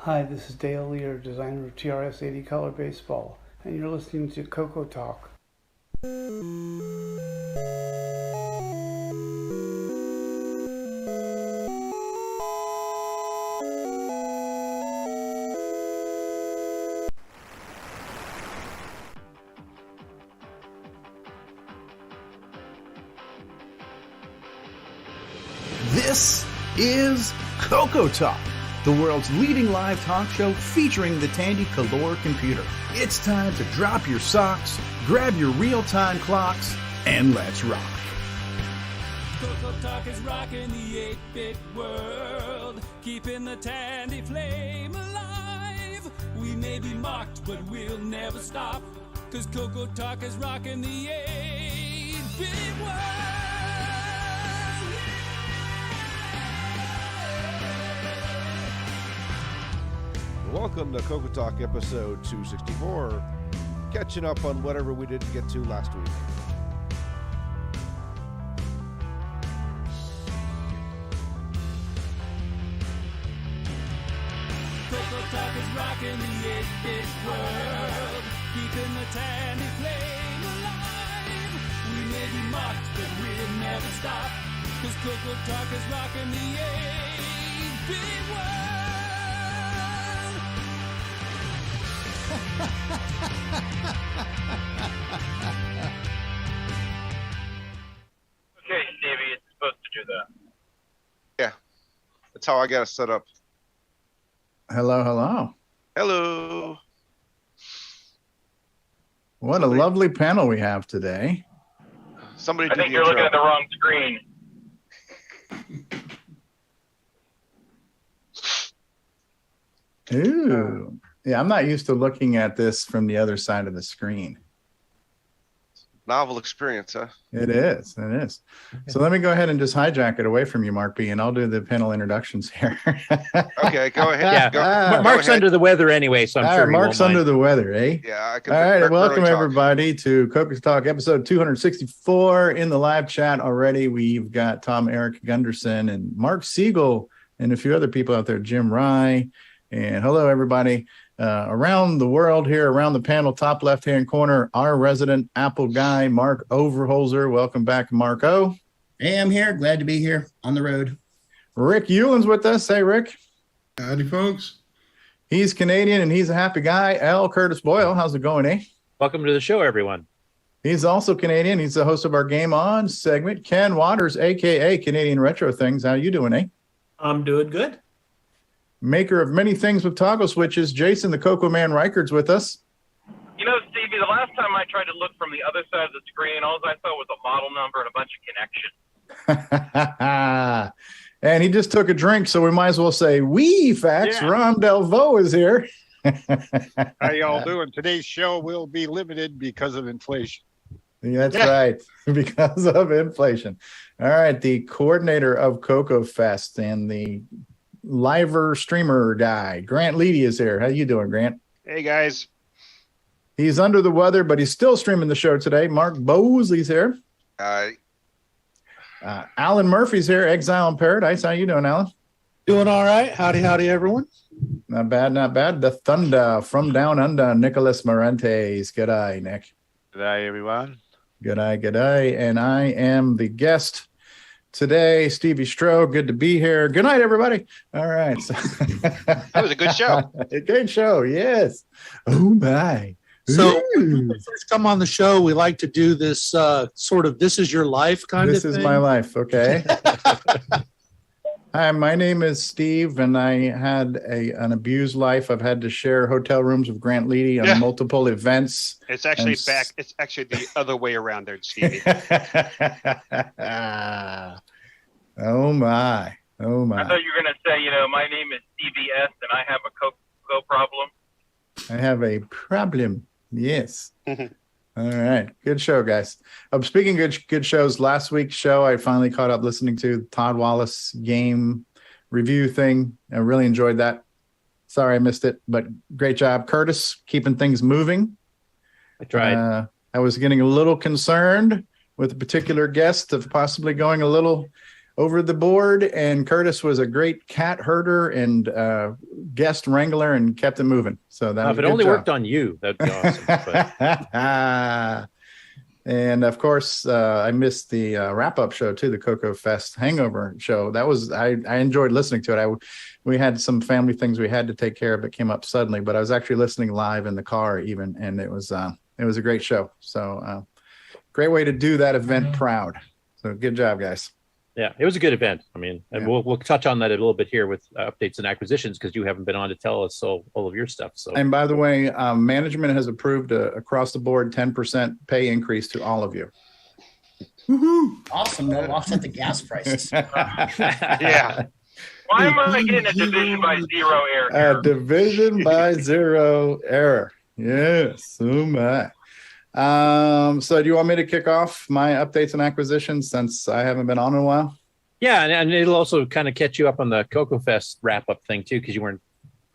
Hi, this is Dale Lear, designer of TRS-80 Color Baseball, and you're listening to CoCoTALK. This is CoCoTALK, the world's leading live talk show featuring the Tandy Color computer. It's time to drop your socks, grab your real-time clocks, and let's rock. CoCoTALK is rocking the 8-bit world, keeping the Tandy flame alive. We may be mocked, but we'll never stop, cause CoCoTALK is rocking the 8-bit world. Welcome to CoCoTALK episode 264, catching up on whatever we didn't get to last week. CoCoTALK is rocking the 8-bit world, keeping the Tandy flame alive. We may be mocked, but we'll never stop, cause CoCoTALK is rocking the 8-bit world. Okay, Stevie, it's supposed to do that. Yeah, that's how I got it set up. Hello, hello. Hello. What a lovely panel we have today. Somebody I did think the you're looking intro. at the wrong screen. Ooh. Yeah, I'm not used to looking at this from the other side of the screen. Novel experience, huh? It is. It is. So let me go ahead and just hijack it away from you, Mark B, and I'll do the panel introductions here. Okay, go ahead. Yeah, Go Mark's ahead. under the weather anyway, so I'm All sure right, he Mark's won't under mind. the weather, eh? Yeah, I can. All right, barely welcome talk. everybody to CoCoTALK episode 264. In the live chat already, we've got Tom Eric Gunderson and Mark Siegel and a few other people out there, Jim Rye. And hello, everybody. Around the world here, around the panel, top left-hand corner, our resident Apple guy, Mark Overholzer. Welcome back, Mark O. Hey, I'm here. Glad to be here on the road. Rick Euland's with us. Hey, Rick. Howdy, folks. He's Canadian, and he's a happy guy. L. Curtis Boyle. How's it going, eh? Welcome to the show, everyone. He's also Canadian. He's the host of our Game On segment. Ken Waters, a.k.a. Canadian Retro Things. How you doing, eh? I'm doing good. Maker of many things with toggle switches, Jason the Coco Man Reichard's with us. You know, Stevie, the last time I tried to look from the other side of the screen, all I saw was a model number and a bunch of connections. And he just took a drink, so we might as well say, wee facts, Yeah. Ron Delvaux is here. How y'all doing? Today's show will be limited because of inflation. That's right, because of inflation. All right, the coordinator of CoCoFEST and the liver streamer guy, Grant Leedy is here. How you doing, Grant? Hey, guys. He's under the weather, but he's still streaming the show today. Mark Bosley's here. Alan Murphy's here, Exile in Paradise. How you doing, Alan? Doing all right. Howdy, not Not bad, not bad. The Thunder from Down Under, Nicholas Morantes. G'day, Nick. G'day, everyone. G'day. And I am the guest today, Stevie Stroh. Good to be here. Good night, everybody. All right. That was a good show. A good show, yes. Oh, my. So Ooh. when we first come on the show, we like to do this sort of this is your life kind This of is thing. my life, okay? Hi, my name is Steve, and I had an abused life. I've had to share hotel rooms with Grant Leedy on multiple events. It's actually And back. It's actually the other way around there, Stevie. Oh, my. Oh, I my. thought you were going to say, my name is CVS and I have a CoCo problem. I have a problem. Yes. All right. Good show, guys. Speaking of good shows, last week's show, I finally caught up listening to Todd Wallace game review thing. I really enjoyed that. Sorry I missed it, but great job, Curtis, keeping things moving. I tried. I was getting a little concerned with a particular guest of possibly going a little over the board, and Curtis was a great cat herder and guest wrangler and kept it moving. So that was if it a good only job. worked on you, that'd be awesome. But And of course, I missed the wrap-up show too, the CoCoFEST Hangover show. That was I enjoyed listening to it. We had some family things we had to take care of that came up suddenly, but I was actually listening live in the car even, and it was a great show. So great way to do that event proud. So good job, guys. yeah, it was a good event. I mean, and we'll touch on that a little bit here with updates and acquisitions, because you haven't been on to tell us all of your stuff. So, And by the way, management has approved across the board 10% pay increase to all of you. Woohoo! Awesome. That'll offset the gas prices. Yeah. Why am I getting a division by zero error? A division by zero error. Yes, oh my. So do you want me to kick off my updates and acquisitions since I haven't been on in a while? yeah, and it'll also kind of catch you up on the CoCoFest wrap-up thing too, because you weren't,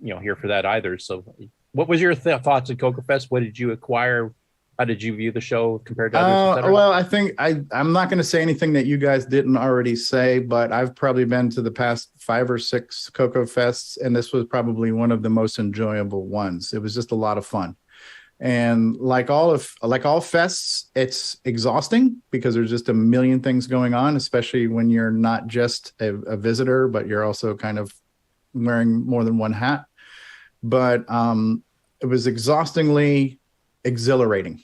here for that either. So, what was your thoughts at CoCoFest? What did you acquire? How did you view the show compared to others? Well, I think I'm not going to say anything that you guys didn't already say, but I've probably been to the past 5 or 6 CoCoFests, and this was probably one of the most enjoyable ones. It was just a lot of fun. And like all fests, it's exhausting because there's just a million things going on, especially when you're not just a visitor, but you're also kind of wearing more than one hat. But it was exhaustingly exhilarating.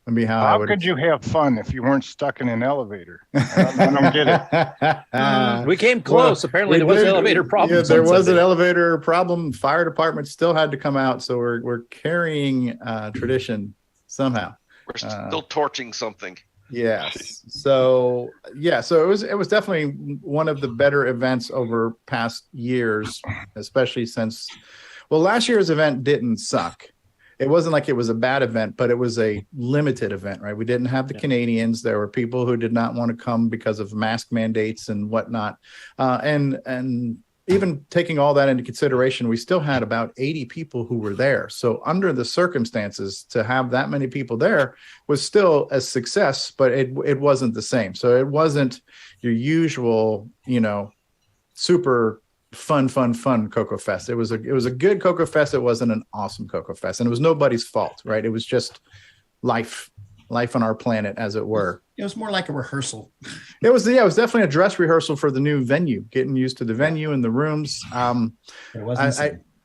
How could you have fun if you weren't stuck in an elevator? I don't get it. We came close. Apparently, there was an elevator problem. Yeah, there was an elevator problem. Fire department still had to come out, so we're carrying tradition somehow. We're still torching something. Yes. So it was definitely one of the better events over past years, especially since, last year's event didn't suck. It wasn't like it was a bad event, but it was a limited event, right? We didn't have the Canadians. There were people who did not want to come because of mask mandates and whatnot. And even taking all that into consideration, we still had about 80 people who were there. So under the circumstances, to have that many people there was still a success, but it wasn't the same. So it wasn't your usual, super fun CoCoFest. It was a good CoCoFest. It wasn't an awesome CoCoFest, and it was nobody's fault, right? It was just life on our planet, as it were. It was more like a rehearsal. It was definitely a dress rehearsal for the new venue, getting used to the venue and the rooms.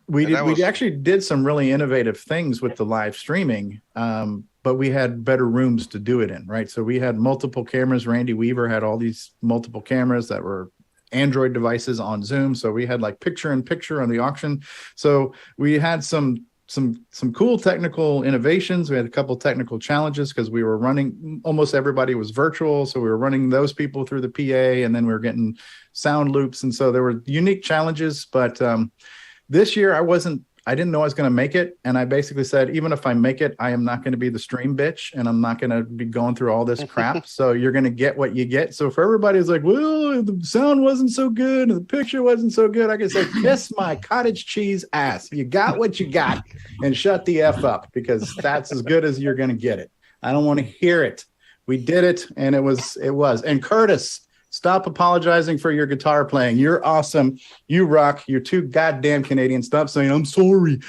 We actually did some really innovative things with the live streaming, but we had better rooms to do it in, right? So we had multiple cameras. Randy Weaver had all these multiple cameras that were Android devices on Zoom. So we had like picture in picture on the auction. So we had some cool technical innovations. We had a couple technical challenges because we were running, almost everybody was virtual. So we were running those people through the PA, and then we were getting sound loops. And so there were unique challenges, but this year I didn't know I was going to make it. And I basically said, even if I make it, I am not going to be the stream bitch, and I'm not going to be going through all this crap. So you're going to get what you get. So for everybody who's like, well, the sound wasn't so good and the picture wasn't so good, I can say, kiss my cottage cheese ass. You got what you got, and shut the F up, because that's as good as you're going to get it. I don't want to hear it. We did it, and it was. And Curtis, stop apologizing for your guitar playing. You're awesome. You rock. You're too goddamn Canadian. Stop saying, I'm sorry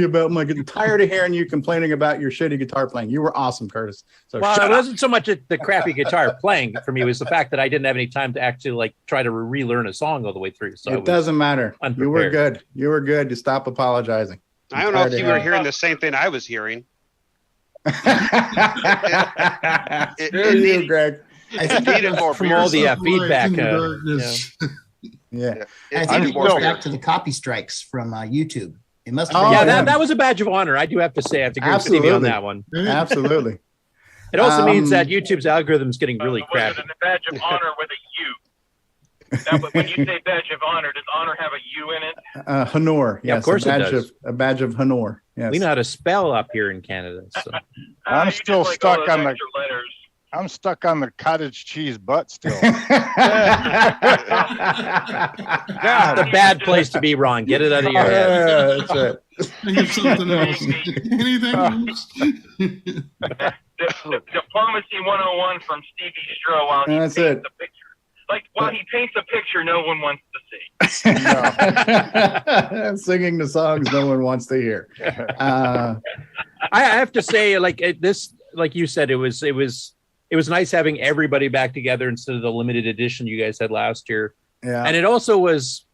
about my guitar. I'm tired of hearing you complaining about your shitty guitar playing. You were awesome, Curtis. So it wasn't so much the crappy guitar playing for me. It was the fact that I didn't have any time to actually try to relearn a song all the way through. So it doesn't matter. Unprepared. You were good. You stop apologizing. I don't know if you were hearing the same thing I was hearing. Greg. I think it needed more from all the feedback. Yeah. I think it goes back to the copy strikes from YouTube. It must have been that was a badge of honor. I do have to say, I have to agree with Stevie on that one. Absolutely. It also means that YouTube's algorithm is getting really crappy. Was it a badge of honor with a U? Now, when you say badge of honor, does honor have a U in it? Honor. Yes, Yeah, of course a badge it does. A badge of honor. Yes. We know how to spell up here in Canada. So. I'm still stuck on the letters. I'm stuck on the cottage cheese butt still. The bad place to be, Ron. Get it out of your head. That's right. Think of something else. Anything else? Diplomacy 101 from Stevie Stroh while he That's paints it. the picture. Like, while he paints a picture no one wants to see. Singing the songs no one wants to hear. I have to say, like this, like you said, it was nice having everybody back together instead of the limited edition you guys had last year. Yeah, and it also was,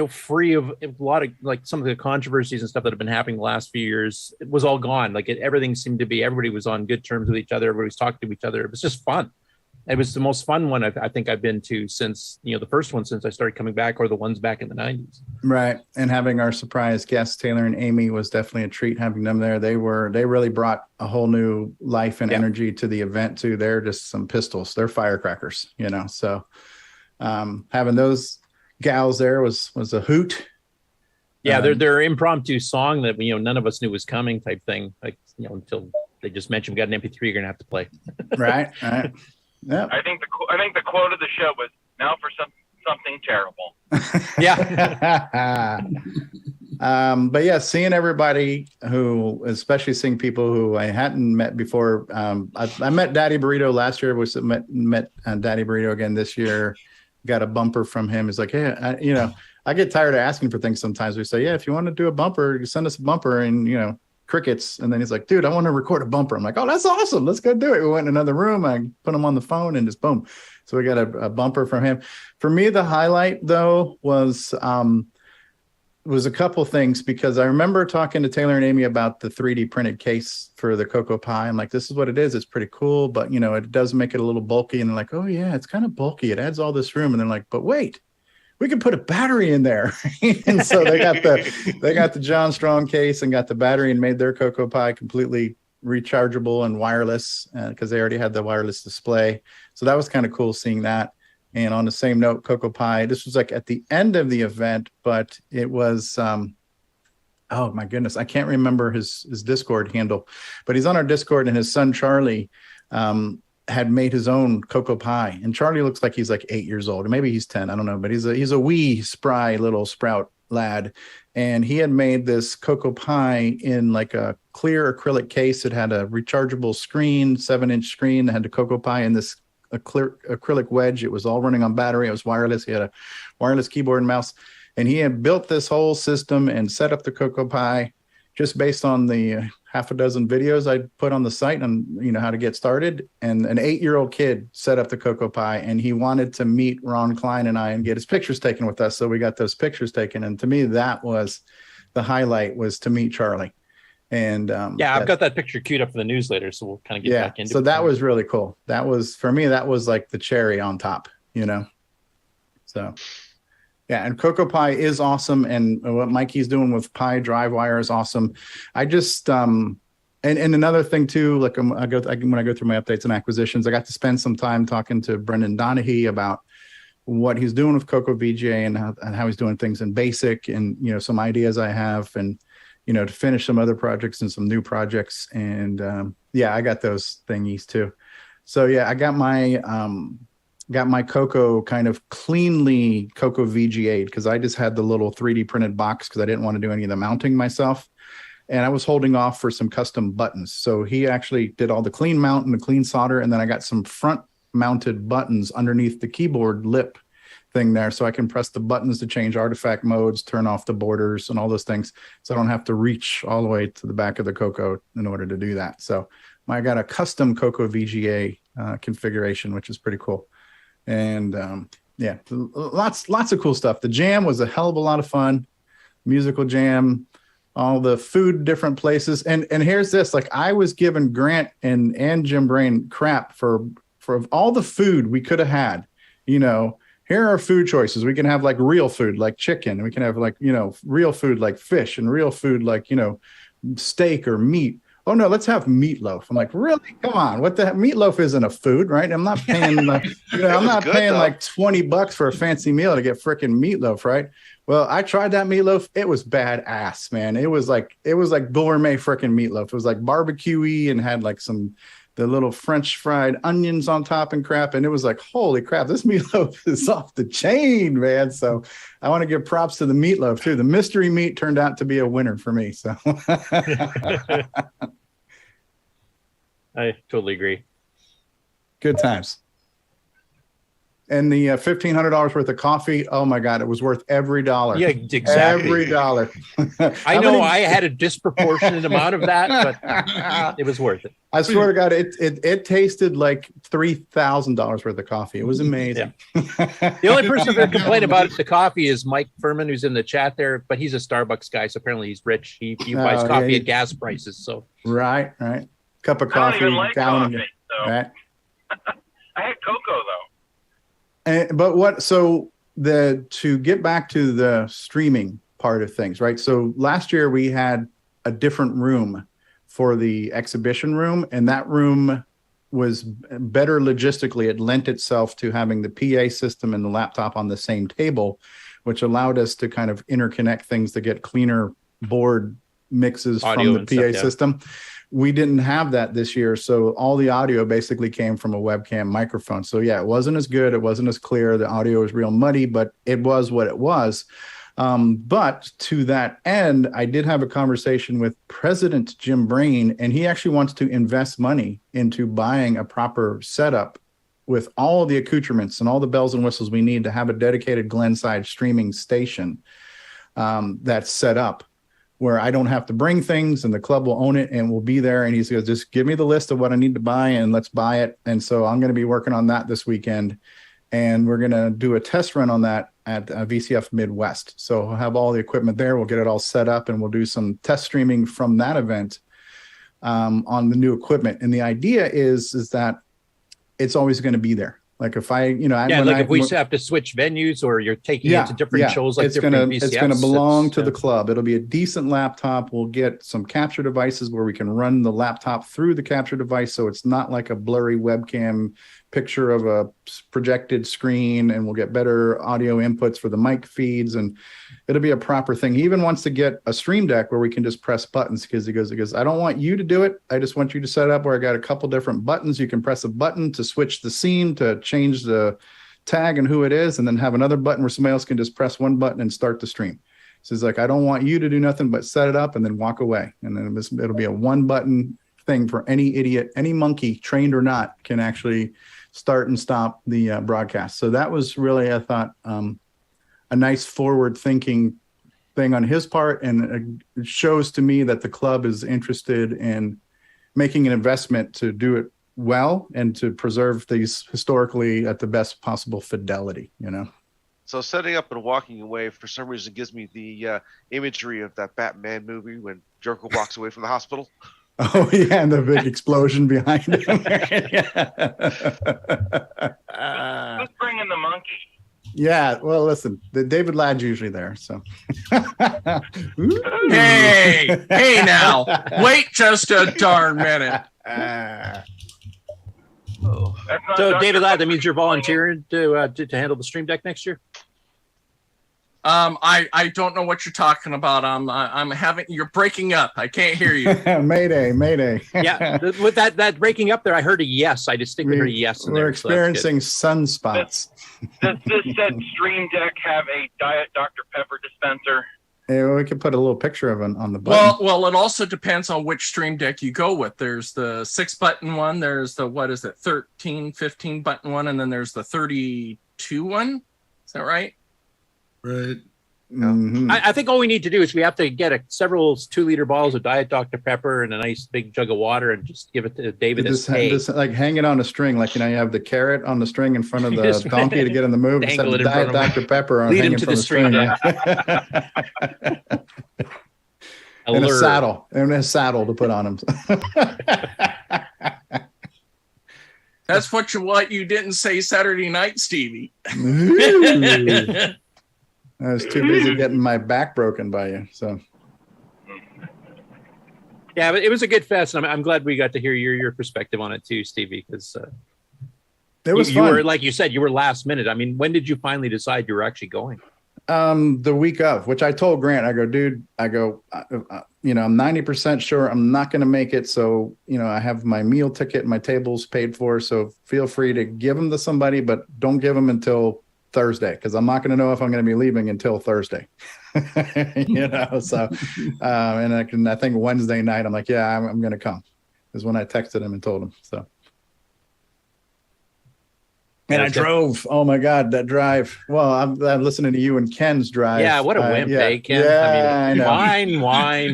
free of a lot of like some of the controversies and stuff that have been happening the last few years. It was all gone. Like everything seemed to be, everybody was on good terms with each other. Everybody was talking to each other. It was just fun. It was the most fun one I think I've been to since, the first one since I started coming back, or the ones back in the 90s. Right. And having our surprise guests, Taylor and Amy, was definitely a treat having them there. They really brought a whole new life and energy to the event too. They're just some pistols. They're firecrackers, so having those gals there was a hoot. Yeah, their impromptu song that none of us knew was coming type thing. Like, until they just mentioned we got an MP3 you're gonna have to play. Right. Yeah. I think the quote of the show was, "Now for something terrible." Yeah. But yeah, seeing everybody especially seeing people who I hadn't met before. I met Daddy Burrito last year. We met Daddy Burrito again this year. Got a bumper from him. He's like, hey, I get tired of asking for things sometimes. We say, yeah, if you want to do a bumper, you send us a bumper, and crickets. And then he's like, dude, I want to record a bumper. I'm like, oh, that's awesome. Let's go do it. We went in another room. I put him on the phone and just boom. So we got a bumper from him. For me, the highlight though was a couple things, because I remember talking to Taylor and Amy about the 3D printed case for the Coco Pi. I'm like, this is what it is. It's pretty cool, but it does make it a little bulky. And they're like, oh yeah, it's kind of bulky. It adds all this room. And they're like, but wait, we could put a battery in there. And so they got the John Strong case and got the battery and made their Coco Pi completely rechargeable and wireless, because they already had the wireless display. So that was kind of cool seeing that. And on the same note, Coco Pi, this was like at the end of the event, but it was, oh my goodness, I can't remember his Discord handle, but he's on our Discord, and his son, Charlie, had made his own Coco Pi. And Charlie looks like he's like 8 years old, or maybe he's 10, I don't know, but he's a wee spry little sprout lad. And he had made this Coco Pi in like a clear acrylic case. It had a rechargeable screen, 7-inch screen that had the Coco Pi in this a clear acrylic wedge. It was all running on battery. It was wireless. He had a wireless keyboard and mouse, and he had built this whole system and set up the Coco Pi just based on the half a dozen videos I put on the site on how to get started. And an 8-year-old kid set up the Coco Pi, and he wanted to meet Ron Klein and I and get his pictures taken with us. So we got those pictures taken, and to me that was the highlight, was to meet Charlie. And I've got that picture queued up for the newsletter, so we'll kind of get back into it. So that was really cool. That was, for me, that was like the cherry on top, So yeah, and Coco Pi is awesome, and what Mikey's doing with Pi Drive Wire is awesome. I just and another thing too, like when I go through my updates and acquisitions, I got to spend some time talking to Brendan Donaghy about what he's doing with Coco VGA and how he's doing things in BASIC, and some ideas I have, and to finish some other projects and some new projects. And I got those thingies too. So yeah, I got my Coco kind of cleanly Coco VGA'd, because I just had the little 3D printed box because I didn't want to do any of the mounting myself. And I was holding off for some custom buttons. So he actually did all the clean mount and the clean solder. And then I got some front mounted buttons underneath the keyboard lip thing there, so I can press the buttons to change artifact modes, turn off the borders and all those things, so I don't have to reach all the way to the back of the Coco in order to do that. So I got a custom Coco VGA configuration, which is pretty cool. And lots of cool stuff. The jam was a hell of a lot of fun. Musical jam, all the food, different places. And here's this, like, I was giving Grant and Jim Brain crap for all the food we could have had. Here are food choices. We can have like real food, like chicken. And we can have like, real food, like fish, and real food, like, steak or meat. Oh no, let's have meatloaf. I'm like, really? Come on. What the heck? Meatloaf isn't a food, right? I'm not paying like, I'm not paying like $20 for a fancy meal to get freaking meatloaf, right? Well, I tried that meatloaf. It was badass, man. It was like gourmet freaking meatloaf. It was like barbecue-y and had like the little French fried onions on top and crap. And it was like, holy crap, this meatloaf is off the chain, man. So I want to give props to the meatloaf too. The mystery meat turned out to be a winner for me. So I totally agree. Good times. And the $1,500 worth of coffee, oh my God, it was worth every dollar. Yeah, exactly. Every dollar. I know I had a disproportionate amount of that, but it was worth it. I swear to God, it tasted like $3,000 worth of coffee. It was amazing. Yeah. The only person that complained about the coffee is Mike Furman, who's in the chat there, but he's a Starbucks guy, so apparently he's rich. He buys coffee at gas prices. So right. Cup of coffee. I don't even like coffee, so. Right. I had cocoa though. To get back to the streaming part of things, right? So last year we had a different room for the exhibition room, and that room was better logistically. It lent itself to having the PA system and the laptop on the same table, which allowed us to kind of interconnect things to get cleaner board mixes audio from the PA system. We didn't have that this year, so all the audio basically came from a webcam microphone. So yeah, it wasn't as good, it wasn't as clear, the audio was real muddy, but it was what it was. But to that end, I did have a conversation with President Jim Brain, and he actually wants to invest money into buying a proper setup with all of the accoutrements and all the bells and whistles we need to have a dedicated Glenside streaming station that's set up, where I don't have to bring things and the club will own it and we'll be there. And he says, just give me the list of what I need to buy and let's buy it. And so I'm going to be working on that this weekend. And we're going to do a test run on that at VCF Midwest. So we'll have all the equipment there. We'll get it all set up and we'll do some test streaming from that event on the new equipment. And the idea is that it's always going to be there. Like if if we have to switch venues or you're taking it to different shows, like it's going to belong to the club. It'll be a decent laptop. We'll get some capture devices where we can run the laptop through the capture device, so it's not like a blurry webcam picture of a projected screen, and we'll get better audio inputs for the mic feeds, and it'll be a proper thing. He even wants to get a stream deck where we can just press buttons, because he goes, I don't want you to do it. I just want you to set up where I got a couple different buttons. You can press a button to switch the scene, to change the tag and who it is, and then have another button where somebody else can just press one button and start the stream. So he's like, I don't want you to do nothing but set it up and then walk away. And then it'll be a one button thing for any idiot, any monkey, trained or not, can actually start and stop the broadcast. So that was really, I thought, a nice forward thinking thing on his part. And it shows to me that the club is interested in making an investment to do it well and to preserve these historically at the best possible fidelity, So setting up and walking away, for some reason, gives me the imagery of that Batman movie when Joker walks away from the hospital. Oh, yeah, and the big explosion behind him. Who's bringing the monkey? Yeah, well, listen, David Ladd's usually there, so. Hey now, wait just a darn minute. So, David Ladd, that means you're volunteering to handle the stream deck next year? I don't know what you're talking about. You're breaking up. I can't hear you. Mayday. Yeah, with that breaking up there, I heard a yes. I distinctly heard a yes. We're experiencing sunspots. Does this said stream deck have a Diet Dr. Pepper dispenser? Yeah, we could put a little picture of it on the button. Well, it also depends on which stream deck you go with. There's the 6-button one. There's the 13, 15 button one, and then there's the 32 one. Is that right? Right. Mm-hmm. I think all we need to do is we have to get several 2-liter bottles of Diet Dr. Pepper and a nice big jug of water and just give it to David as pay. Just like hang it on a string, like you have the carrot on the string in front of the donkey to get in the move. Dangle it in Diet front of Dr. Pepper on lead him hanging to from the stream. And a saddle to put on him. That's what you didn't say Saturday night, Stevie. I was too busy getting my back broken by you. So, yeah, but it was a good fest, and I'm glad we got to hear your perspective on it too, Stevie. Because it was you fun. were, like you said, you were last minute. I mean, when did you finally decide you were actually going? The week of, which I told Grant, I go, dude, I'm 90% sure I'm not going to make it. So, I have my meal ticket, my table's paid for. So feel free to give them to somebody, but don't give them until Thursday, because I'm not going to know if I'm going to be leaving until Thursday. So, and I think Wednesday night, I'm like, yeah, I'm going to come, is when I texted him and told him. So. And I drove. Oh my God, that drive. Well, I'm listening to you and Ken's drive. Yeah, what a wimp, Ken? Yeah, I mean, wine.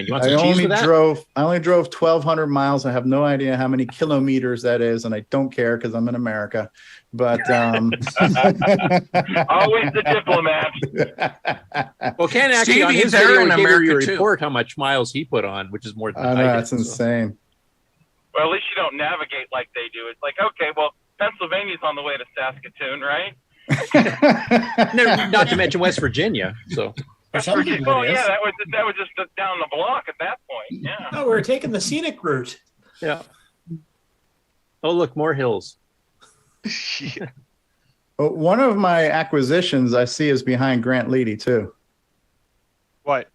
You want some cheese with that? I only drove 1,200 miles. I have no idea how many kilometers that is, and I don't care because I'm in America. But always the diplomat. Well, Ken actually on his video gave you a report how much miles he put on, which is more than I did. That's insane. Well, at least you don't navigate like they do. It's like, okay, well, Pennsylvania's on the way to Saskatoon, right? Not to mention West Virginia. So, that was just down the block at that point. Yeah. No, we're taking the scenic route. Yeah. Oh, look, more hills. One of my acquisitions I see is behind Grant Leedy too. What?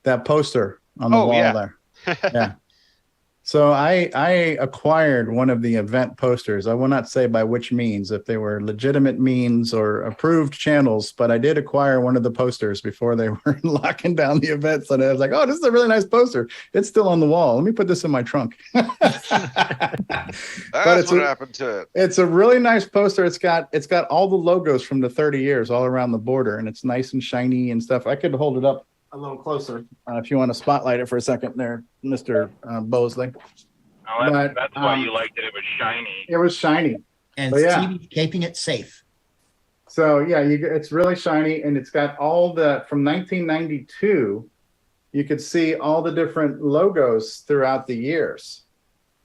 That poster on the wall there. Yeah. So I acquired one of the event posters. I will not say by which means, if they were legitimate means or approved channels, but I did acquire one of the posters before they were locking down the events. And I was like, oh, this is a really nice poster. It's still on the wall. Let me put this in my trunk. That's what happened to it. It's a really nice poster. It's got all the logos from the 30 years all around the border, and it's nice and shiny and stuff. I could hold it up a little closer if you want to spotlight it for a second there, Mr. Bosley. Oh, that's why you liked it. It was shiny. It was shiny. And Stevie's keeping it safe. So, yeah, it's really shiny, and it's got all from 1992, you could see all the different logos throughout the years.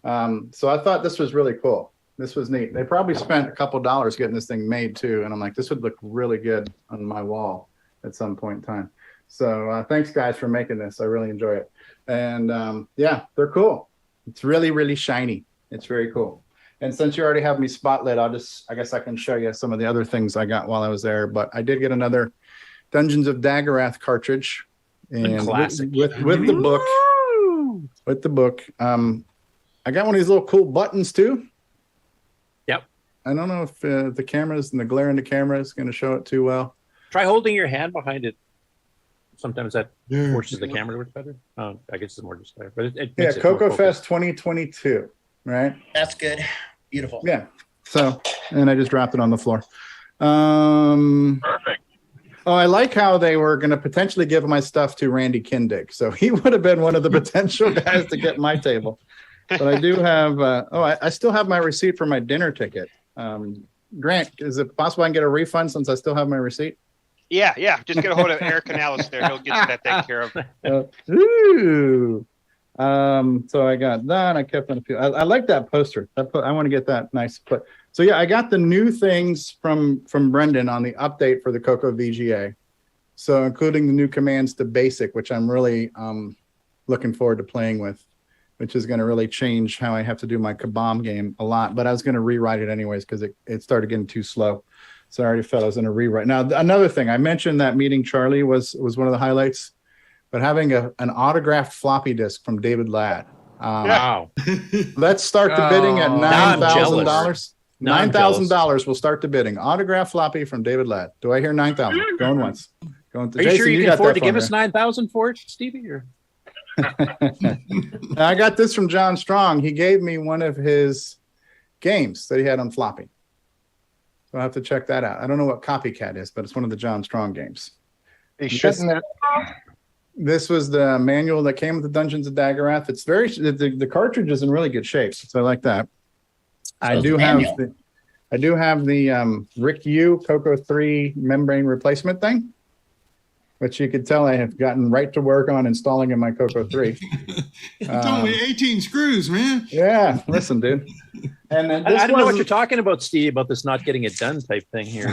So I thought this was really cool. This was neat. They probably spent a couple dollars getting this thing made, too, and I'm like, this would look really good on my wall at some point in time. So thanks, guys, for making this. I really enjoy it. And yeah, they're cool. It's really, really shiny. It's very cool. And since you already have me spotlit, I guess I can show you some of the other things I got while I was there. But I did get another Dungeons of Daggerath cartridge. And classic. With the book. With the book. I got one of these little cool buttons, too. Yep. I don't know if the cameras and the glare in the camera is going to show it too well. Try holding your hand behind it. Sometimes that forces the camera to work better. I guess it's more display, but it makes it CoCoFEST 2022, right? That's good. Beautiful. Yeah. So, and I just dropped it on the floor. Perfect. Oh, I like how they were going to potentially give my stuff to Randy Kindig. So he would have been one of the potential guys to get my table. But I do have, I still have my receipt for my dinner ticket. Grant, is it possible I can get a refund since I still have my receipt? Yeah. Just get a hold of Eric Canales there. He'll get that taken care of. So I got that. I kept on a few. I like that poster. I want to get that nice. So yeah, I got the new things from Brendan on the update for the CoCo VGA. So including the new commands to basic, which I'm really looking forward to playing with, which is going to really change how I have to do my Kabam game a lot. But I was going to rewrite it anyways because it started getting too slow. So I already felt I was going to rewrite. Now, another thing, I mentioned that meeting Charlie was one of the highlights, but having an autographed floppy disk from David Ladd. Wow. Let's start the bidding at $9,000. $9,000 will start the bidding. Autographed floppy from David Ladd. Do I hear 9,000? Going once. Going to Are you Jason, sure you can afford to give us me. 9,000 for it, Stevie? Or? I got this from John Strong. He gave me one of his games that he had on floppy. So I'll have to check that out. I don't know what Copycat is, but it's one of the John Strong games. This was the manual that came with the Dungeons of Daggerath. It's the cartridge is in really good shape, so I like that. I do have the Rick U CoCo 3 membrane replacement thing, which you could tell I have gotten right to work on installing in my CoCo 3. It's only 18 screws, man. Yeah, listen, dude. And then I don't know what you're talking about, Steve, about this not getting it done type thing here.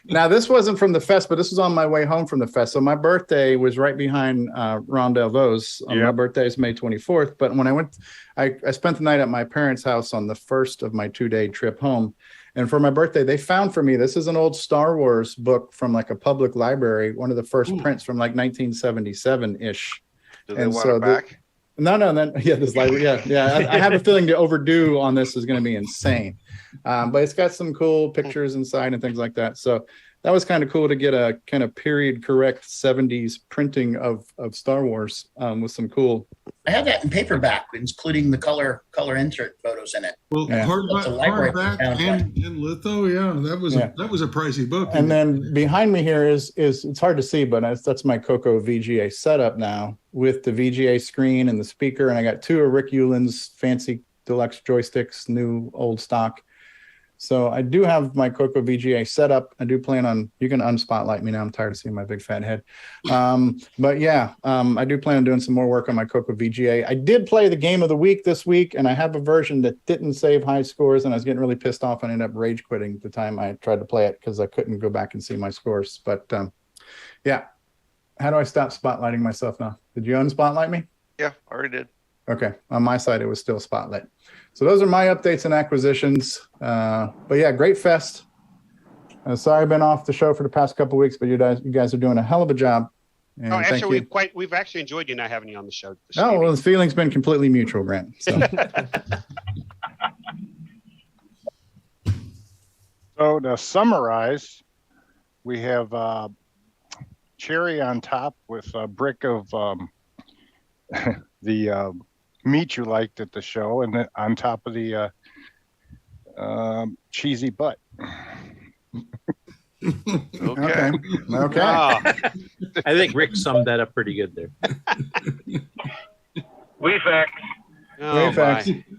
Now, this wasn't from the fest, but this was on my way home from the fest. So my birthday was right behind Ron Delvaux's. My birthday is May 24th. But when I went, I spent the night at my parents' house on the first of my 2-day trip home. And for my birthday, they found for me, this is an old Star Wars book from like a public library, one of the first prints from like 1977-ish. Do they want it back? No. This library, I have a feeling the overdue on this is going to be insane. But it's got some cool pictures inside and things like that. So that was kind of cool to get a kind of period correct 70s printing of Star Wars with some cool. I have that in paperback, including the color insert photos in it. Well, hardback and litho, that was a pricey book. And then behind me here is it's hard to see, but that's my CoCo VGA setup now with the VGA screen and the speaker, and I got 2 of Rick Euland's fancy deluxe joysticks, new old stock. So I do have my CoCo VGA set up. I do plan on, you can unspotlight me now. I'm tired of seeing my big fat head. But yeah, I do plan on doing some more work on my CoCo VGA. I did play the game of the week this week, and I have a version that didn't save high scores, and I was getting really pissed off and ended up rage quitting the time I tried to play it because I couldn't go back and see my scores. But yeah, how do I stop spotlighting myself now? Did you unspotlight me? Yeah, I already did. Okay, on my side, it was still spotlight. So those are my updates and acquisitions. But yeah, great fest. Sorry I've been off the show for the past couple of weeks, but you guys are doing a hell of a job. And actually, we've actually enjoyed you not having you on the show. Oh, well, the feeling's been completely mutual, Grant. So, so to summarize, we have cherry on top with a brick of the meat you liked at the show, and then on top of the cheesy butt. Okay. Oh. I think Rick summed that up pretty good there. We fixed.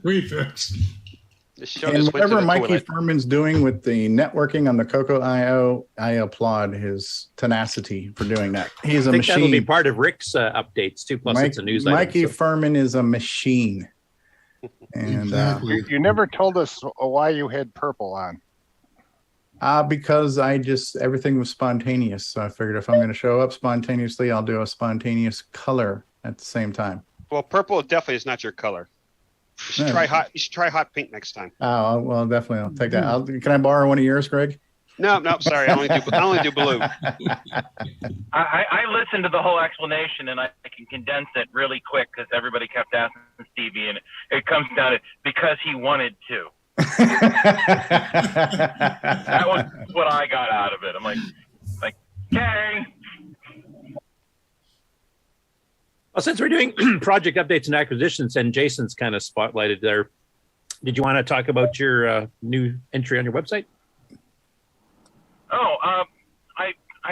We fixed. And whatever Mikey Furman's doing with the networking on the CoCo.io, I applaud his tenacity for doing that. He's a machine. That'll be part of Rick's updates too. Plus, it's a news item. Mikey Furman is a machine. And exactly. You never told us why you had purple on. Because everything was spontaneous. So I figured if I'm going to show up spontaneously, I'll do a spontaneous color at the same time. Well, purple definitely is not your color. You should try hot pink next time. Oh, well, definitely. I'll take that. Can I borrow one of yours, Greg? No, sorry. I only do blue. I listened to the whole explanation, and I can condense it really quick because everybody kept asking Stevie, and it comes down to because he wanted to. That was what I got out of it. I'm like, okay. Well, since we're doing project updates and acquisitions, and Jason's kind of spotlighted there, did you want to talk about your new entry on your website? Oh, I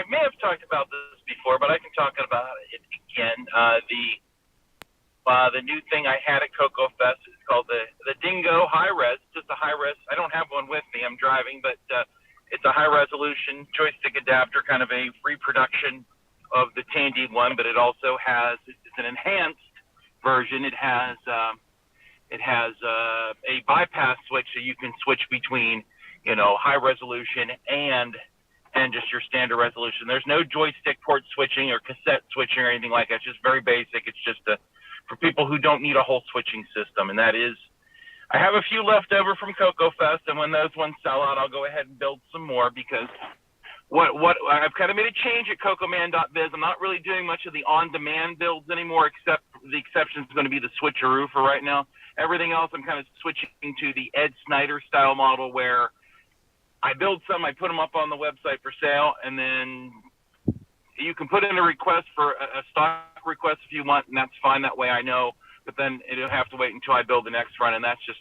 may have talked about this before, but I can talk about it again. The new thing I had at CoCoFEST is called the Dingo High Res. It's just a high res. I don't have one with me. I'm driving, but it's a high resolution joystick adapter, kind of a reproduction of the Tandy one, but it also has, it's an enhanced version. It has a bypass switch, so you can switch between, high resolution and just your standard resolution. There's no joystick port switching or cassette switching or anything like that. It's just very basic. It's just for people who don't need a whole switching system. And that is, I have a few left over from CoCoFEST, and when those ones sell out, I'll go ahead and build some more because what I've kind of made a change at CoCoMan.biz. I'm not really doing much of the on-demand builds anymore, except the exception is going to be the switcheroo for right now. Everything else, I'm kind of switching to the Ed Snyder style model where I build some, I put them up on the website for sale, and then you can put in a request for a stock request if you want, and that's fine. That way I know, but then it'll have to wait until I build the next run, and that's just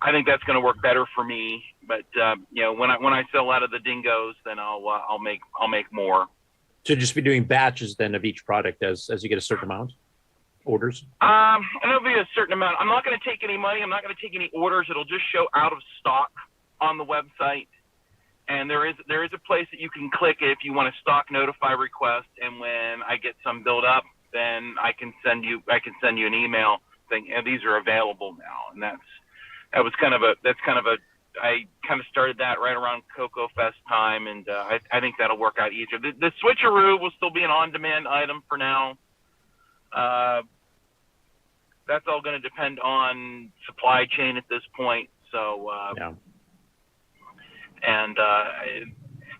I think that's going to work better for me. But when I sell out of the Dingos, then I'll make more. So just be doing batches then of each product as you get a certain amount orders. And it'll be a certain amount. I'm not going to take any money. I'm not going to take any orders. It'll just show out of stock on the website. And there is a place that you can click if you want a stock notify request. And when I get some build up, then I can send you an email saying, yeah, these are available now. And I kind of started that right around CoCoFEST time, and I think that'll work out easier. The switcheroo will still be an on-demand item for now. That's all going to depend on supply chain at this point. So, and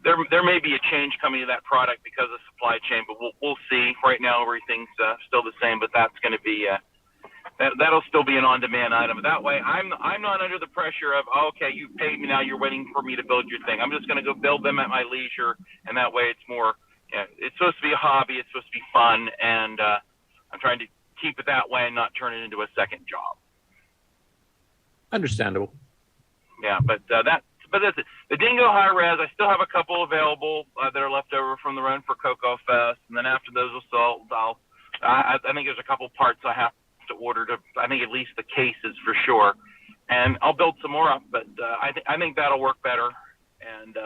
there may be a change coming to that product because of supply chain, but we'll see. Right now, everything's still the same, but that's going to be that'll still be an on-demand item. That way, I'm not under the pressure of, okay, you paid me, now you're waiting for me to build your thing. I'm just going to go build them at my leisure, and that way it's more. It's supposed to be a hobby. It's supposed to be fun, and I'm trying to keep it that way and not turn it into a second job. Understandable. Yeah, but that's it. The Dingo High Res, I still have a couple available that are left over from the run for CoCoFEST, and then after those will sell. I think there's a couple parts I have to order I think at least the cases for sure, and I'll build some more up. But I think that'll work better. And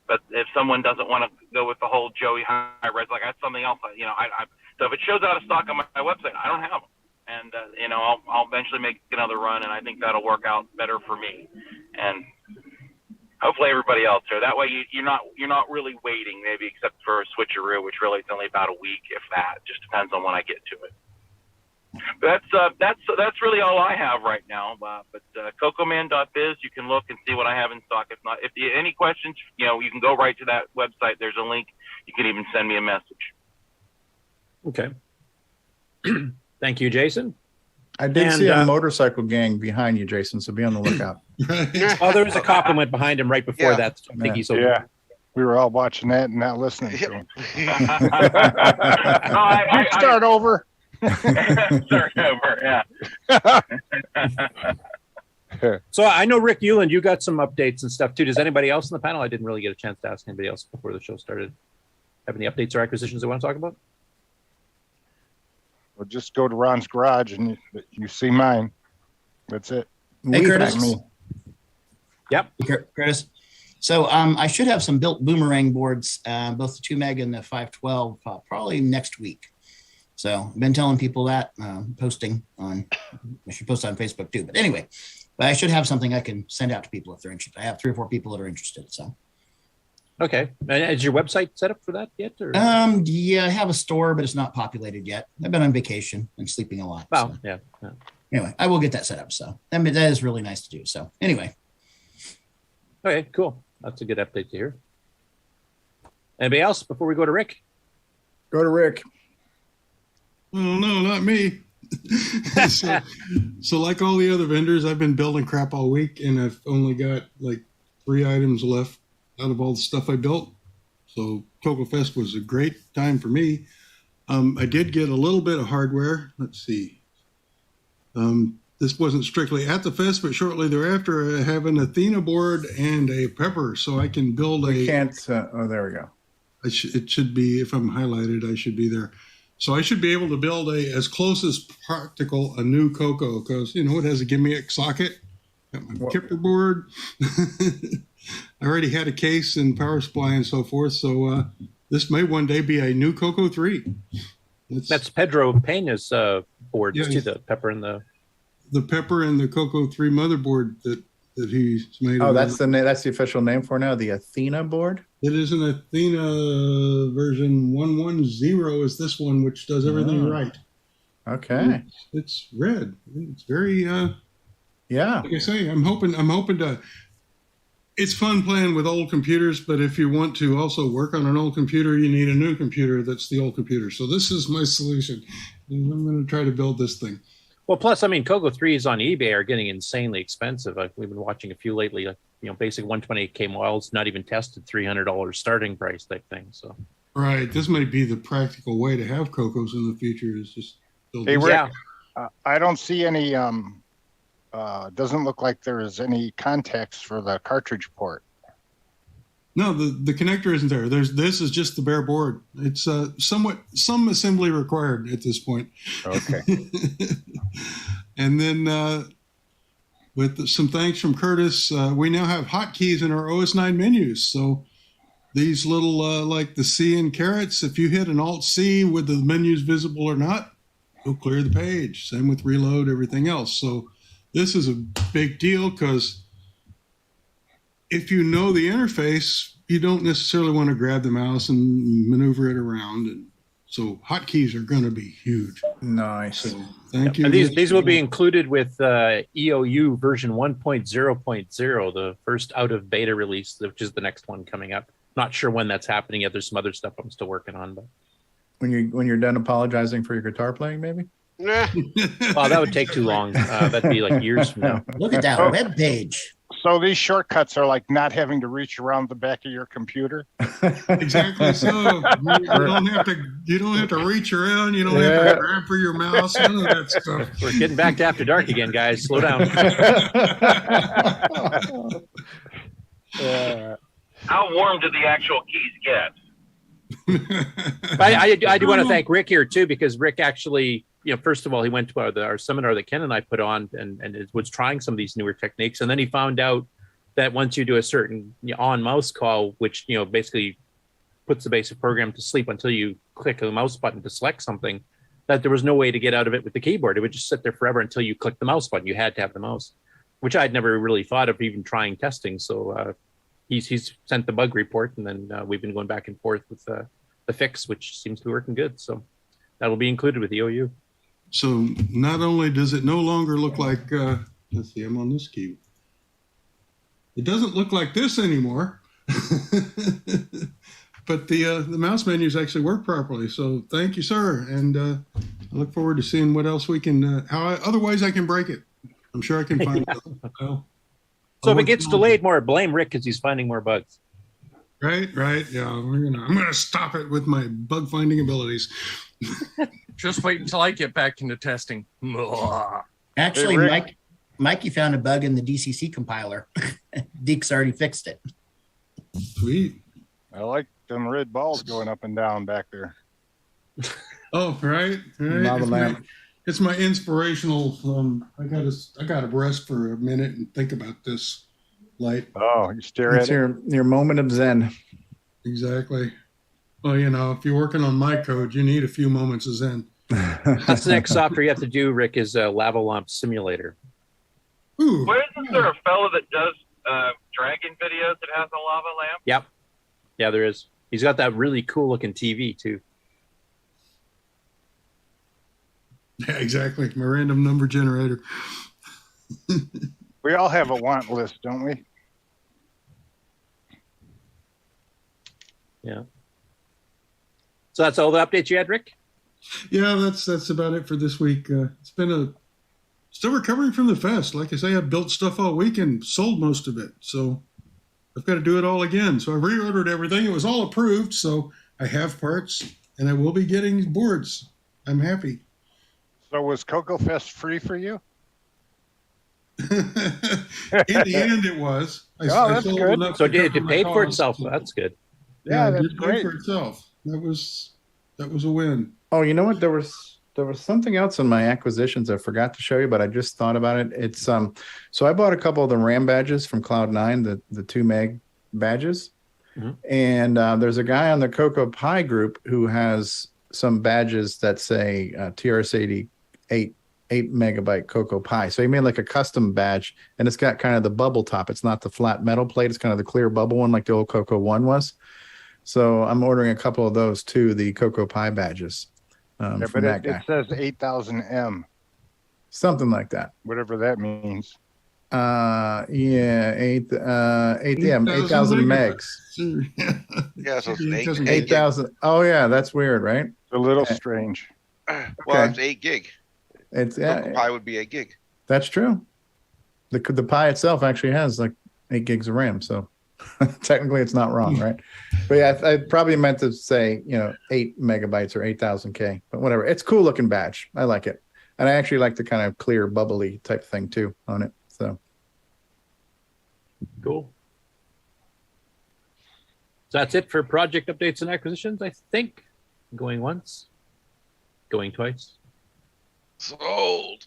but if someone doesn't want to go with the whole Joey High Res, like that's something else. So if it shows out of stock on my website, I don't have them. And I'll eventually make another run, and I think that'll work out better for me, and hopefully everybody else there. That way you're not really waiting, maybe except for a switcheroo, which really it's only about a week, if that. Just depends on when I get to it. But that's really all I have right now. But CoCoMan.biz, you can look and see what I have in stock. If not, if you any questions, you can go right to that website. There's a link. You can even send me a message. Okay. Thank you, Jason. I did see a motorcycle gang behind you, Jason, so be on the lookout. Oh, there was a compliment behind him right before that. So I think he's okay. Yeah, we were all watching that and not listening to him. Start over. Start over, yeah. So I know, Rick Euland, you got some updates and stuff too. Does anybody else in the panel? I didn't really get a chance to ask anybody else before the show started. Have any updates or acquisitions they want to talk about? Well, just go to Ron's garage and you see mine. That's it. Hey, Curtis. Me. Yep. Curtis. So I should have some built Boomerang boards, both the 2 meg and the 512, probably next week. So I've been telling people that, posting on, I should post on Facebook too. But anyway, I should have something I can send out to people if they're interested. I have 3 or 4 people that are interested. So. Okay. And is your website set up for that yet? Or? Yeah, I have a store, but it's not populated yet. I've been on vacation and sleeping a lot. Oh, so. yeah. Anyway, I will get that set up. So that is really nice to do. So anyway. Okay, cool. That's a good update to hear. Anybody else before we go to Rick? Go to Rick. Oh, no, not me. so like all the other vendors, I've been building crap all week, and I've only got like 3 items left out of all the stuff I built. So CoCoFEST was a great time for me. I did get a little bit of hardware. Let's see. This wasn't strictly at the fest, but shortly thereafter, I have an Athena board and a pepper, so I can build we can't. Oh, there we go. It should be, if I'm highlighted, I should be there. So I should be able to build as close as practical a new CoCo, because it has a gimmick socket. Got my kipper board. I already had a case and power supply and so forth. So this may one day be a new CoCo 3. That's Pedro Pena's boards too. The pepper and the pepper and the CoCo 3 motherboard that he's made. Oh, that's the official name for now, the Athena board. It is an Athena version 110 is this one, which does everything right. Okay. It's red. It's very yeah. Like I say, I'm hoping to. It's fun playing with old computers, but if you want to also work on an old computer, you need a new computer that's the old computer. So this is my solution. And I'm going to try to build this thing. Well, plus, I mean, CoCo 3s on eBay are getting insanely expensive. We've been watching a few lately. Basic 128K models, not even tested, $300 starting price type thing. So, right, this might be the practical way to have CoCos in the future. Is just build. Hey, Rick, I don't see any. Doesn't look like there is any context for the cartridge port. No, the connector isn't there. This is just the bare board. It's some assembly required at this point. Okay. And then with some thanks from Curtis, we now have hotkeys in our OS 9 menus. So these little like the C and carrots, if you hit an Alt-C with the menus visible or not, it'll clear the page. Same with reload, everything else. So this is a big deal because if you know the interface, you don't necessarily want to grab the mouse and maneuver it around. And so hotkeys are going to be huge. Nice. So thank you. And these will be included with EOU version 1.0.0, the first out of beta release, which is the next one coming up. Not sure when that's happening yet. There's some other stuff I'm still working on. But when you're done apologizing for your guitar playing, maybe? Well, that would take too long. That'd be like years from now. Look at that web page. So these shortcuts are like not having to reach around the back of your computer. Exactly. So you don't have to reach around. You don't have to grab for your mouse. None of that stuff. We're getting back to After Dark again, guys. Slow down. How warm do the actual keys get? I do want to thank Rick here too, because Rick actually, first of all, he went to our seminar that Ken and I put on and was trying some of these newer techniques. And then he found out that once you do a certain on mouse call, which, basically puts the basic program to sleep until you click the mouse button to select something, that there was no way to get out of it with the keyboard. It would just sit there forever until you click the mouse button. You had to have the mouse, which I'd never really thought of even trying testing. So he's sent the bug report, and then we've been going back and forth with the fix, which seems to be working good. So that'll be included with the OU. So not only does it no longer look like, let's see, I'm on this key. It doesn't look like this anymore, but the mouse menus actually work properly. So thank you, sir. And I look forward to seeing what else we can, otherwise I can break it. I'm sure I can find it. So if it gets delayed more, blame Rick because he's finding more bugs. Right. Yeah, I'm gonna stop it with my bug finding abilities. Just wait until I get back into testing. Actually, Mikey found a bug in the DCC compiler. Deke's already fixed it. Sweet. I like them red balls going up and down back there. Oh, right. It's my inspirational. I gotta rest for a minute and think about this light. Oh, you stare at it. Your moment of zen. Exactly. Well, if you're working on my code, you need a few moments of zen. That's the next software you have to do, Rick, is Lava Lamp Simulator. Ooh. Where isn't there a fellow that does dragon videos that has a lava lamp? Yep. Yeah, there is. He's got that really cool looking TV too. Yeah, exactly. My random number generator. We all have a want list, don't we? Yeah. So that's all the updates you had, Rick? Yeah, that's about it for this week. It's been still recovering from the fest. Like I say, I've built stuff all week and sold most of it. So I've got to do it all again. So I've reordered everything. It was all approved. So I have parts and I will be getting boards. I'm happy. So was CoCoFEST free for you? In the end, it was. That's good. So it paid for itself. So that's good. Yeah, that's great. For itself. That was a win. Oh, you know what? There was something else in my acquisitions I forgot to show you, but I just thought about it. It's so I bought a couple of the RAM badges from Cloud9, the 2 meg badges, and there's a guy on the CoCo Pi group who has some badges that say TRS-80 8 megabyte CoCo Pi. So he made like a custom badge, and it's got kind of the bubble top. It's not the flat metal plate. It's kind of the clear bubble one like the old CoCo 1 was. So I'm ordering a couple of those too, the CoCo Pi badges. But it says 8000M. Something like that. Whatever that means. 8,000 megs. Yeah, so it's 8,000. Oh yeah, that's weird, right? A little strange. Well, it's 8 gig. It's Pi would be 8 gig. That's true. The Pi itself actually has like 8 gigs of RAM, so technically it's not wrong, right? But yeah, I probably meant to say 8 megabytes or 8,000K, but whatever. It's a cool looking badge. I like it, and I actually like the kind of clear bubbly type thing too on it. So cool. So that's it for project updates and acquisitions, I think. Going once, going twice. Sold.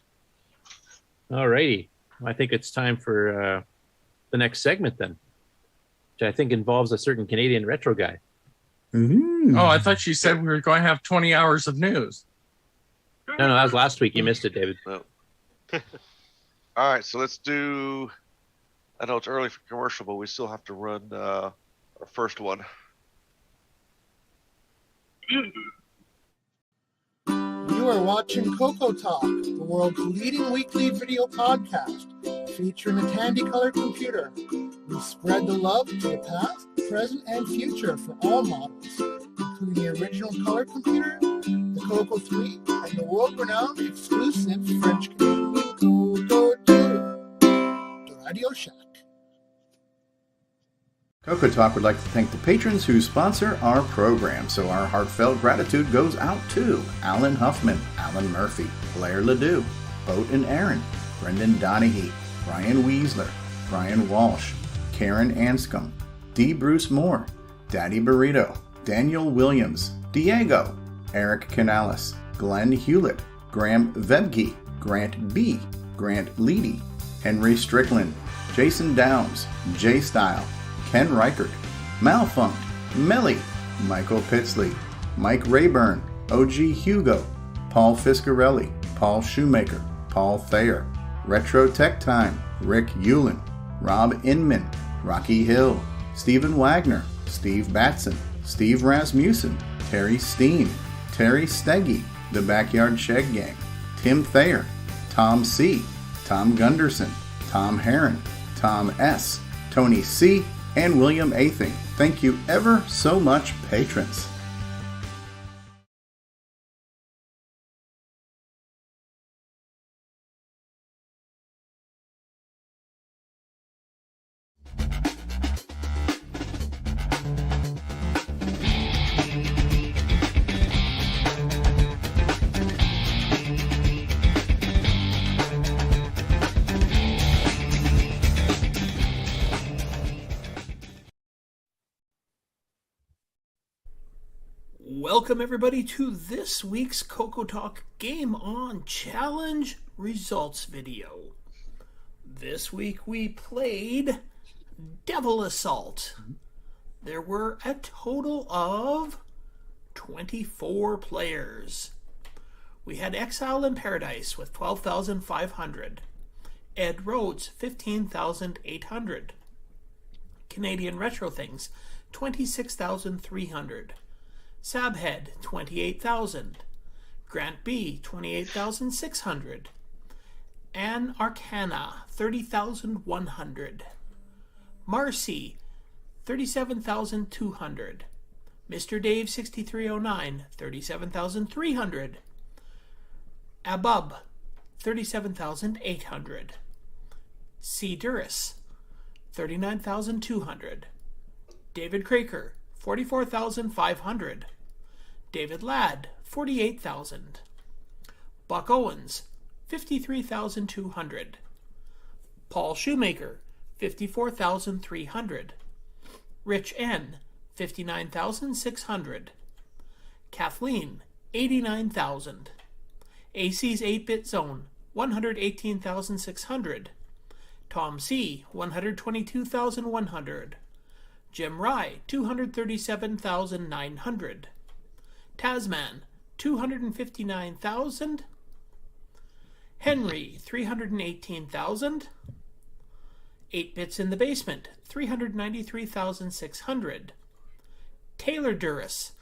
All righty. I think it's time for the next segment then, which I think involves a certain Canadian retro guy. Mm-hmm. Oh, I thought she said we were going to have 20 hours of news. No, that was last week. You missed it, David. No. All right, so let's do. I know it's early for commercial, but we still have to run our first one. You are watching CoCoTALK, the world's leading weekly video podcast, featuring a candy colored computer. We spread the love to the past, present, and future for all models, including the original color computer, the CoCo 3 and the world-renowned exclusive French-Canadian CoCo 2. The Radio Shack. CoCoTALK would like to thank the patrons who sponsor our program, so our heartfelt gratitude goes out to Alan Huffman, Alan Murphy, Blair Ledoux, Boat and Aaron, Brendan Donahue, Brian Weasler, Brian Walsh, Karen Anscombe, D. Bruce Moore, Daddy Burrito, Daniel Williams, Diego, Eric Canales, Glenn Hewlett, Graham Vebke, Grant B., Grant Leedy, Henry Strickland, Jason Downs, Jay Style, Ken Reichert, Malfunct, Melly, Michael Pitsley, Mike Rayburn, OG Hugo, Paul Fiscarelli, Paul Shoemaker, Paul Thayer, Retro Tech Time, Rick Hewlin, Rob Inman, Rocky Hill, Stephen Wagner, Steve Batson, Steve Rasmussen, Terry Steen, Terry Steggy, The Backyard Shed Gang, Tim Thayer, Tom C., Tom Gunderson, Tom Heron, Tom S., Tony C., and William Athing. Thank you ever so much, patrons. Welcome everybody to this week's CoCoTALK GameON Challenge results video. This week we played Devil Assault. There were a total of 24 players. We had Exile in Paradise with 12,500. Ed Rhodes, 15,800. Canadian Retro Things, 26,300. Sabhead, 28,000. Grant B, 28,600. Anne Arcana, 30,100. Marcy, 37,200. Mr. Dave, 6309, 37,300. Abub, 37,800. C. Duris, 39,200. David Craker, 44,500. David Ladd, 48,000. Buck Owens, 53,200. Paul Shoemaker, 54,300. Rich N, 59,600. Kathleen, 89,000. AC's 8-Bit Zone, 118,600. Tom C, 122,100. Jim Rye, 237,900. Tasman, 259,000. Henry, 318,000. 8-Bits in the Basement, 393,600. Taylor Duris,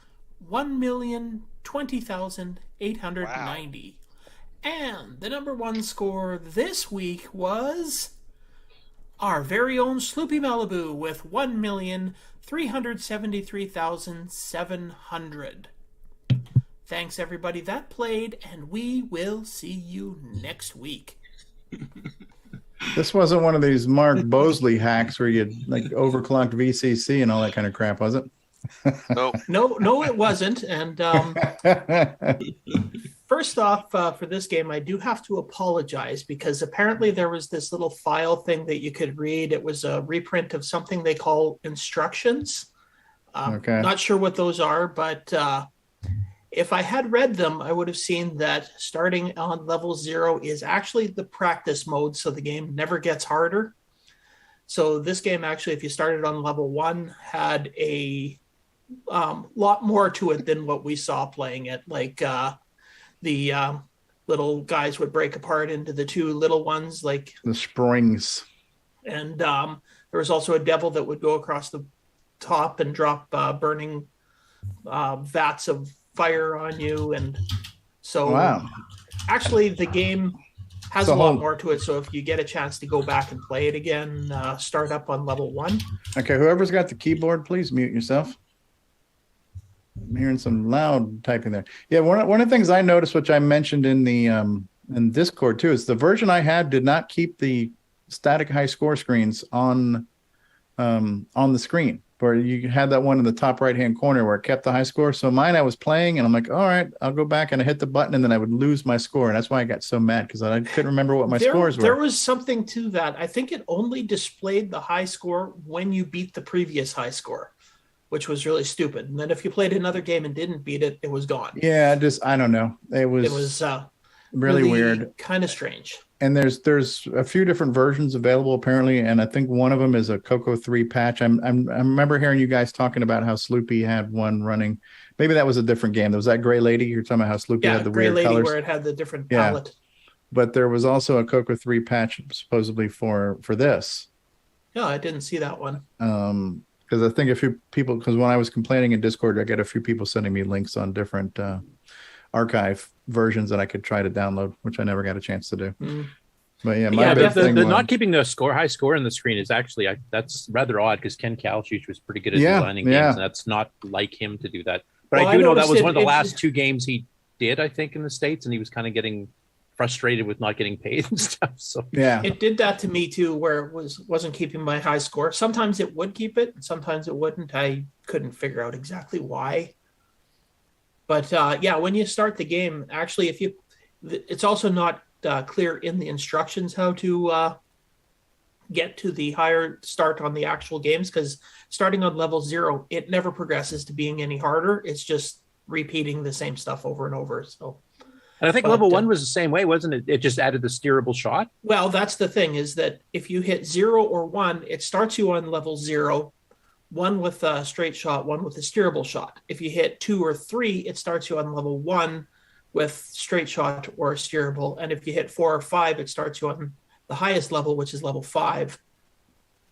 1,020,890. Wow. And the number one score this week was our very own Sloopy Malibu with 1,373,700. Thanks everybody that played, and we will see you next week. This wasn't one of these Mark Bosley hacks where you like overclocked VCC and all that kind of crap, was it? No, it wasn't. And first off, for this game, I do have to apologize because apparently there was this little file thing that you could read. It was a reprint of something they call instructions. Not sure what those are, but if I had read them, I would have seen that starting on level 0 is actually the practice mode, so the game never gets harder. So this game actually, if you started on level 1, had a lot more to it than what we saw playing it. Like the little guys would break apart into the two little ones, like the springs. And there was also a devil that would go across the top and drop burning vats of fire on you. And so actually the game has a lot more to it. So if you get a chance to go back and play it again, start up on level 1. Okay, whoever's got the keyboard, please mute yourself. I'm hearing some loud typing there. Yeah, one of the things I noticed, which I mentioned in the in Discord too, is the version I had did not keep the static high score screens on the screen, where you had that one in the top right hand corner where it kept the high score. So mine, I was playing and I'm like, all right, I'll go back, and I hit the button and then I would lose my score. And that's why I got so mad, because I couldn't remember what my scores were. There was something to that. I think it only displayed the high score when you beat the previous high score, which was really stupid. And then if you played another game and didn't beat it, it was gone. Yeah, I don't know. It was really weird, kind of strange. And there's a few different versions available apparently, and I think one of them is a CoCo 3 patch. I remember hearing you guys talking about how Sloopy had one running. Maybe that was a different game. There was that Gray Lady. You're talking about how Sloopy had the Gray weird Lady colors. where it had the different palette. But there was also a CoCo 3 patch supposedly for this. Yeah, I didn't see that one. Because I think a few people, because when I was complaining in Discord, I get a few people sending me links on different archive versions that I could try to download, which I never got a chance to do. But yeah, the not keeping the high score in the screen is actually that's rather odd, because Ken Kalish was pretty good at designing games, and that's not like him to do that. But I do know that was one of the last 2 games he did, I think, in the States, and he was kind of getting frustrated with not getting paid and stuff. So it did that to me too, where it wasn't keeping my high score. Sometimes it would keep it, and sometimes it wouldn't. I couldn't figure out exactly why. But when you start the game, actually, it's also not clear in the instructions how to get to the higher start on the actual games, because starting on level 0, it never progresses to being any harder. It's just repeating the same stuff over and over. So, and I think level 1 was the same way, wasn't it? It just added the steerable shot. Well, that's the thing, is that if you hit 0 or 1, it starts you on level 0, 1 with a straight shot, 1 with a steerable shot. If you hit 2 or 3, it starts you on level 1 with straight shot or steerable. And if you hit 4 or 5, it starts you on the highest level, which is level 5,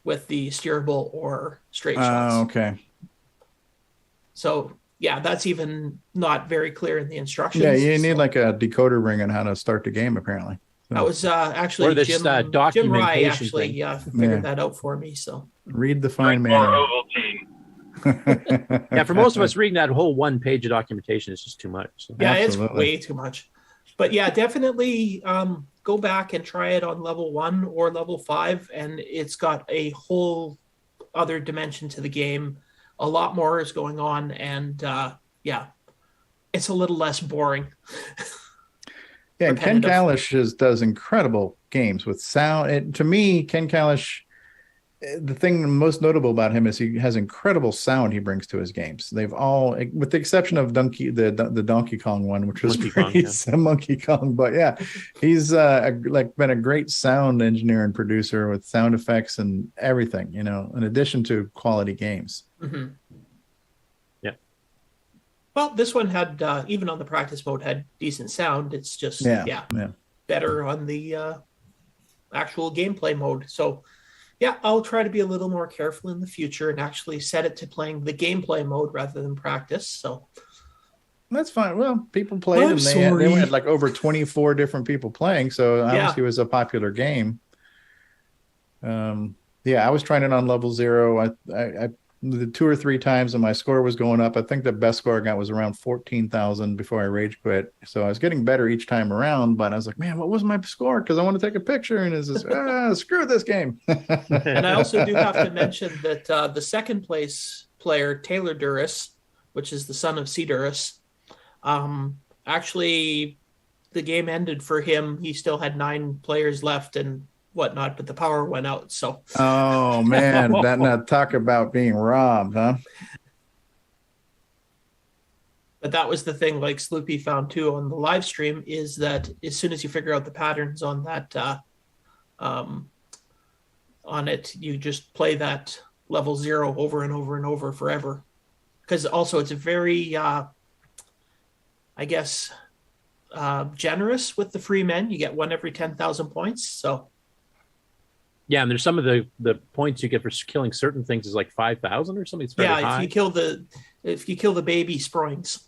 with the steerable or straight shots. Okay. So that's even not very clear in the instructions. Yeah, you need like a decoder ring on how to start the game, apparently. So. That was actually Jim Rye actually figured that out for me. So read the fine manual. Yeah, for most of us, reading that whole 1 page of documentation is just too much. So. Yeah, Absolutely. It's way too much. But yeah, definitely go back and try it on level 1 or level 5, and it's got a whole other dimension to the game. A lot more is going on, and it's a little less boring. Yeah, Ken Kalish does incredible games with sound. To me, Ken Kalish, the thing most notable about him is he has incredible sound he brings to his games. They've all, with the exception of the Donkey Kong one, which was Monkey Kong. But yeah, he's been a great sound engineer and producer with sound effects and everything, in addition to quality games. Mm-hmm. Yeah. Well, this one had, even on the practice mode, had decent sound. It's just, better on the actual gameplay mode. So, yeah, I'll try to be a little more careful in the future and actually set it to playing the gameplay mode rather than practice. So that's fine. Well, people played, and they had like over 24 different people playing. So obviously it was a popular game. I was trying it on level 0. I the 2 or 3 times, and my score was going up. I think the best score I got was around 14,000 before I rage quit. So I was getting better each time around, but I was like, man, what was my score? Because I want to take a picture, and it's just, screw this game. And I also do have to mention that the second place player, Taylor Duras, which is the son of C. Duras, actually the game ended for him. He still had 9 players left and whatnot, but the power went out. So oh man, that talk about being robbed, huh? But that was the thing, like Sloopy found too on the live stream, is that as soon as you figure out the patterns on that on it, you just play that level 0 over and over and over forever. Because also it's a very generous with the free men. You get 1 every 10,000 points. So yeah, and there's some of the points you get for killing certain things is like 5,000 or something. It's very high. If you kill the baby Sproings.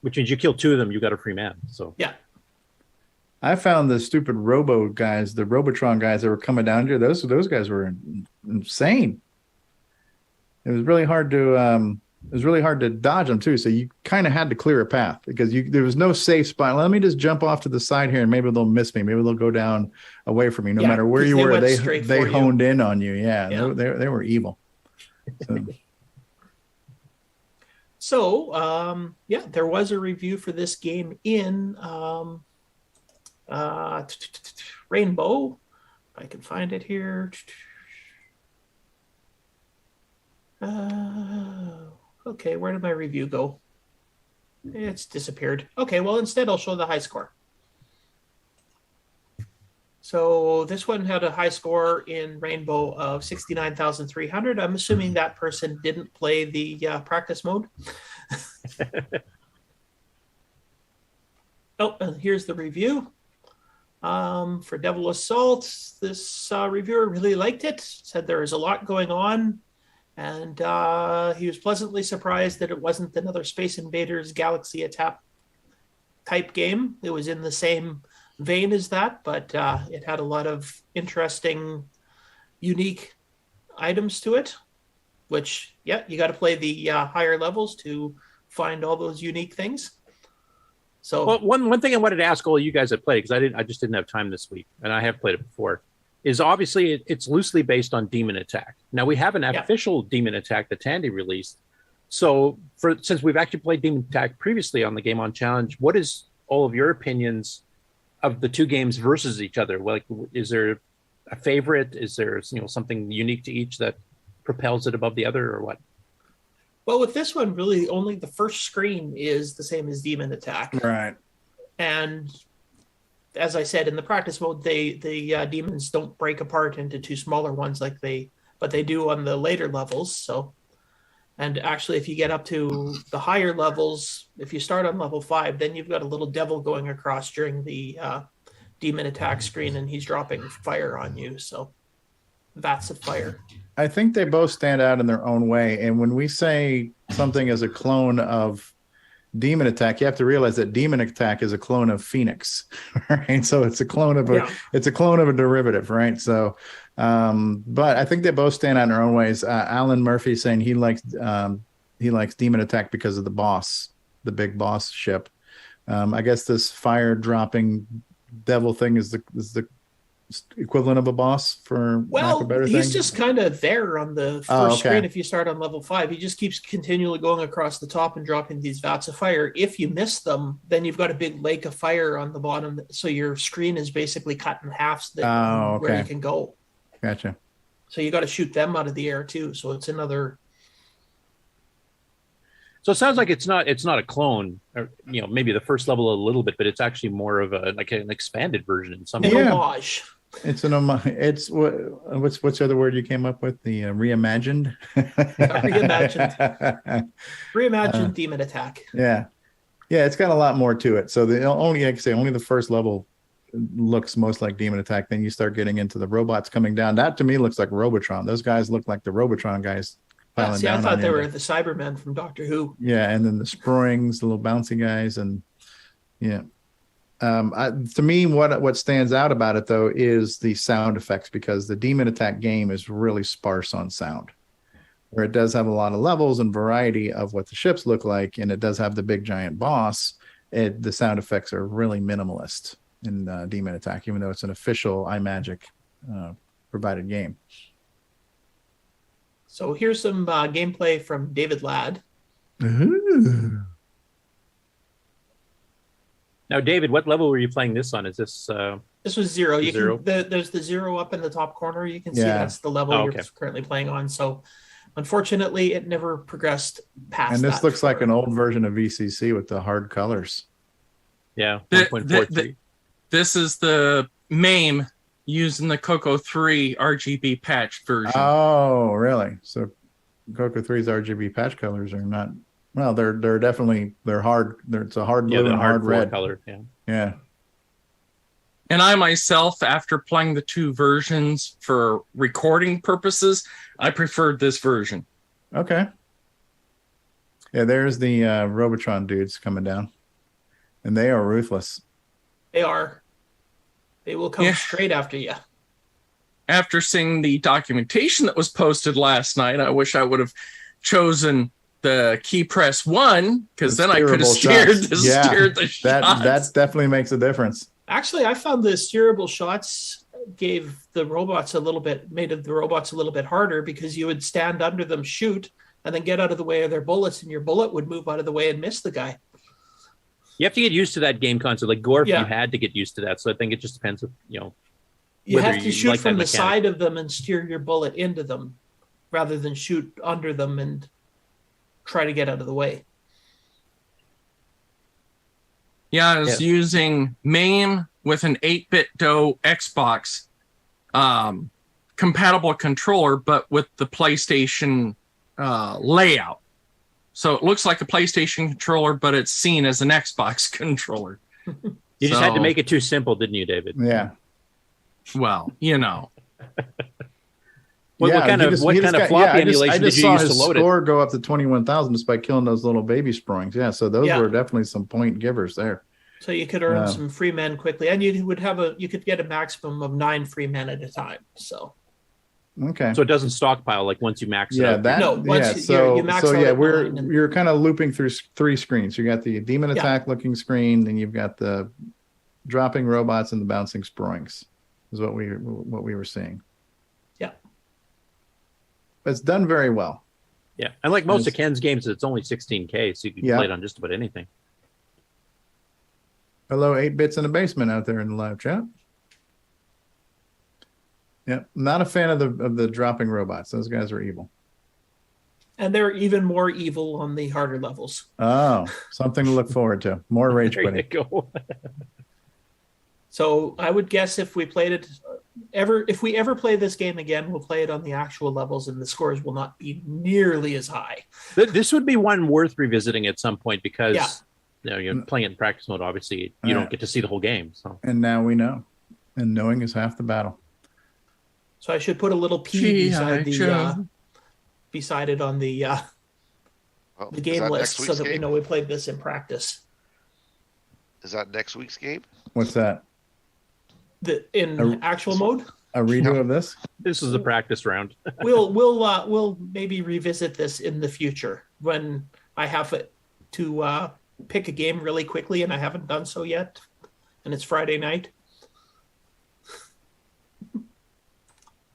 Which means you kill 2 of them, you got a free man. So yeah. I found the stupid the Robotron guys that were coming down here. Those guys were insane. It was really hard to It was really hard to dodge them too. So you kind of had to clear a path because there was no safe spot. Let me just jump off to the side here and maybe they'll miss me. Maybe they'll go down away from me. No matter where you were, they honed in on you. Yeah. They were evil. So, there was a review for this game in Rainbow. If I can find it here. Okay, where did my review go? It's disappeared. Okay, well, instead I'll show the high score. So this one had a high score in Rainbow of 69,300. I'm assuming that person didn't play the practice mode. Oh, and here's the review. For Devil Assault, this reviewer really liked it, said there is a lot going on, and he was pleasantly surprised that it wasn't another Space Invaders Galaxy Attack type game. It was in the same vein as that, but it had a lot of interesting, unique items to it, which, you got to play the higher levels to find all those unique things. So one thing I wanted to ask all you guys that played, because I just didn't have time this week, and I have played it before, is obviously it's loosely based on Demon Attack. Now we have an official Demon Attack that Tandy released. So since we've actually played Demon Attack previously on the GameON Challenge, what is all of your opinions of the two games versus each other? Like, is there a favorite? Is there something unique to each that propels it above the other, or what? Well, with this one, really only the first screen is the same as Demon Attack. Right. And as I said, in the practice mode, the demons don't break apart into two smaller ones but they do on the later levels. So, and actually, if you get up to the higher levels, if you start on level 5, then you've got a little devil going across during the Demon Attack screen, and he's dropping fire on you. So, vats of fire. I think they both stand out in their own way. And when we say something is a clone of Demon Attack, you have to realize that Demon Attack is a clone of Phoenix, right? So it's a clone of it's a clone of a derivative, right? So, but I think they both stand out in their own ways. Alan Murphy saying he likes Demon Attack because of the boss, the big boss ship. I guess this fire dropping devil thing is the equivalent of a boss, for lack of a better thing. He's just kind of there on the first screen. If you start on level 5, he just keeps continually going across the top and dropping these vats of fire. If you miss them, then you've got a big lake of fire on the bottom, so your screen is basically cut in half where you can go. Gotcha. So you got to shoot them out of the air too, so it's another. So it sounds like it's not a clone, or maybe the first level a little bit, but it's actually more of an expanded version in some way. Homage. It's an homage. It's what's the other word you came up with? The reimagined. Reimagined Demon Attack. Yeah, it's got a lot more to it. So only the first level looks most like Demon Attack. Then you start getting into the robots coming down. That to me looks like Robotron. Those guys look like the Robotron guys. I thought they were the Cybermen from Doctor Who. Yeah, and then the Springs, the little bouncy guys, and to me, what stands out about it though is the sound effects, because the Demon Attack game is really sparse on sound, where it does have a lot of levels and variety of what the ships look like, and it does have the big giant boss. The sound effects are really minimalist in Demon Attack, even though it's an official iMagic provided game. So here's some gameplay from David Ladd. Ooh. Now, David, what level were you playing this on? Is this? This was 0. There's the 0 up in the top corner. You can see that's the level you're currently playing on. So, unfortunately, it never progressed past. And this looks like an old version of VCC with the hard colors. Yeah, 1.43. This is the MAME using the CoCo 3 RGB patch version. Oh, really? So CoCo 3's RGB patch colors are not. Well, they're definitely hard. It's a hard blue and hard red color. Yeah. And I myself, after playing the two versions for recording purposes, I preferred this version. Okay. Yeah, there's the Robotron dudes coming down, and they are ruthless. They are. They will come straight after you. After seeing the documentation that was posted last night, I wish I would have chosen the key press 1, because then I could have steered the shots. That definitely makes a difference. Actually, I found the steerable shots made the robots a little bit harder, because you would stand under them, shoot, and then get out of the way of their bullets, and your bullet would move out of the way and miss the guy. You have to get used to that game concept. Like Gorf, you had to get used to that. So I think it just depends, you have to shoot from the side of them and steer your bullet into them, rather than shoot under them and try to get out of the way. Yeah, I was using MAME with an 8-bit DOE Xbox compatible controller, but with the PlayStation layout. So it looks like a PlayStation controller, but it's seen as an Xbox controller. You just had to make it too simple, didn't you, David? Yeah. Well, What kind of floppy emulation did you use to load it? Score go up to 21,000 just by killing those little baby springs. Yeah, so those were definitely some point givers there. So you could earn some free men quickly, and you could get a maximum of 9 free men at a time. So okay, so it doesn't stockpile like once you max it out. You're kind of looping through 3 screens. You got the demon attack looking screen, then you've got the dropping robots and the bouncing springs. Is what we were seeing. It's done very well. Yeah. And like most of Ken's games, it's only 16K, so you can play it on just about anything. Hello, 8-bits in the basement out there in the live chat. Yeah. Not a fan of the dropping robots. Those guys are evil. And they're even more evil on the harder levels. Oh, something to look forward to. More rage quitting. There you go. So I would guess if we played it if we ever play this game again, we'll play it on the actual levels, and the scores will not be nearly as high. This would be one worth revisiting at some point, because you're playing it in practice mode. Obviously, you don't get to see the whole game. So, and now we know, and knowing is half the battle. So I should put a little P beside it on the game list, so that we know we played this in practice. Is that next week's game? What's that? In actual mode? A redo of this? This is the practice round. We'll maybe revisit this in the future when I have to pick a game really quickly, and I haven't done so yet, and it's Friday night.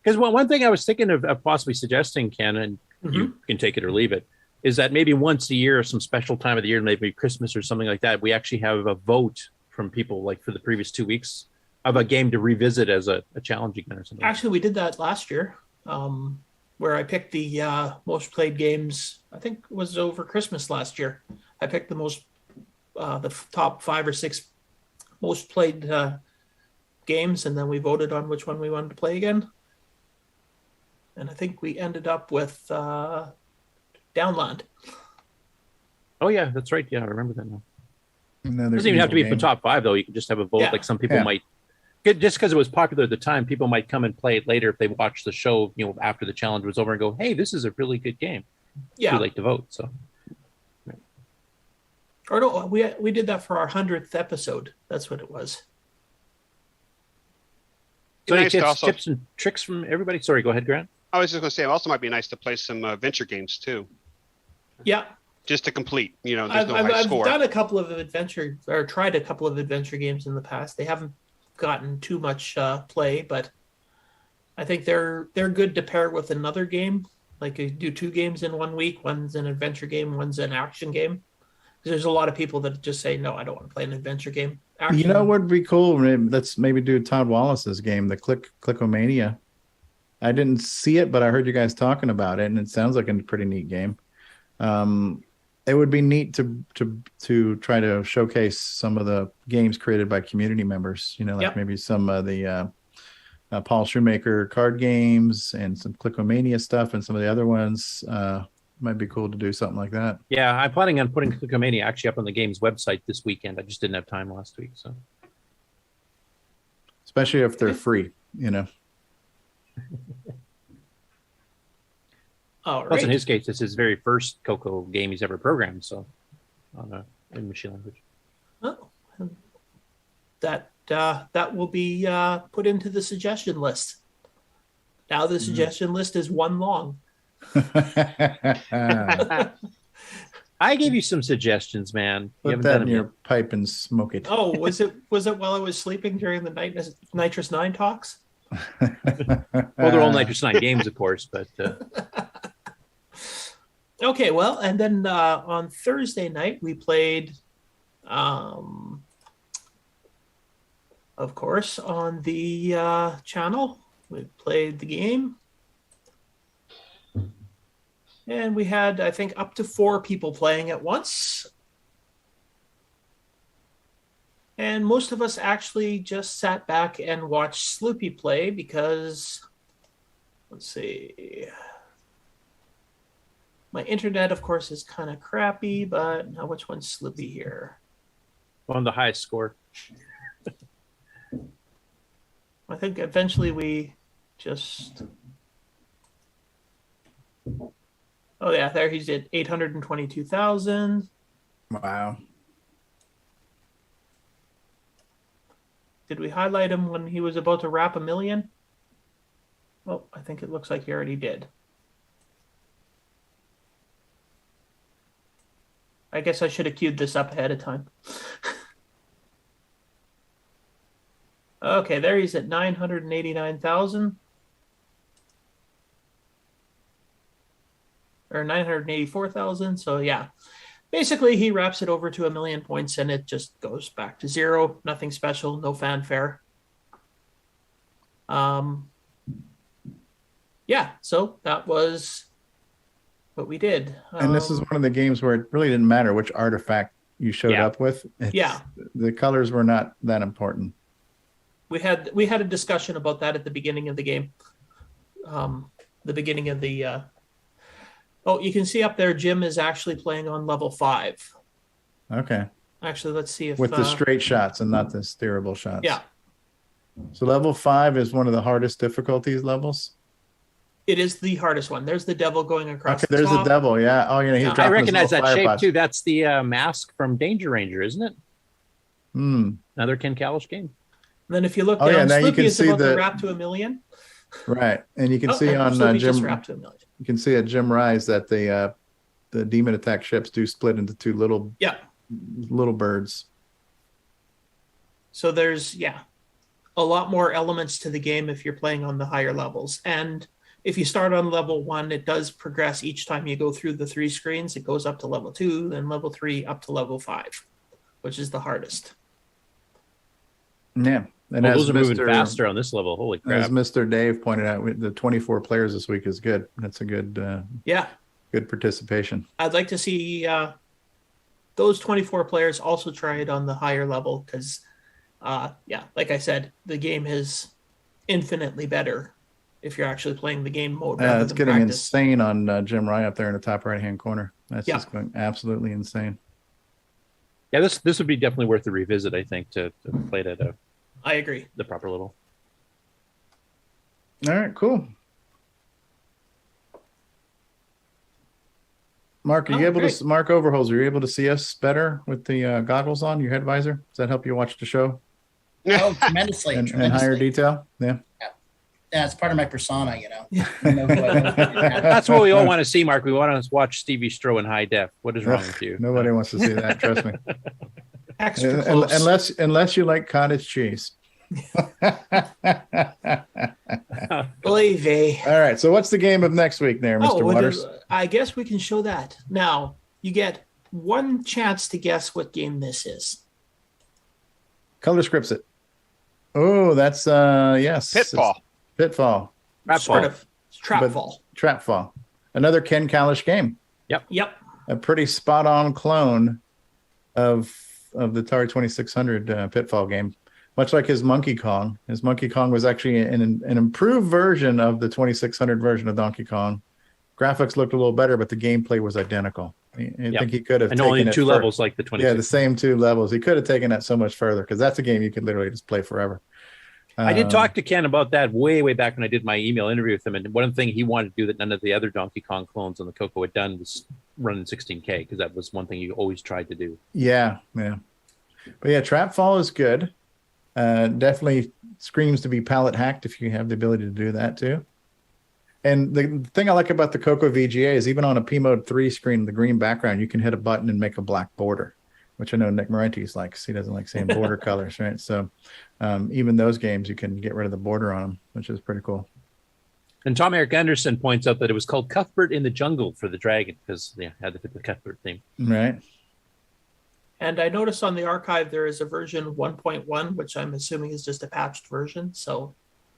Because one thing I was thinking of possibly suggesting, Ken, and you can take it or leave it, is that maybe once a year or some special time of the year, maybe Christmas or something like that, we actually have a vote from people, like for the previous 2 weeks, of a game to revisit as a challenging or something. Actually, we did that last year, where I picked the most played games. I think it was over Christmas last year. I picked the top 5 or 6 most played games, and then we voted on which one we wanted to play again. And I think we ended up with Downland. Oh yeah, that's right. Yeah, I remember that now. It doesn't even have to be for top 5 though. You can just have a vote. Like some people might, just because it was popular at the time, people might come and play it later if they watch the show, after the challenge was over, and go, "Hey, this is a really good game." Yeah, too late to vote. So, or no, we did that for our 100th episode. That's what it was. So any tips and tricks from everybody? Sorry, go ahead, Grant. I was just going to say, it also might be nice to play some venture games too. Yeah. Just to complete, there's I've score. done a couple of tried a couple of adventure games in the past. They haven't gotten too much play, but I think they're good to pair with another game. Like you do 2 games in 1 week. One's an adventure game, one's an action game. There's a lot of people that just say, no, I don't want to play an adventure game. Action. You know what would be cool? Let's maybe do Todd Wallace's game, the Clickomania. I didn't see it, but I heard you guys talking about it, and it sounds like a pretty neat game. It would be neat to try to showcase some of the games created by community members. Maybe some of the Paul Shoemaker card games and some Clickomania stuff, and some of the other ones. Might be cool to do something like that. Yeah, I'm planning on putting Clickomania actually up on the game's website this weekend. I just didn't have time last week, so. Especially if they're free, Plus, in his case, it's his very first CoCo game he's ever programmed, so in machine language. Oh, that will be put into the suggestion list. Now the suggestion list is 1 long. I gave you some suggestions, man. Put that in your pipe and smoke it. Oh, was it while I was sleeping during the Nitrous 9 talks? Well, they're all Nitrous 9 games, of course, but okay, well, and then on Thursday night we played, of course, on the channel. We played the game. And we had, I think, up to 4 people playing at once. And most of us actually just sat back and watched Sloopy play because, let's see, my internet, of course, is kind of crappy, but now which one's Sloopy here? On the highest score. I think eventually we just... Oh, yeah, there he's at 822,000. Wow. Did we highlight him when he was about to wrap 1 million? Well, I think it looks like he already did. I guess I should have queued this up ahead of time. Okay, there he's at 989,000. Or 984,000. So yeah, basically he wraps it over to 1 million points and it just goes back to 0. Nothing special, no fanfare. Yeah, so that was what we did. And this is one of the games where it really didn't matter which artifact you showed up with. The colors were not that important. We had a discussion about that at the beginning of the game. The beginning of the oh, you can see up there, Jim is actually playing on level 5. Okay. Actually, let's see if... With the straight shots and not the steerable shots. Yeah. So level 5 is one of the hardest difficulties levels? It is the hardest one. There's the devil going across the there's top. the devil, yeah. Oh, he's dropping I recognize that shape, pods. too. That's the mask from Danger Ranger, isn't it? Another Ken Kalish game. And then if you look down, Sloopy is about to wrap to 1 million. Right. And you can see on Jim... You can see at Jim Rise that the demon attack ships do split into 2 little birds. So there's a lot more elements to the game if you're playing on the higher levels. And if you start on level 1, it does progress each time you go through the 3 screens. It goes up to level 2, then level 3 up to level 5, which is the hardest. Yeah. And those are moving faster on this level. Holy crap. As Mr. Dave pointed out, the 24 players this week is good. That's a good good participation. I'd like to see those 24 players also try it on the higher level because, like I said, the game is infinitely better if you're actually playing the game mode. It's getting insane on Jim Rye up there in the top right-hand corner. That's just going absolutely insane. Yeah, this would be definitely worth a revisit, I think, to play it at I agree. the proper level. All right, cool. Mark, are you able to, Mark Overholzer, are you able to see us better with the goggles on, your head visor? Does that help you watch the show? Oh, tremendously. In higher detail? Yeah. Yeah, it's part of my persona, you know. That's what we all want to see, Mark. We want to watch Stevie Stroh in high def. What is wrong with you? Nobody wants to see that, trust me. Extra close. Unless you like cottage cheese. Believe me. All right, so what's the game of next week there, Mr. Waters? I guess we can show that. Now, you get one chance to guess what game this is. Color scripts it. Oh, that's yes. Pitfall. Pitfall. Sort of. Trapfall. Trapfall. Another Ken Kalish game. Yep. A pretty spot on clone of the Atari 2600 Pitfall game. Much like his Monkey Kong. His Monkey Kong was actually an improved version of the 2600 version of Donkey Kong. Graphics looked a little better, but the gameplay was identical. I think he could have taken only it 2 levels like the 2600. Yeah, the same 2 levels. He could have taken that so much further because that's a game you could literally just play forever. I did talk to Ken about that way back when I did my email interview with him. And one thing he wanted to do that none of the other Donkey Kong clones on the CoCo had done was run in 16K because that was one thing you always tried to do. Yeah. But yeah, Trapfall is good. Definitely screams to be palette hacked if you have the ability to do that too. And the thing I like about the CoCo VGA is even on a P Mode 3 screen, the green background, you can hit a button and make a black border, which I know Nick Morentis likes. He doesn't like saying border colors, right? So even those games, you can get rid of the border on them, which is pretty cool. And Tom Eric Anderson points out that it was called Cuthbert in the Jungle for the dragon because it had to fit the Cuthbert theme. Right. And I noticed on the archive there is a version 1.1, which I'm assuming is just a patched version. So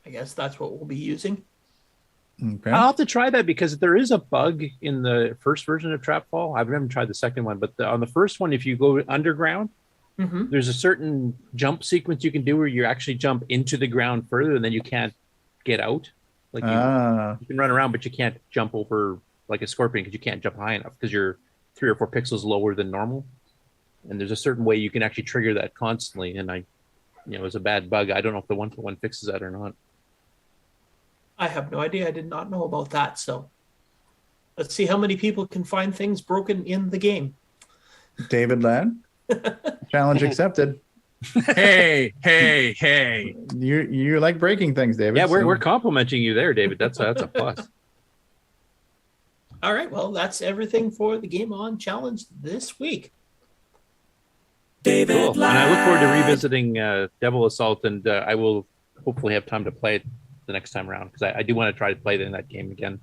I guess that's what we'll be using. Okay. I'll have to try that because there is a bug in the first version of Trapfall. I haven't tried the second one, but on the first one, if you go underground, there's a certain jump sequence you can do where you actually jump into the ground further and then you can't get out. Like you can run around, but you can't jump over like a scorpion because you can't jump high enough because you're 3 or 4 pixels lower than normal. And there's a certain way you can actually trigger that constantly. And it was a bad bug. I don't know if the 1.1 fixes that or not. I have no idea. I did not know about that. So let's see how many people can find things broken in the game. David Ladd, challenge accepted. Hey. You like breaking things, David. Yeah, we're complimenting you there, David. That's a plus. All right. Well, that's everything for the GameON challenge this week. David cool. And I look forward to revisiting Devil Assault, and I will hopefully have time to play it the next time around because I do want to try to play that game again.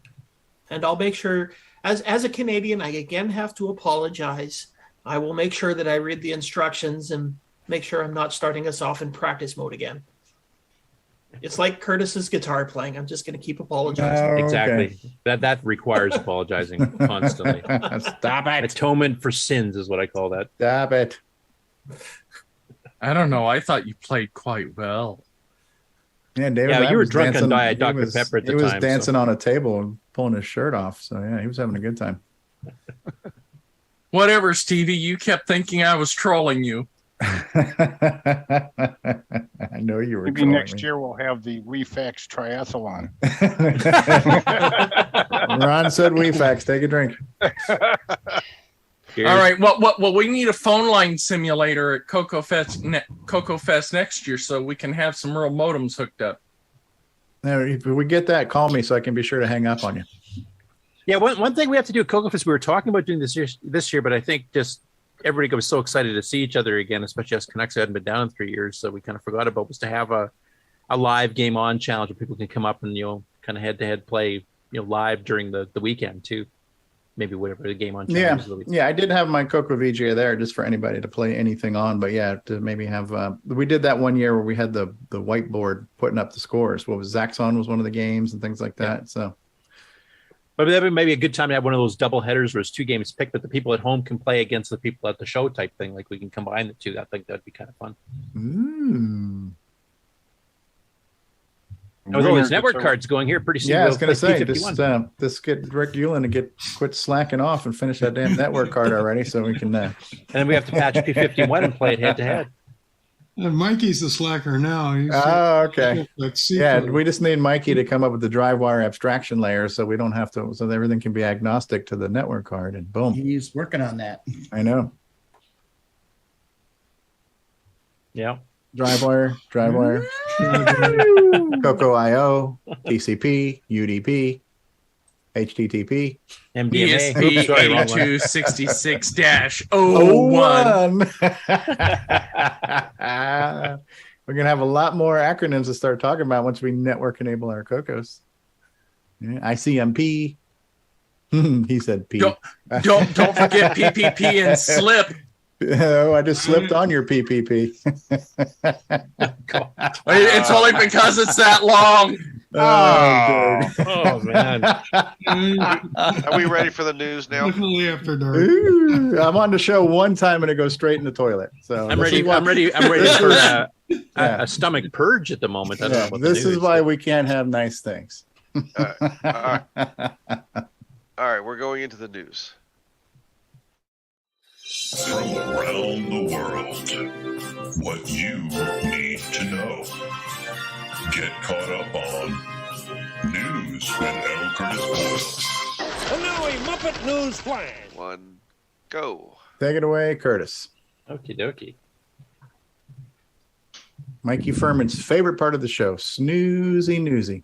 And I'll make sure, as a Canadian, I again have to apologize. I will make sure that I read the instructions and make sure I'm not starting us off in practice mode again. It's like Curtis's guitar playing. I'm just going to keep apologizing. Oh, okay. Exactly. That requires apologizing constantly. Stop it. Atonement for sins is what I call that. Stop it. I don't know. I thought you played quite well. Yeah, David. Yeah, you were drunk dancing, on Diet Dr. Pepper at the time. He was dancing on a table and pulling his shirt off. So yeah, he was having a good time. Whatever, Stevie. You kept thinking I was trolling you. I know you were. Maybe next year we'll have the WeFax triathlon. Ron said WeFax. Take a drink. All right. Well, we need a phone line simulator at CoCoFEST next year so we can have some real modems hooked up. Now, if we get that, call me so I can be sure to hang up on you. Yeah, one thing we have to do at CoCoFEST, we were talking about doing this year, but I think just everybody was so excited to see each other again, especially us Canucks who hadn't been down in 3 years, so we kind of forgot about was to have a live GameON challenge where people can come up and kind of head-to-head play live during the weekend too. Maybe whatever the GameON challenge is. Yeah, I did have my CoCo VGA there just for anybody to play anything on, but yeah, to maybe have we did that one year where we had the whiteboard putting up the scores. What was Zaxxon was one of the games and things like that. Yeah. So but that would maybe a good time to have one of those double headers where it's 2 games picked, but the people at home can play against the people at the show type thing. Like we can combine the two. I think that'd be kind of fun. Oh, there's network cards going here pretty soon. Yeah, I was going to say, this get Rick Ulan to quit slacking off and finish that damn network card already so we can... And then we have to patch P51 and play it head-to-head. And Mikey's the slacker now. Okay. Yeah, we just need Mikey to come up with the drive wire abstraction layer so we don't have to... So that everything can be agnostic to the network card and boom. He's working on that. I know. Yeah. DriveWire, CoCo IO, TCP, UDP, HTTP, MDMA. ESP8266-01. We're gonna have a lot more acronyms to start talking about once we network enable our CoCos. Yeah, ICMP. He said P. Don't forget PPP and slip. Oh, I just slipped on your PPP. It's only because it's that long. Oh man. Are we ready for the news now? Definitely after dark. I'm on the show one time and it goes straight in the toilet. So I'm ready for a stomach purge at the moment. I don't know this is why we can't have nice things. All right, we're going into the news. From around the world, what you need to know. Get caught up on News with L. Curtis Boyle. And now a Muppet News Flash. One, go. Take it away, Curtis. Okie dokie. Mikey Furman's favorite part of the show, snoozy newsy.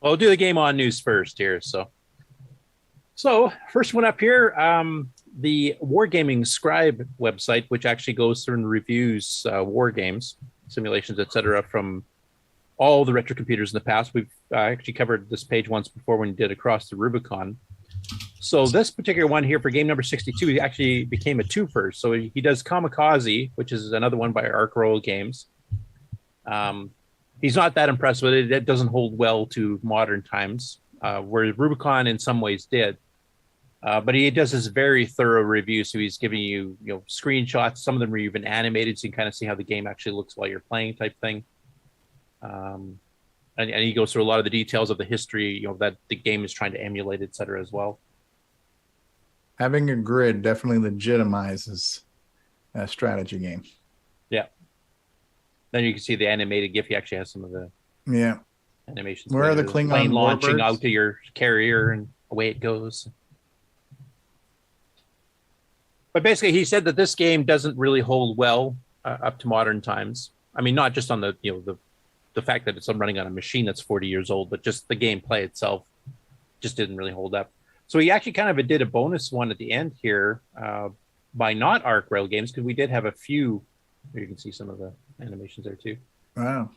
I'll do the GameON news first here. So first one up here, the Wargaming Scribe website, which actually goes through and reviews war games, simulations, etc., from all the retro computers in the past. We've actually covered this page once before when we did Across the Rubicon. So this particular one here for game number 62, he actually became a twofer. So he does Kamikaze, which is another one by Arc Royal Games. He's not that impressed with it. It doesn't hold well to modern times, whereas Rubicon in some ways did. But he does this very thorough review. So he's giving you, screenshots. Some of them are even animated, so you can kind of see how the game actually looks while you're playing, type thing. And he goes through a lot of the details of the history, that the game is trying to emulate, etc., as well. Having a grid definitely legitimizes a strategy game. Yeah. Then you can see the animated GIF. He actually has some of the animations. Where are the Klingon plane launching warbirds? out to your carrier and away it goes. But basically, he said that this game doesn't really hold well up to modern times. I mean, not just on the the fact that it's running on a machine that's 40 years old, but just the gameplay itself just didn't really hold up. So he actually kind of did a bonus one at the end here by not Arc Rail games, because we did have a few. You can see some of the animations there too. Wow.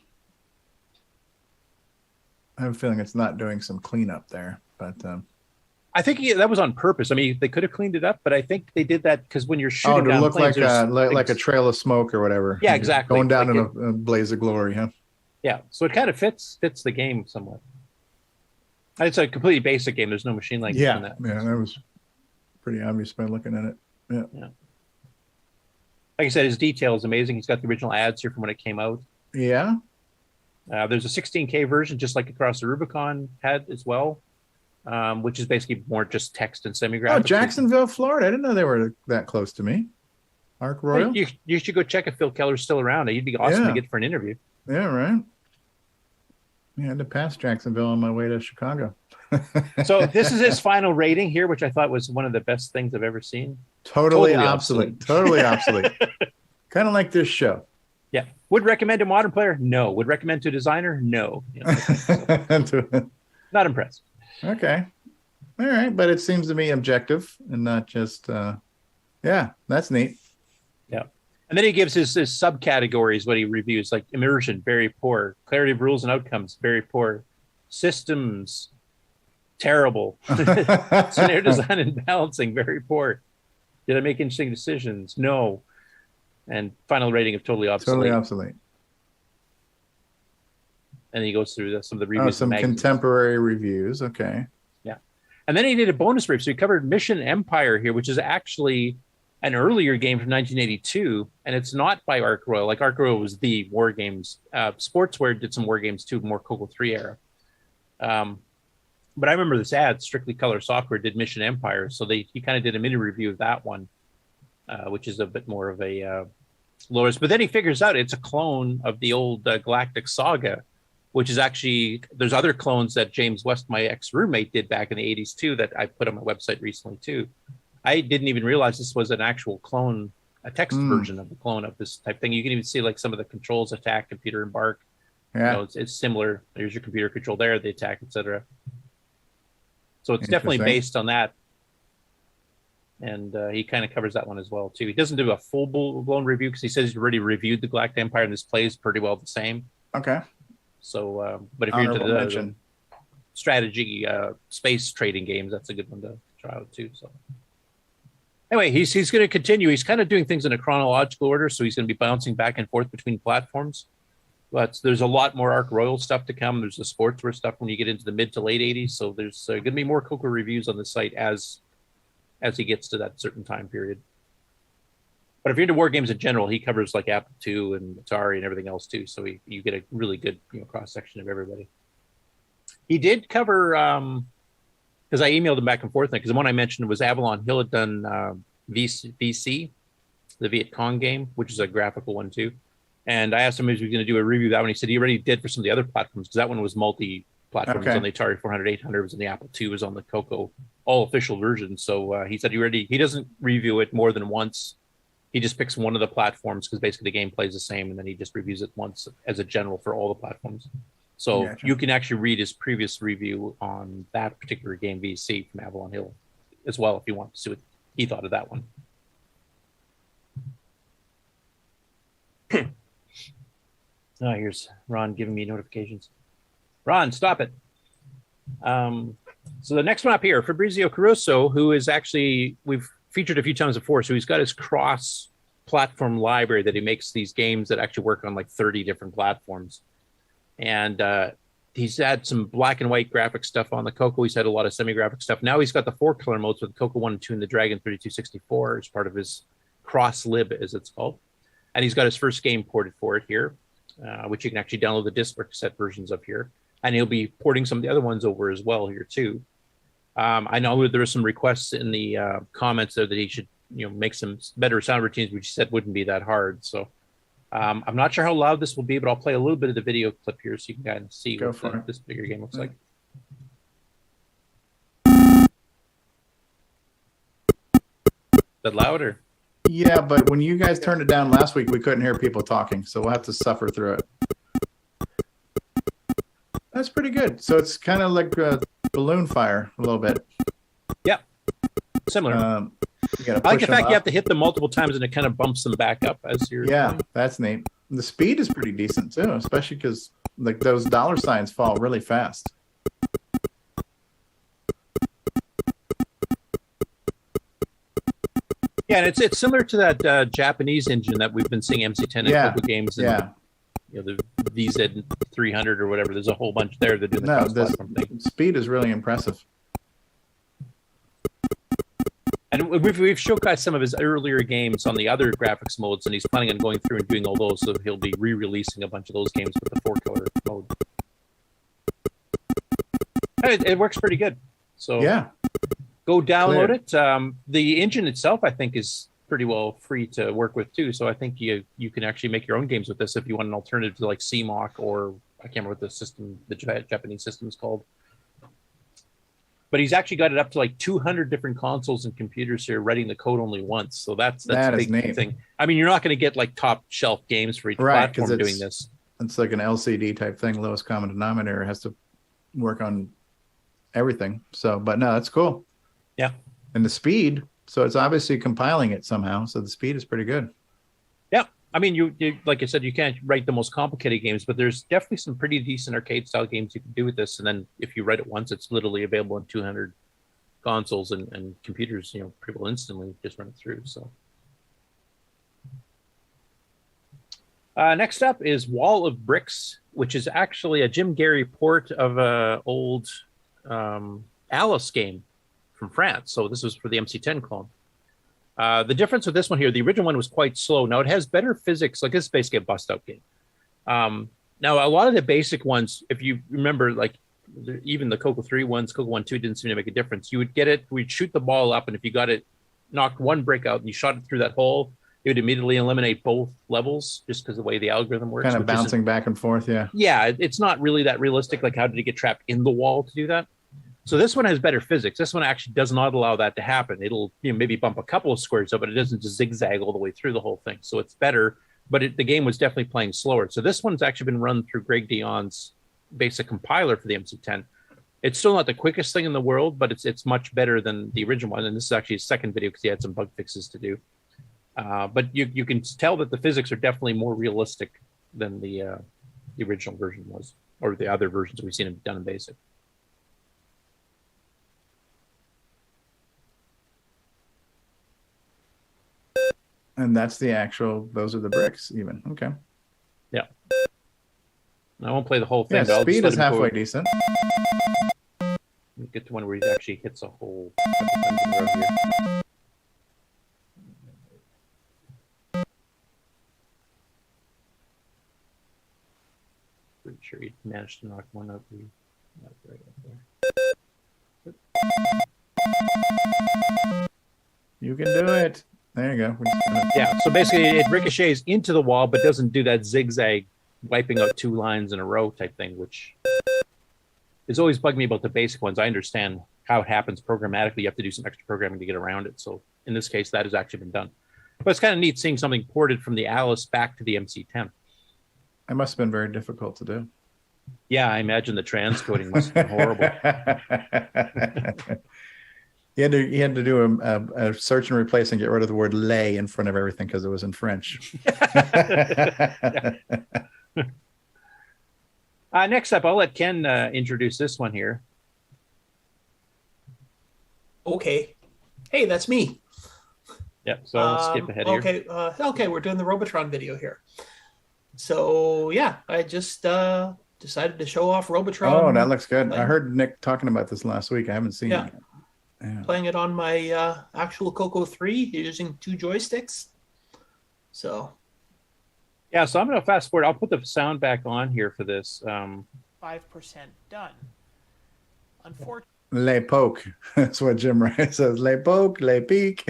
I have a feeling it's not doing some cleanup there, but I think that was on purpose. I mean, they could have cleaned it up, but I think they did that because when you're shooting to down look planes, like a trail of smoke or whatever. Yeah, exactly. Going down Like in a blaze of glory, huh? Yeah, so it kind of fits the game somewhat. It's a completely basic game. There's no machine language in that. Yeah, that was pretty obvious by looking at it. Yeah. Like I said, his detail is amazing. He's got the original ads here from when it came out. Yeah. There's a 16K version, just like Across the Rubicon had as well, which is basically more just text and semi-graphics. Oh, Jacksonville, Florida. I didn't know they were that close to me. Arc Royal. You should go check if Phil Keller's still around. He'd be awesome to get for an interview. Yeah, right. Yeah, I had to pass Jacksonville on my way to Chicago. So this is his final rating here, which I thought was one of the best things I've ever seen. Totally obsolete. Totally obsolete. Kind of like this show. Yeah. Would recommend to a modern player? No. Would recommend to a designer? No. Not impressed. Okay. All right. But it seems to me objective and not just, that's neat. Yeah. And then he gives his subcategories, what he reviews, like immersion, very poor. Clarity of rules and outcomes, very poor. Systems, terrible. Scenario design and balancing, very poor. Did I make interesting decisions? No. And final rating of totally obsolete. Totally obsolete. And he goes through some of the reviews. Some contemporary reviews. Okay. Yeah. And then he did a bonus review. So he covered Mission Empire here, which is actually an earlier game from 1982. And it's not by Arc Royal. Like Arc Royal was the war games. Sportswear did some war games too, more CoCo 3 era. But I remember this ad, Strictly Color Software did Mission Empire. So he kind of did a mini review of that one, which is a bit more of a lowest. But then he figures out it's a clone of the old Galactic Saga, which is actually, there's other clones that James West, my ex-roommate, did back in the 80s too, that I put on my website recently too. I didn't even realize this was an actual clone, a text version of the clone of this type thing. You can even see like some of the controls, attack, computer, embark. Yeah. It's similar. There's your computer control there, the attack, etc. So it's definitely based on that. And he kind of covers that one as well too. He doesn't do a full-blown review because he says he's already reviewed the Galactic Empire and this plays pretty well the same. Okay. So, but if you're into the strategy, space trading games, that's a good one to try out too. So, anyway, he's going to continue. He's kind of doing things in a chronological order, so he's going to be bouncing back and forth between platforms. But there's a lot more Arc Royal stuff to come. There's the sportswear stuff when you get into the mid to late 80s. So there's going to be more CoCo reviews on the site as he gets to that certain time period. But if you're into war games in general, he covers like Apple II and Atari and everything else too. So you get a really good cross section of everybody. He did cover because I emailed him back and forth because the one I mentioned was Avalon Hill had done VC, the Viet Cong game, which is a graphical one too. And I asked him if he was going to do a review of that one. He said he already did for some of the other platforms because that one was multi-platform. It was on the Atari 400, 800, it was on the Apple II, it was on the CoCo, all official versions. So he said he doesn't review it more than once. He just picks one of the platforms because basically the game plays the same, and then he just reviews it once as a general for all the platforms. So Gotcha. you can actually read his previous review on that particular game, VC from Avalon Hill, as well, if you want to see what he thought of that one. Oh, here's Ron giving me notifications. Ron, stop it. So the next one up here, Fabrizio Caruso, who is actually, we've featured a few times before, so he's got his cross-platform library that he makes these games that actually work on like 30 different platforms. And he's had some black and white graphic stuff on the CoCo. He's had a lot of semi-graphic stuff. Now he's got the 4-color modes with CoCo 1 and 2 and the Dragon 3264 as part of his cross-lib, as it's called. And he's got his first game ported for it here, which you can actually download the disc or cassette versions of here. And he'll be porting some of the other ones over as well here too. I know there were some requests in the comments there that he should, make some better sound routines, which he said wouldn't be that hard. So I'm not sure how loud this will be, but I'll play a little bit of the video clip here so you can kind of see what this bigger game looks like. Is that louder? Yeah, but when you guys turned it down last week, we couldn't hear people talking, so we'll have to suffer through it. That's pretty good. So it's kind of like a balloon fire a little bit. Yeah, similar. I like the fact you have to hit them multiple times and it kind of bumps them back up as you're. Yeah, going. that's neat. The speed is pretty decent too, especially because like those dollar signs fall really fast. Yeah, and it's similar to that Japanese engine that we've been seeing MC10 and CoCo games. And, the VZ300 or whatever. There's a whole bunch there that do the cross-platform thing. Speed is really impressive. And we've showcased some of his earlier games on the other graphics modes, and he's planning on going through and doing all those. So he'll be re-releasing a bunch of those games with the 4-color mode. It works pretty good. So yeah, go download it. The engine itself, I think, is pretty well free to work with too. So I think you can actually make your own games with this if you want an alternative to like CMOC or I can't remember what the system, the Japanese system is called. But he's actually got it up to like 200 different consoles and computers here, writing the code only once. So that's a big thing. I mean, you're not going to get like top shelf games for each platform doing this. It's like an LCD type thing. Lowest common denominator has to work on everything. So, but no, that's cool. Yeah. And the speed. So it's obviously compiling it somehow. So the speed is pretty good. Yeah. I mean, you like I said, you can't write the most complicated games, but there's definitely some pretty decent arcade style games you can do with this. And then if you write it once, it's literally available on 200 consoles and computers, pretty well instantly just run it through. So next up is Wall of Bricks, which is actually a Jim Gary port of a old Alice game from France. So this was for the MC10 clone. The difference with this one here, the original one was quite slow. Now it has better physics. Like this is basically a bust out game. Now a lot of the basic ones, if you remember, like even the CoCo 3 ones, CoCo 1, 2 didn't seem to make a difference. You would get it, we'd shoot the ball up, and if you got it, knocked one brick out and you shot it through that hole, it would immediately eliminate both levels just because of the way the algorithm works. Kind of bouncing back and forth, yeah. Yeah, it's not really that realistic. Like how did it get trapped in the wall to do that? So this one has better physics. This one actually does not allow that to happen. It'll maybe bump a couple of squares up, but it doesn't just zigzag all the way through the whole thing. So it's better, but the game was definitely playing slower. So this one's actually been run through Greg Dion's basic compiler for the MC10. It's still not the quickest thing in the world, but it's much better than the original one. And this is actually his second video because he had some bug fixes to do. But you can tell that the physics are definitely more realistic than the original version was, or the other versions we've seen done in basic. And that's the actual, those are the bricks even. Okay. Yeah. I won't play the whole thing. Yeah, speed is halfway decent. We'll get to one where he actually hits a hole. Couple times in a row here. Pretty sure he managed to knock one out. Right up there. You can do it. There you go. Yeah, so basically it ricochets into the wall, but doesn't do that zigzag, wiping out two lines in a row type thing, which is always bugged me about the basic ones. I understand how it happens programmatically. You have to do some extra programming to get around it. So in this case, that has actually been done. But it's kind of neat seeing something ported from the Alice back to the MC10. It must have been very difficult to do. Yeah, I imagine the transcoding must have been horrible. He had to do a search and replace and get rid of the word "lay" in front of everything because it was in French. Next up, I'll let Ken introduce this one here. Okay. Hey, that's me. Yep. So I'll skip ahead here. Okay. Okay, we're doing the Robotron video here. So yeah, I just decided to show off Robotron. Oh, that looks good. I heard Nick talking about this last week. I haven't seen it yet. Yeah. Playing it on my actual CoCo 3 using 2 joysticks. So yeah, so I'm going to fast forward. I'll put the sound back on here for this. 5% done. Unfortunately. Les poke. That's what Jim Ryan says. Les poke, les peak.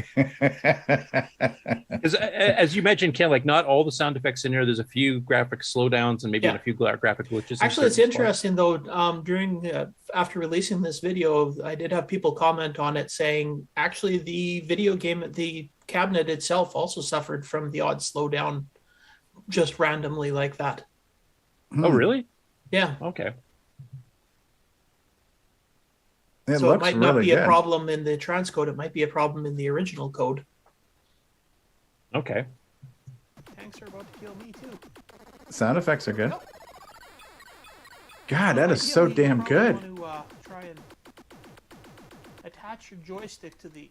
As you mentioned, Ken, like not all the sound effects in here. There's a few graphic slowdowns and maybe a few graphic glitches. Actually, it's interesting though. During after releasing this video, I did have people comment on it saying actually the video game, the cabinet itself, also suffered from the odd slowdown, just randomly like that. Oh, really? Yeah. Okay. So it might not be a problem in the transcode. It might be a problem in the original code. Okay. Tanks are about to kill me too. Sound effects are good. God, that is so damn good. Try and attach your joystick to the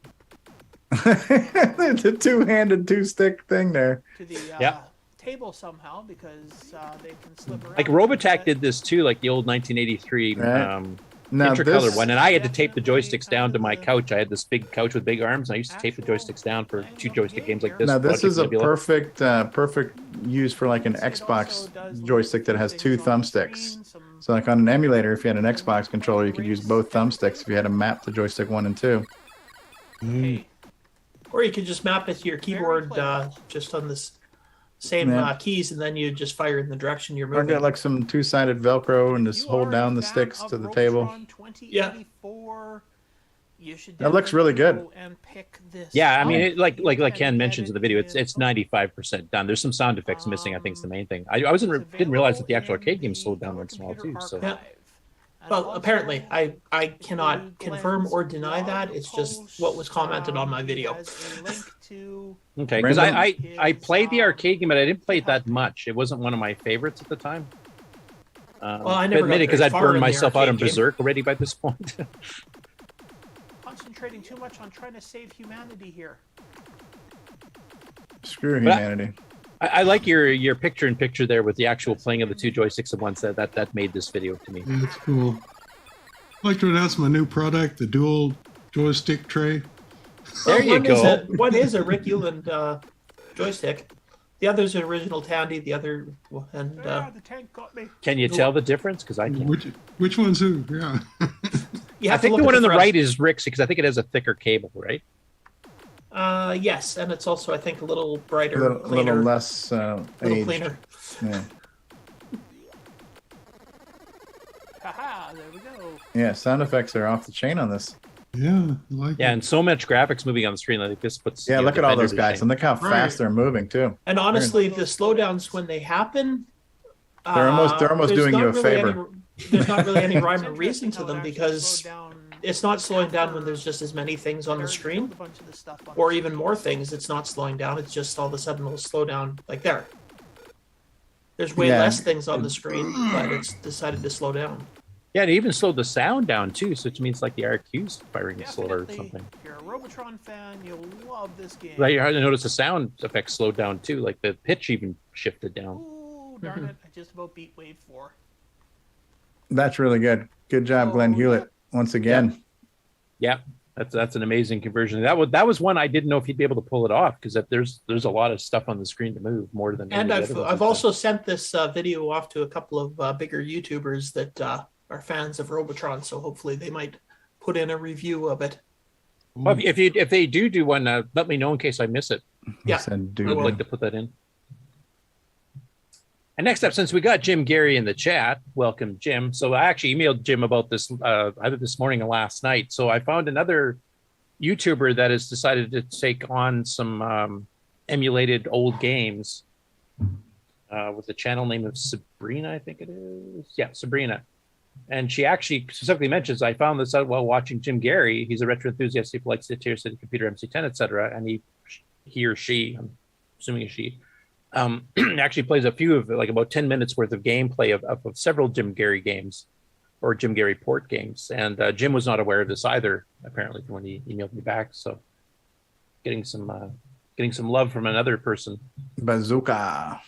the two-handed, two-stick thing there. To the table somehow because they can slip around. Like Robotech did this too, like the old 1983 Intercolor one, and I had to tape the joysticks down to my couch. I had this big couch with big arms, and I used to tape the joysticks down for 2 joystick games like this. Now this is a perfect use for like an Xbox joystick that has 2 thumbsticks. So like on an emulator, if you had an Xbox controller, you could use both thumbsticks if you had to map the joystick 1 and 2. Or you could just map it to your keyboard just on this same keys, and then you just fire in the direction you're moving. Or get like some 2-sided Velcro and just hold down the sticks to the table. Yeah. That looks really good. Yeah, I mean, like Ken mentions in the video, it's 95% done. There's some sound effects missing. I think is the main thing. I didn't realize that the actual arcade game slowed down once in a while too. So. Yeah. Well, apparently, I cannot confirm or deny that. It's just what was commented on my video. Okay, because I played the arcade game, but I didn't play it that much. It wasn't one of my favorites at the time. Well, I never admit it because I'd burned myself out in Berserk already by this point. Concentrating too much on trying to save humanity here. Screw humanity. I like your picture-in-picture there with the actual playing of the 2 joysticks at once. That made this video to me. Yeah, it's cool. I'd like to announce my new product, the dual joystick tray. There you go. One is a Rick Euland joystick. The other's an original Tandy. The other and the tank got me. Can you tell the difference? Because I can't. Which one's who? Yeah. I think the one on the right is Rick's because I think it has a thicker cable, right? Yes, and it's also I think a little brighter, a little less little aged. cleaner. Yeah. Haha, there we go. Yeah, sound effects are off the chain on this. Yeah, I like and so much graphics moving on the screen. Like this puts. Yeah, look at all those guys, and look how fast they're moving too. And honestly, the slowdowns when they happen, they're almost doing you a favor. There's not really any rhyme or reason to them because it's not slowing down when there's just as many things on the screen, or even more things. It's not slowing down. It's just all of a sudden it'll slow down like there. There's way less things on the screen, but it's decided to slow down. Yeah, it even slowed the sound down too, so it means like the RQ's firing is slower or something. If you're a Robotron fan, you'll love this game. Right, you hardly notice the sound effects slowed down too, like the pitch even shifted down. Ooh, darn it! I just about beat Wave 4. That's really good. Good job, Glenn Hewlett, once again. Yeah, that's an amazing conversion. That was one I didn't know if he'd be able to pull it off because there's a lot of stuff on the screen to move more than. And I've also sent this video off to a couple of bigger YouTubers that are fans of Robotron, so hopefully they might put in a review of it. Well, if they do one, let me know in case I miss it. Yeah, I'd like to put that in. And next up, since we got Jim Gary in the chat, welcome, Jim. So I actually emailed Jim about this either this morning or last night. So I found another YouTuber that has decided to take on some emulated old games. with the channel name of Sabrina, I think it is. Yeah, Sabrina. And she actually specifically mentions, I found this out while watching Jim Gary. He's a retro enthusiast who likes the Tier City Computer, MC10, etc. And he or she, I'm assuming a she, actually plays a few of like about 10 minutes worth of gameplay of several Jim Gary games or Jim Gary port games. And Jim was not aware of this either, apparently, from when he emailed me back. So getting some love from another person. Bazooka.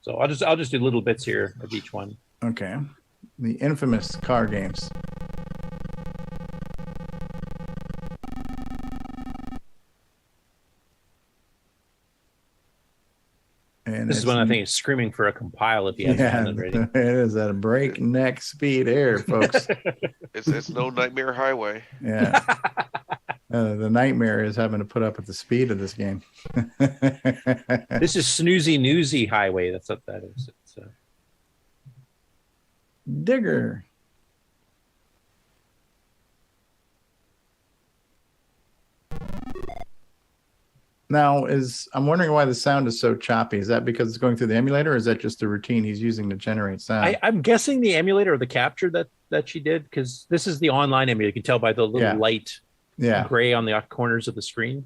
So I'll just do little bits here of each one. Okay. The infamous car games. And this is one I think is screaming for a compile if he hasn't done it already. It is at a breakneck speed here, folks. It's no Nightmare Highway. Yeah. The nightmare is having to put up with the speed of this game. This is Snoozy Newsy Highway. That's what that is. It's, Digger. Now, I'm wondering why the sound is so choppy. Is that because it's going through the emulator, or is that just the routine he's using to generate sound? I'm guessing the emulator or the capture that she did, because this is the online emulator. You can tell by the little light gray on the corners of the screen.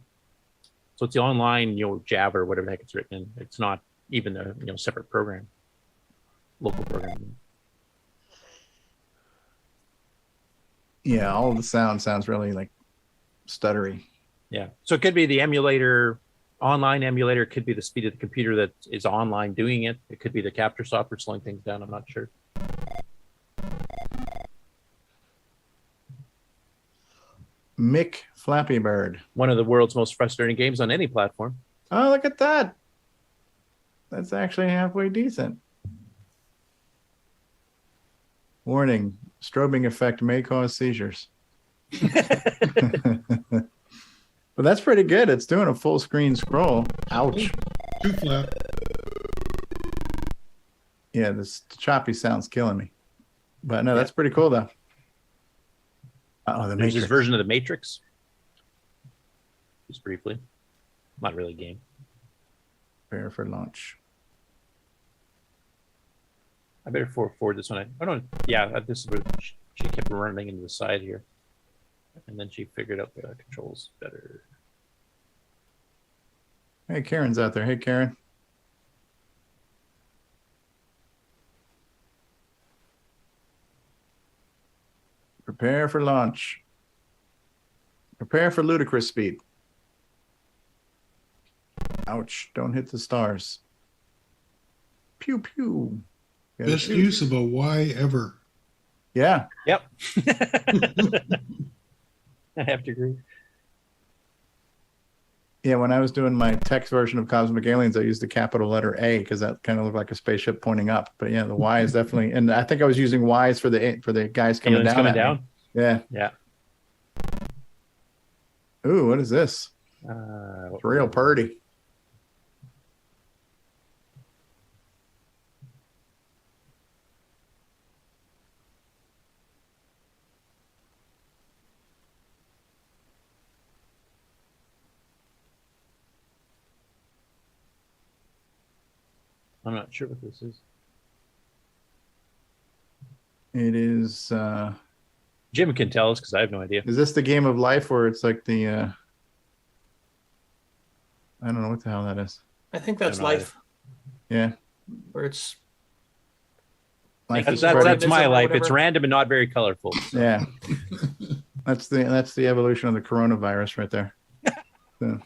So it's the online, Java or whatever the heck it's written in. It's not even a separate program, local program. Yeah, all of the sounds really like stuttery. Yeah. So it could be the emulator, online emulator. It could be the speed of the computer that is online doing it. It could be the capture software slowing things down. I'm not sure. Mick Flappy Bird. One of the world's most frustrating games on any platform. Oh, look at that. That's actually halfway decent. Warning, strobing effect may cause seizures. But that's pretty good. It's doing a full screen scroll. Ouch. Too flat. Yeah, this choppy sound's killing me. But no, that's pretty cool though. Oh, There's this version of the Matrix. Just briefly. Not really a game. Prepare for launch. I better forward this one. This is where she kept running into the side here. And then she figured out the controls better. Hey, Karen's out there. Hey, Karen. Prepare for launch. Prepare for ludicrous speed. Ouch. Don't hit the stars. Pew, pew. Best use of a Y ever. Yeah. Yep. I have to agree. Yeah, when I was doing my text version of Cosmic Aliens, I used the capital letter A because that kind of looked like a spaceship pointing up. But yeah, the Y is definitely, and I think I was using Y's for the guys coming down. Coming down. Yeah. Yeah. Ooh, what is this? It's real pretty. I'm not sure what this is. It is. Jim can tell us because I have no idea. Is this the Game of Life where it's like the? I don't know what the hell that is. I think that's Life. Yeah. Where it's. That's my life. It's random and not very colorful. So. Yeah. That's the evolution of the coronavirus right there. So.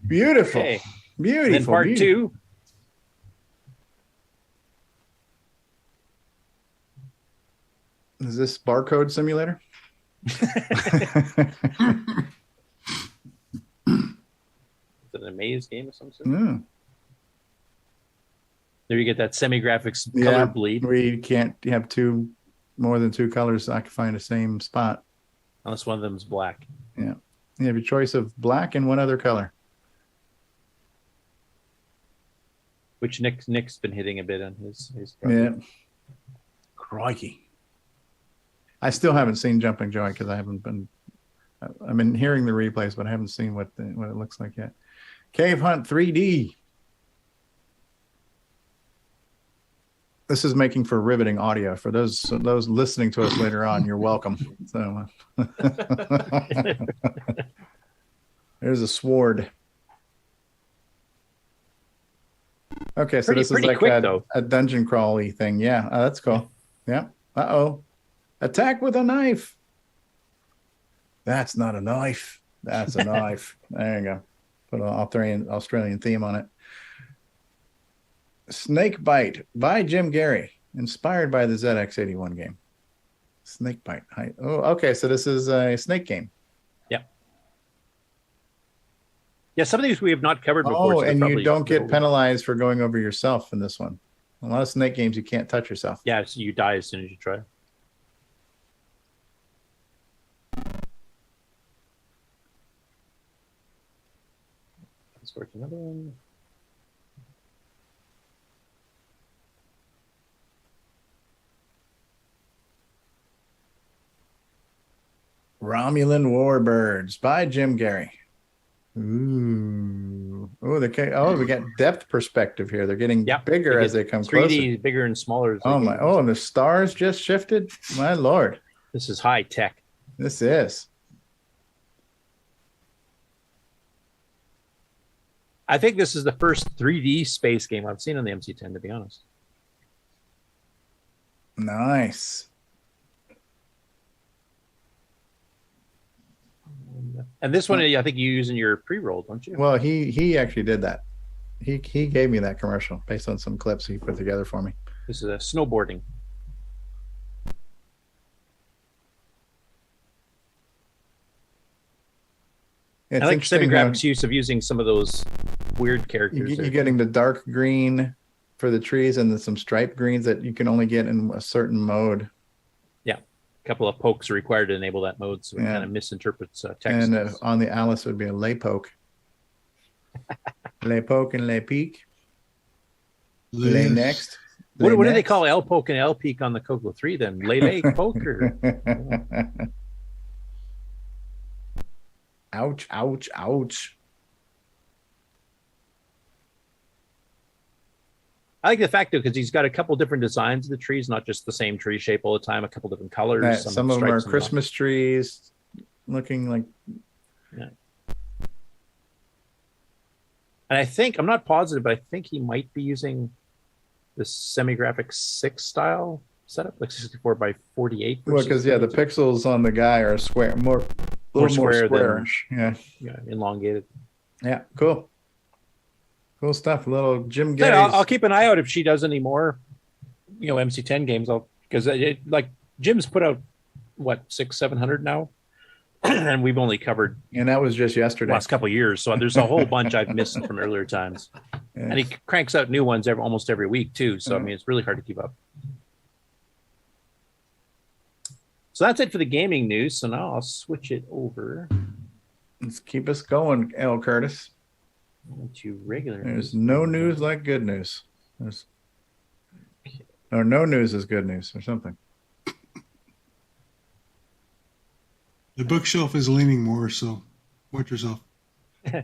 Beautiful. Okay. Beautiful. Then part two. Is this barcode simulator? Is it an maze game of some sort? Mm. There you get that semi-graphics color bleed. We can't have more than two colors occupying the same spot. Unless one of them is black. Yeah. You have your choice of black and one other color. which Nick's been hitting a bit on his yeah. Crikey. I still haven't seen Jumping Joy because I've been hearing the replays, but I haven't seen what it looks like yet. Cave Hunt 3D. This is making for riveting audio. For those listening to us later on, you're welcome. So there's a sword. Okay, so this is like a dungeon crawly thing. Yeah, that's cool. Yeah. Uh-oh. Attack with a knife. That's not a knife. That's a knife. There you go. Put an Australian theme on it. Snake Bite by Jim Gary, inspired by the ZX81 game. Snake Bite. Oh, okay. So this is a snake game. Yeah. Yeah, some of these we have not covered before. Oh, and you don't get penalized for going over yourself in this one. A lot of snake games, you can't touch yourself. Yeah, so you die as soon as you try. Let's work another one. Romulan Warbirds by Jim Gary. Ooh. Oh, we got depth perspective here. They're getting bigger as they come 3D closer. 3D bigger and smaller. Oh my! Oh, and the stars just shifted. My lord, this is high tech. This is. I think this is the first 3D space game I've seen on the MC10, to be honest. Nice. And this one, I think you use in your pre-roll, don't you? Well, he actually did that. He gave me that commercial based on some clips he put together for me. This is a snowboarding. It's I like Semigraphic's use of using some of those weird characters. You're getting the dark green for the trees and some striped greens that you can only get in a certain mode. Yeah. A couple of pokes are required to enable that mode, so it kind of misinterprets text. And on the Alice would be a lay poke. Lay poke and lay peak. Lay next. What do they call L poke and L peak on the CoCo 3 then? Lay poker. Ouch, ouch, ouch. I like the fact, though, because he's got a couple different designs of the trees, not just the same tree shape all the time, a couple different colors. Some of them are Christmas trees looking like. Yeah. And I think, I'm not positive, but I think he might be using the Semigraphic 6 style setup, like 64 by 48. Well, because, the pixels on the guy are square, a little more squarish. Yeah, elongated. Yeah, cool. Cool stuff. A little Jim Gary. I'll keep an eye out if she does any more, MC10 games. Because like Jim's put out what 600-700 now, and we've only covered. And that was just yesterday. Last couple of years, so there's a whole bunch I've missed from earlier times. Yeah. And he cranks out new ones almost every week too. So I mean, it's really hard to keep up. So that's it for the gaming news. So now I'll switch it over. Let's keep us going, L. Curtis. To regular. There's no news like good news. Or no news is good news, or something. The bookshelf is leaning more, so watch yourself. All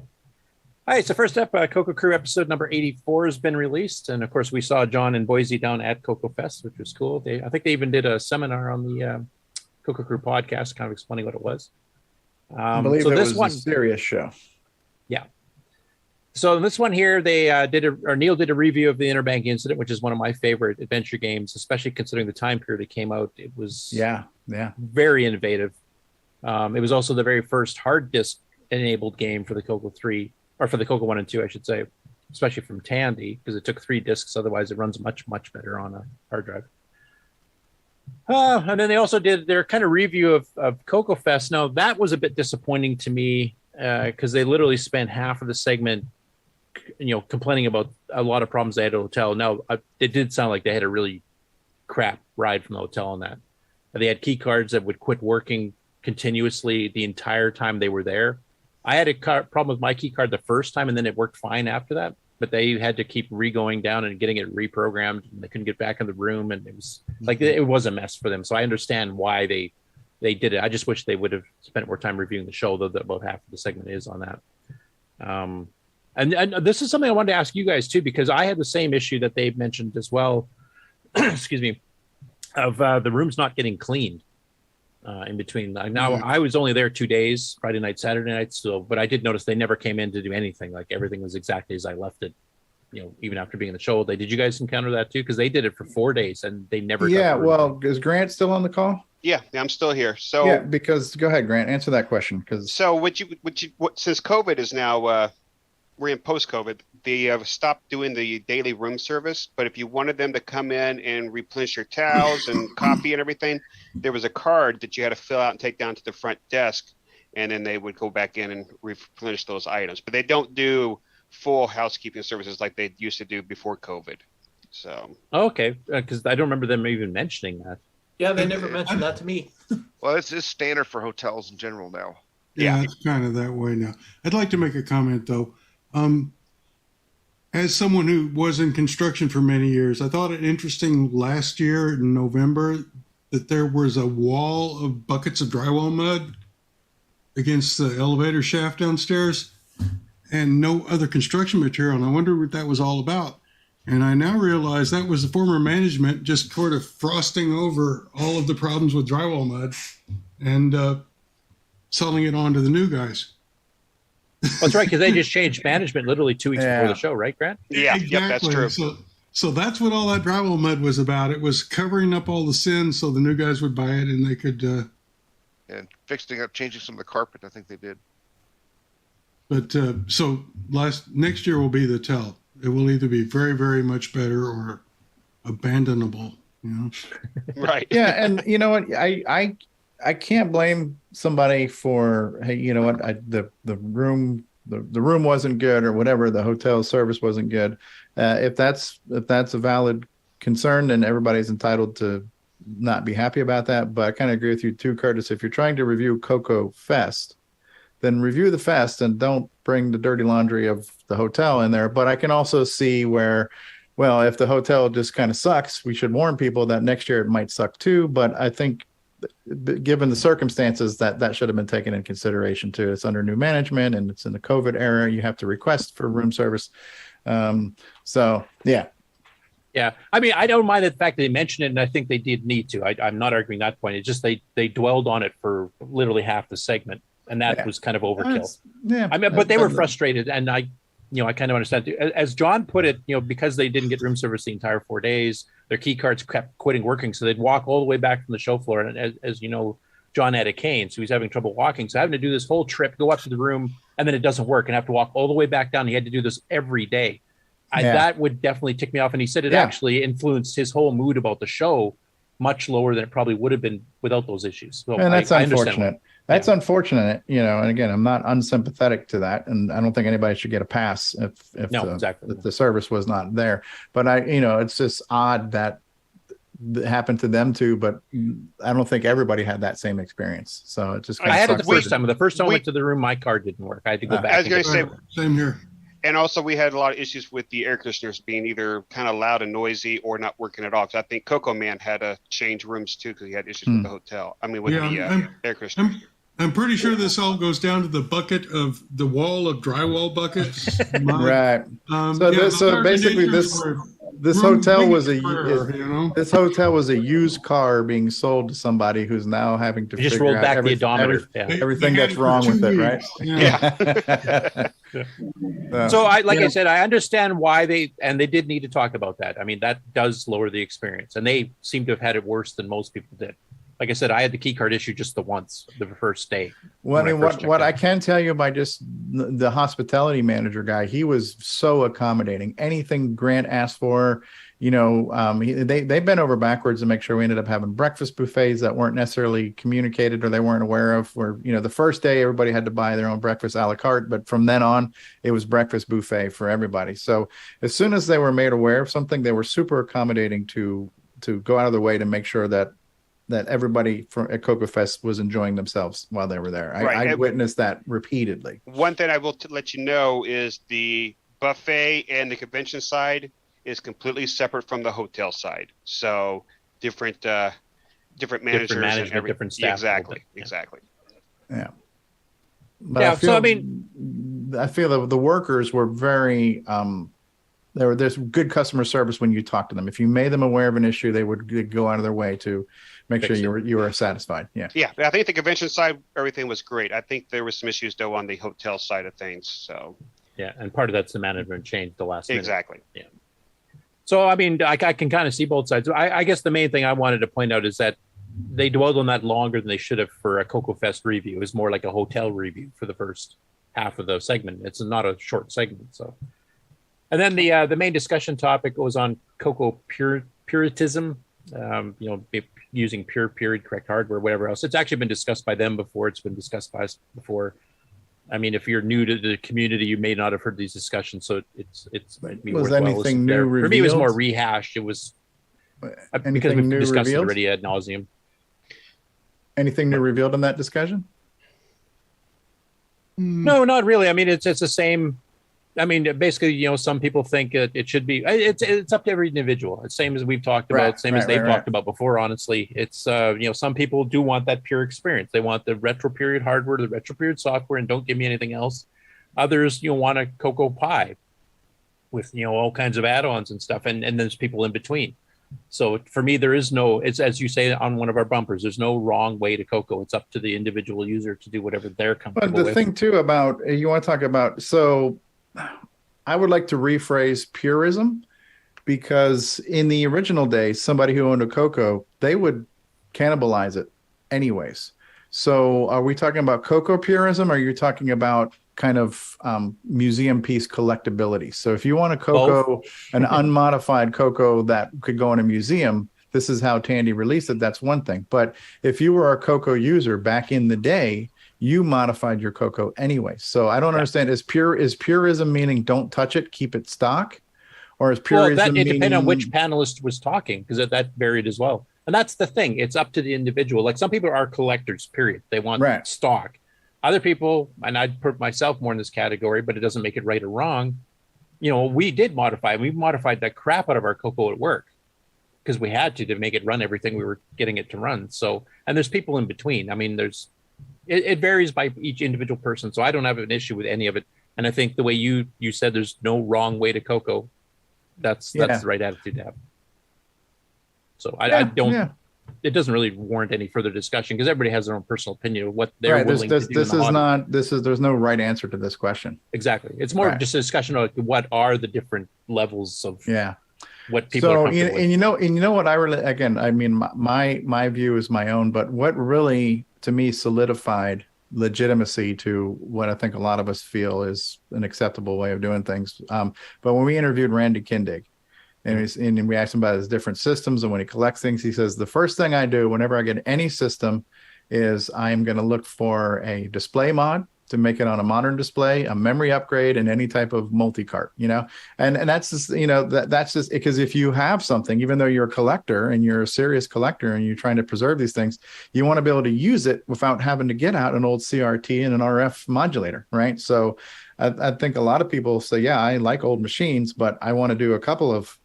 right, so first up, CoCo Crew episode number 84 has been released, and of course we saw John and Boise down at CoCoFEST, which was cool. I think they even did a seminar on the CoCo Crew podcast, kind of explaining what it was. I believe it was a serious show. Yeah. So this one here, they Neil did a review of the Interbank Incident, which is one of my favorite adventure games, especially considering the time period it came out. It was very innovative. It was also the very first hard disk enabled game for the CoCo 3, or for the CoCo 1 and 2, I should say, especially from Tandy, because it took 3 disks. Otherwise, it runs much, much better on a hard drive. And then they also did their kind of review of CoCoFEST. Now, that was a bit disappointing to me because they literally spent half of the segment complaining about a lot of problems they had at the hotel. Now, it did sound like they had a really crap ride from the hotel on that. They had key cards that would quit working continuously the entire time they were there. I had a problem with my key card the first time, and then it worked fine after that. but they had to keep going down and getting it reprogrammed, and they couldn't get back in the room, and it was like it was a mess for them. So I understand why they did it. I just wish they would have spent more time reviewing the show, though that about half of the segment is on that. And this is something I wanted to ask you guys too, because I had the same issue that they've mentioned as well. Excuse me, of the rooms not getting cleaned in between. Now I was only there 2 days, Friday night, Saturday night, so but I did notice they never came in to do anything. Like everything was exactly as I left it. Even after being in the show all day. Did you guys encounter that too? Because they did it for 4 days and they never. Yeah. Well, is Grant still on the call? Yeah, I'm still here. So yeah, because go ahead, Grant, answer that question. Because so since COVID is now we're in post-COVID, they stopped doing the daily room service. But if you wanted them to come in and replenish your towels and coffee and everything, there was a card that you had to fill out and take down to the front desk, and then they would go back in and replenish those items. But they don't do full housekeeping services like they used to do before COVID. So okay, because I don't remember them even mentioning that. Yeah, they never mentioned that to me. Well, it's standard for hotels in general now. Yeah, it's kind of that way now. I'd like to make a comment though. As someone who was in construction for many years, I thought it interesting last year in November that there was a wall of buckets of drywall mud against the elevator shaft downstairs and no other construction material. And I wondered what that was all about. And I now realize that was the former management just sort of frosting over all of the problems with drywall mud and selling it on to the new guys. That's right, because they just changed management literally 2 weeks before the show, right, Grant? Yeah, exactly. Yep, that's true. So that's what all that drywall mud was about. It was covering up all the sins so the new guys would buy it and they could... and fixing up, changing some of the carpet, I think they did. But so next year will be the tell. It will either be very, very much better or abandonable, Right. Yeah, and you know what? I can't blame somebody for, hey, you know what? The room wasn't good or whatever. The hotel service wasn't good. If that's a valid concern, then everybody's entitled to not be happy about that. But I kind of agree with you too, Curtis. If you're trying to review CoCoFEST, then review the fest and don't bring the dirty laundry of the hotel in there. But I can also see where, well, if the hotel just kind of sucks, we should warn people that next year it might suck too. But I think given the circumstances, that should have been taken in consideration too. It's under new management and it's in the COVID era. You have to request for room service. So yeah. Yeah, I mean, I don't mind the fact that they mentioned it, and I think they did need to. I'm not arguing that point. It's just they dwelled on it for literally half the segment, and that was kind of overkill. I mean, but they were frustrated, and I kind of understand. As John put it, because they didn't get room service the entire 4 days, their key cards kept quitting working, so they'd walk all the way back from the show floor. And as you know, John had a cane, so he's having trouble walking. So having to do this whole trip, go up to the room, and then it doesn't work, and have to walk all the way back down. He had to do this every day. That would definitely tick me off. And he said it actually influenced his whole mood about the show much lower than it probably would have been without those issues. So and that's unfortunate. That's unfortunate, and again, I'm not unsympathetic to that. And I don't think anybody should get a pass if the service was not there. But it's just odd that it happened to them too, but I don't think everybody had that same experience. So it just, I had it the first time. The first time I went to the room, my card didn't work. I had to go back. I was going to say, same here. And also, we had a lot of issues with the air conditioners being either kind of loud and noisy or not working at all. Because I think CoCo Man had to change rooms too because he had issues with the hotel. I mean, with the air conditioners. I'm pretty sure this all goes down to the bucket of the wall of drywall buckets. Right. So basically, this hotel was this hotel was a used car being sold to somebody who's now having to just roll back the odometer. Everything that's wrong with it, right? Yeah. So I said, I understand why they did need to talk about that. I mean, that does lower the experience, and they seem to have had it worse than most people did. Like I said, I had the key card issue just the first day. Well, I mean, what I can tell you by just the hospitality manager guy, he was so accommodating. Anything Grant asked for, they bent over backwards to make sure we ended up having breakfast buffets that weren't necessarily communicated or they weren't aware of. Where the first day everybody had to buy their own breakfast a la carte, but from then on it was breakfast buffet for everybody. So as soon as they were made aware of something, they were super accommodating to go out of their way to make sure that everybody at CoCoFEST was enjoying themselves while they were there. I witnessed that repeatedly. One thing I will let you know is the buffet and the convention side is completely separate from the hotel side. So different managers, different and management, different staff. Exactly. Yeah. But Yeah, I feel, so I mean, I feel that the workers were very there's good customer service when you talk to them. If you made them aware of an issue, they would go out of their way to make sure you were satisfied. Yeah. Yeah, I think the convention side, everything was great. I think there was some issues though on the hotel side of things. So yeah, and part of that's the management change the last minute. Exactly. Yeah. So I mean, I can kind of see both sides. I guess the main thing I wanted to point out is that they dwelled on that longer than they should have for a CoCoFest review. It was more like a hotel review for the first half of the segment. It's not a short segment. So, and then the main discussion topic was on CoCo puritism. Using pure period correct hardware, whatever else. It's actually been discussed by them before. It's been discussed by us before. I mean, if you're new to the community, you may not have heard these discussions. So it might be was worthwhile anything new revealed? For me, it was more rehashed. It was because we've discussed it already ad nauseum. Anything new revealed in that discussion? No, not really. I mean, it's the same. I mean, basically, some people think it should be. It's up to every individual. It's same as we've talked about, same as they've talked about before. Honestly, it's some people do want that pure experience. They want the retro period hardware, the retro period software, and don't give me anything else. Others, want a CoCo Pi with all kinds of add-ons and stuff, and there's people in between. So for me, there is no. It's as you say on one of our bumpers. There's no wrong way to CoCo. It's up to the individual user to do whatever they're comfortable with. But the thing too about you want to talk about so. I would like to rephrase purism, because in the original days, somebody who owned a CoCo, they would cannibalize it anyways. So are we talking about CoCo purism, or are you talking about kind of museum piece collectability? So if you want a CoCo, an unmodified CoCo that could go in a museum, this is how Tandy released it. That's one thing. But if you were a CoCo user back in the day, you modified your CoCo anyway. So I don't understand. Is purism meaning don't touch it, keep it stock? Or is purism it depends on which panelist was talking, because that varied as well. And that's the thing. It's up to the individual. Like some people are collectors, period. They want stock. Other people, and I'd put myself more in this category, but it doesn't make it right or wrong. We did modify. We modified the crap out of our CoCo at work because we had to make it run everything we were getting it to run. So, and there's people in between. I mean, it varies by each individual person. So I don't have an issue with any of it. And I think the way you said there's no wrong way to CoCo, that's the right attitude to have. So I don't, it doesn't really warrant any further discussion because everybody has their own personal opinion of what they're willing to do. There's no right answer to this question. Exactly. It's more just a discussion of what are the different levels of what people are comfortable with. And you know what I really, again, I mean, my view is my own, but what really to me solidified legitimacy to what I think a lot of us feel is an acceptable way of doing things. But when we interviewed Randy Kindig, and we asked him about his different systems, and when he collects things, he says, the first thing I do whenever I get any system is I'm going to look for a display mod to make it on a modern display, a memory upgrade, and any type of multi-cart, and that's just, that's just because if you have something, even though you're a collector and you're a serious collector and you're trying to preserve these things, you want to be able to use it without having to get out an old CRT and an RF modulator, right? So I think a lot of people say, yeah, I like old machines, but I want to do a couple of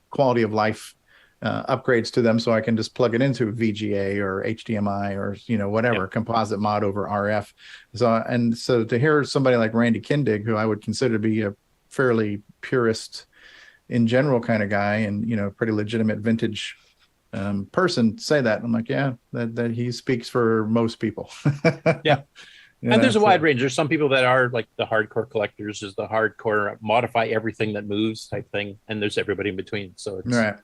quality of life upgrades to them so I can just plug it into VGA or HDMI or whatever composite mod over RF. So to hear somebody like Randy Kindig, who I would consider to be a fairly purist in general kind of guy and pretty legitimate vintage person, say that, I'm like, yeah, that he speaks for most people. And there's a wide range. There's some people that are like the hardcore collectors, is the hardcore modify everything that moves type thing, and there's everybody in between. So it's right.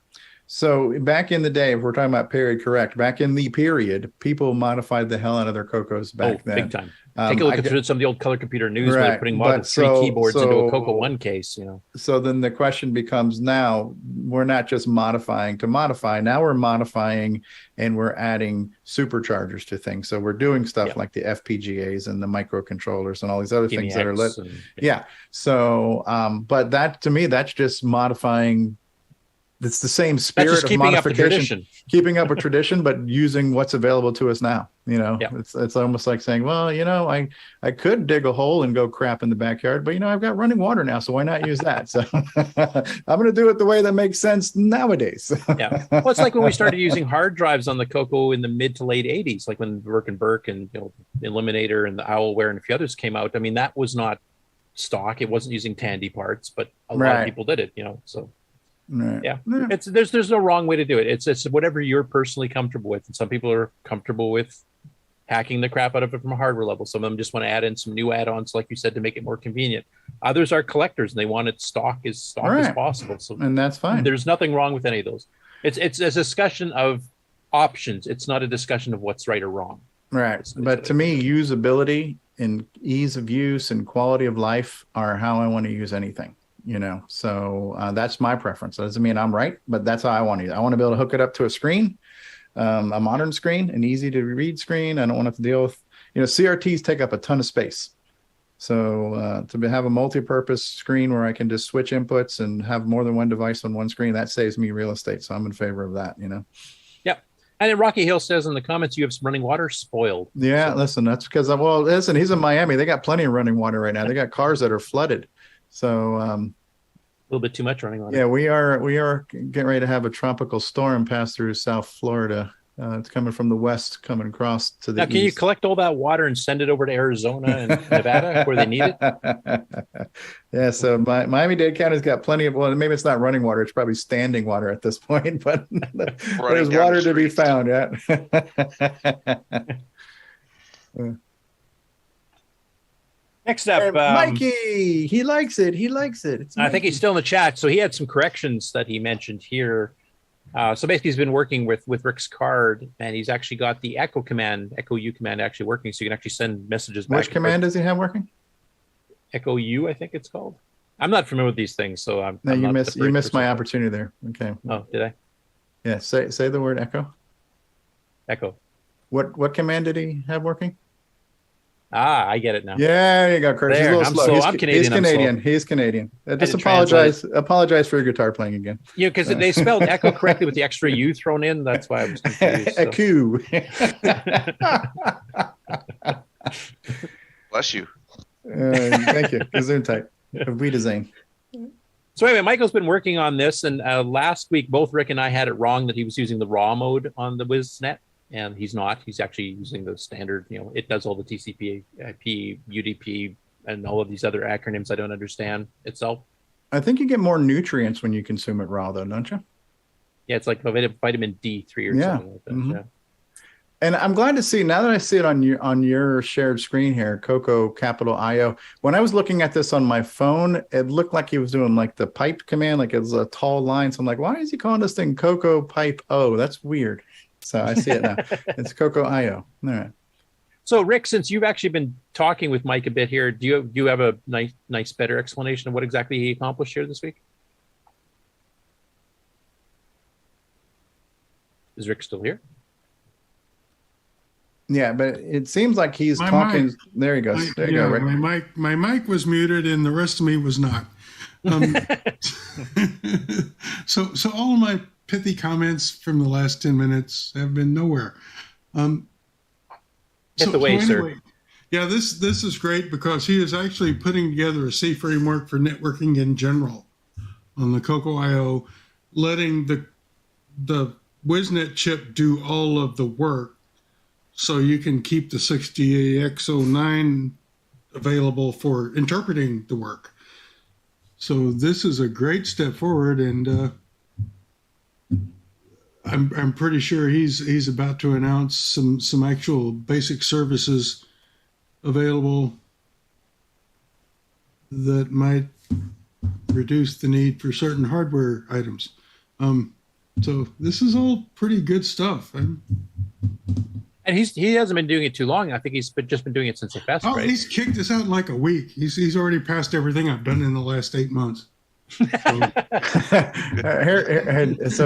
So back in the day, if we're talking about period correct, back in the period, people modified the hell out of their CoCos back then. Big time. Take a look at some of the old Color Computer News where they're putting modern keyboards into a CoCo 1 case. So then the question becomes, now we're not just modifying to modify. Now we're modifying and we're adding superchargers to things. So we're doing stuff like the FPGAs and the microcontrollers and all these other things that are lit. So, but that to me, that's just modifying it's the same spirit of modification, keeping up with tradition, but using what's available to us now. It's almost like saying, well, I could dig a hole and go crap in the backyard, but I've got running water now, so why not use that? So I'm going to do it the way that makes sense nowadays. Yeah, well, it's like when we started using hard drives on the CoCo in the mid to late '80s, like when Burke and Burke and Eliminator and the Owlware and a few others came out. I mean, that was not stock; it wasn't using Tandy parts, but a lot of people did it. So. Right. Yeah, there's no wrong way to do it. It's whatever you're personally comfortable with, and some people are comfortable with hacking the crap out of it from a hardware level. Some of them just want to add in some new add-ons, like you said, to make it more convenient. Others are collectors and they want it stock as possible. So, and that's fine. There's nothing wrong with any of those. It's a discussion of options. It's not a discussion of what's right or wrong. Right, but to me, usability and ease of use and quality of life are how I want to use anything. So that's my preference. That doesn't mean I'm right, but that's how I want to use it. I want to be able to hook it up to a screen, a modern screen, an easy to read screen. I don't want to have to deal with, CRTs take up a ton of space. So to have a multi-purpose screen where I can just switch inputs and have more than one device on one screen, that saves me real estate. So I'm in favor of that, Yep. And then Rocky Hill says in the comments, you have some running water spoiled. Yeah, listen, that's because, he's in Miami. They got plenty of running water right now. They got cars that are flooded. So a little bit too much running water. Yeah, we are getting ready to have a tropical storm pass through South Florida. It's coming from the west, coming across to the east. Can you collect all that water and send it over to Arizona and Nevada where they need it? Yeah, so Miami-Dade County's got plenty of, well, maybe it's not running water. It's probably standing water at this point, but there's water to be found. Yeah. Next up, Mikey, he likes it. I think he's still in the chat. So he had some corrections that he mentioned here. So basically, he's been working with Rick's card, and he's actually got the Echo U command actually working. So you can actually send messages back. Which command does he have working? Echo U, I think it's called. I'm not familiar with these things, so I'm. No, you missed my opportunity there. Okay. Oh, did I? Yeah. Say the word echo. Echo. What command did he have working? I get it now. Yeah, there you go, Curtis. He's a little slow. I'm Canadian. He's Canadian. Just apologize for your guitar playing again. Yeah, because they spelled echo correctly with the extra U thrown in. That's why I was confused. Echo. Bless you. Thank you. Gesundheit. Wiedersehen. So anyway, Michael's been working on this, and last week both Rick and I had it wrong that he was using the raw mode on the WizNet. And he's not. He's actually using the standard, it does all the TCP, IP, UDP, and all of these other acronyms I don't understand itself. I think you get more nutrients when you consume it raw, though, don't you? Yeah, it's like vitamin D3 or something like that. Mm-hmm. Yeah. And I'm glad to see, now that I see it on your shared screen here, CoCo capital IO. When I was looking at this on my phone, it looked like he was doing like the pipe command, like it was a tall line. So I'm like, why is he calling this thing CoCo pipe O? That's weird. So I see it now. It's CoCo IO. All right. So Rick, since you've actually been talking with Mike a bit here, do you have a nice better explanation of what exactly he accomplished here this week? Is Rick still here? Yeah, but it seems like he's talking. Mic. There he goes. There you go, Rick. My mic was muted and the rest of me was not. So all of my pithy comments from the last 10 minutes have been nowhere. Hit the way, sir. Yeah, this is great because he is actually putting together a C framework for networking in general on the CoCo IO, letting the WizNet chip do all of the work so you can keep the 60AX09 available for interpreting the work. So this is a great step forward, and I'm pretty sure he's about to announce some actual basic services available that might reduce the need for certain hardware items. So this is all pretty good stuff. And he hasn't been doing it too long. I think he's just been doing it since the fest. Right? He's kicked us out in like a week. He's already passed everything I've done in the last 8 months. So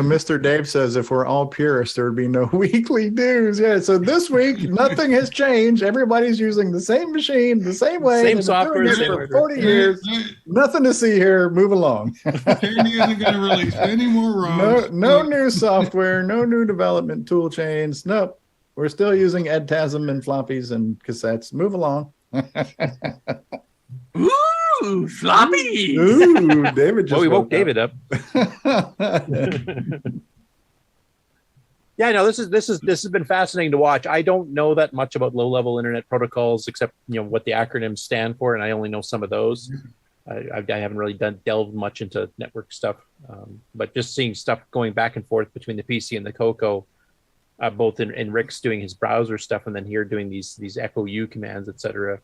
Mr. Dave says if we're all purists, there would be no weekly news. Yeah. So this week, nothing has changed. Everybody's using the same machine, the same way. Same software, doing it for 40 years. Nothing to see here. Move along. Tandy isn't going to release any more ROMs. No new software, no new development tool chains. Nope. We're still using EdTASM and floppies and cassettes. Move along. Ooh, floppy. Ooh, David just we woke David up. Yeah, no, this has been fascinating to watch. I don't know that much about low-level internet protocols except what the acronyms stand for, and I only know some of those. I haven't really delved much into network stuff, but just seeing stuff going back and forth between the PC and the CoCo, both in Rick's doing his browser stuff and then here doing these echo U commands, etc.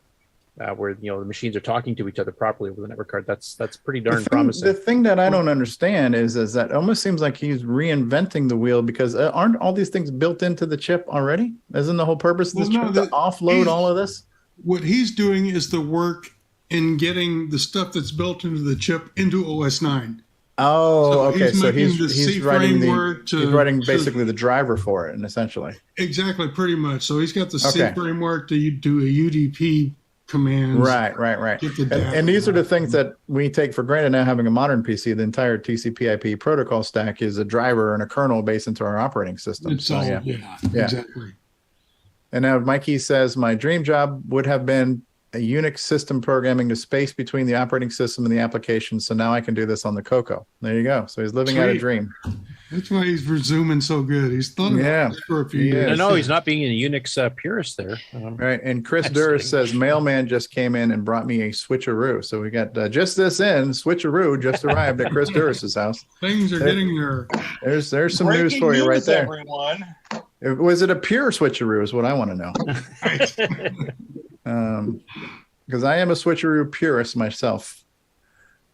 Where the machines are talking to each other properly over the network card. That's pretty darn promising. The thing that I don't understand is that it almost seems like he's reinventing the wheel because aren't all these things built into the chip already? Isn't the whole purpose of this chip to offload all of this? What he's doing is the work in getting the stuff that's built into the chip into OS 9. Oh, okay. So he's writing he's writing basically the driver for it, and essentially. Exactly, pretty much. So he's got the C framework to do a UDP commands. Right. And these are the things that we take for granted now having a modern PC. The entire TCP/IP protocol stack is a driver and a kernel based into our operating system. Exactly. And now Mikey says, my dream job would have been a Unix system programming the space between the operating system and the application. So now I can do this on the CoCo. There you go. So he's living out a dream. That's why he's resuming so good. He's thought about this for a few years. No, he's not being a Unix purist there. Right. And Chris Durst says, mailman just came in and brought me a switcheroo. So we got just this in, switcheroo just arrived at Chris Durst's house. Things are getting there. There's some news for you right there. Everyone. Was it a pure switcheroo is what I want to know. Because I am a switcheroo purist myself.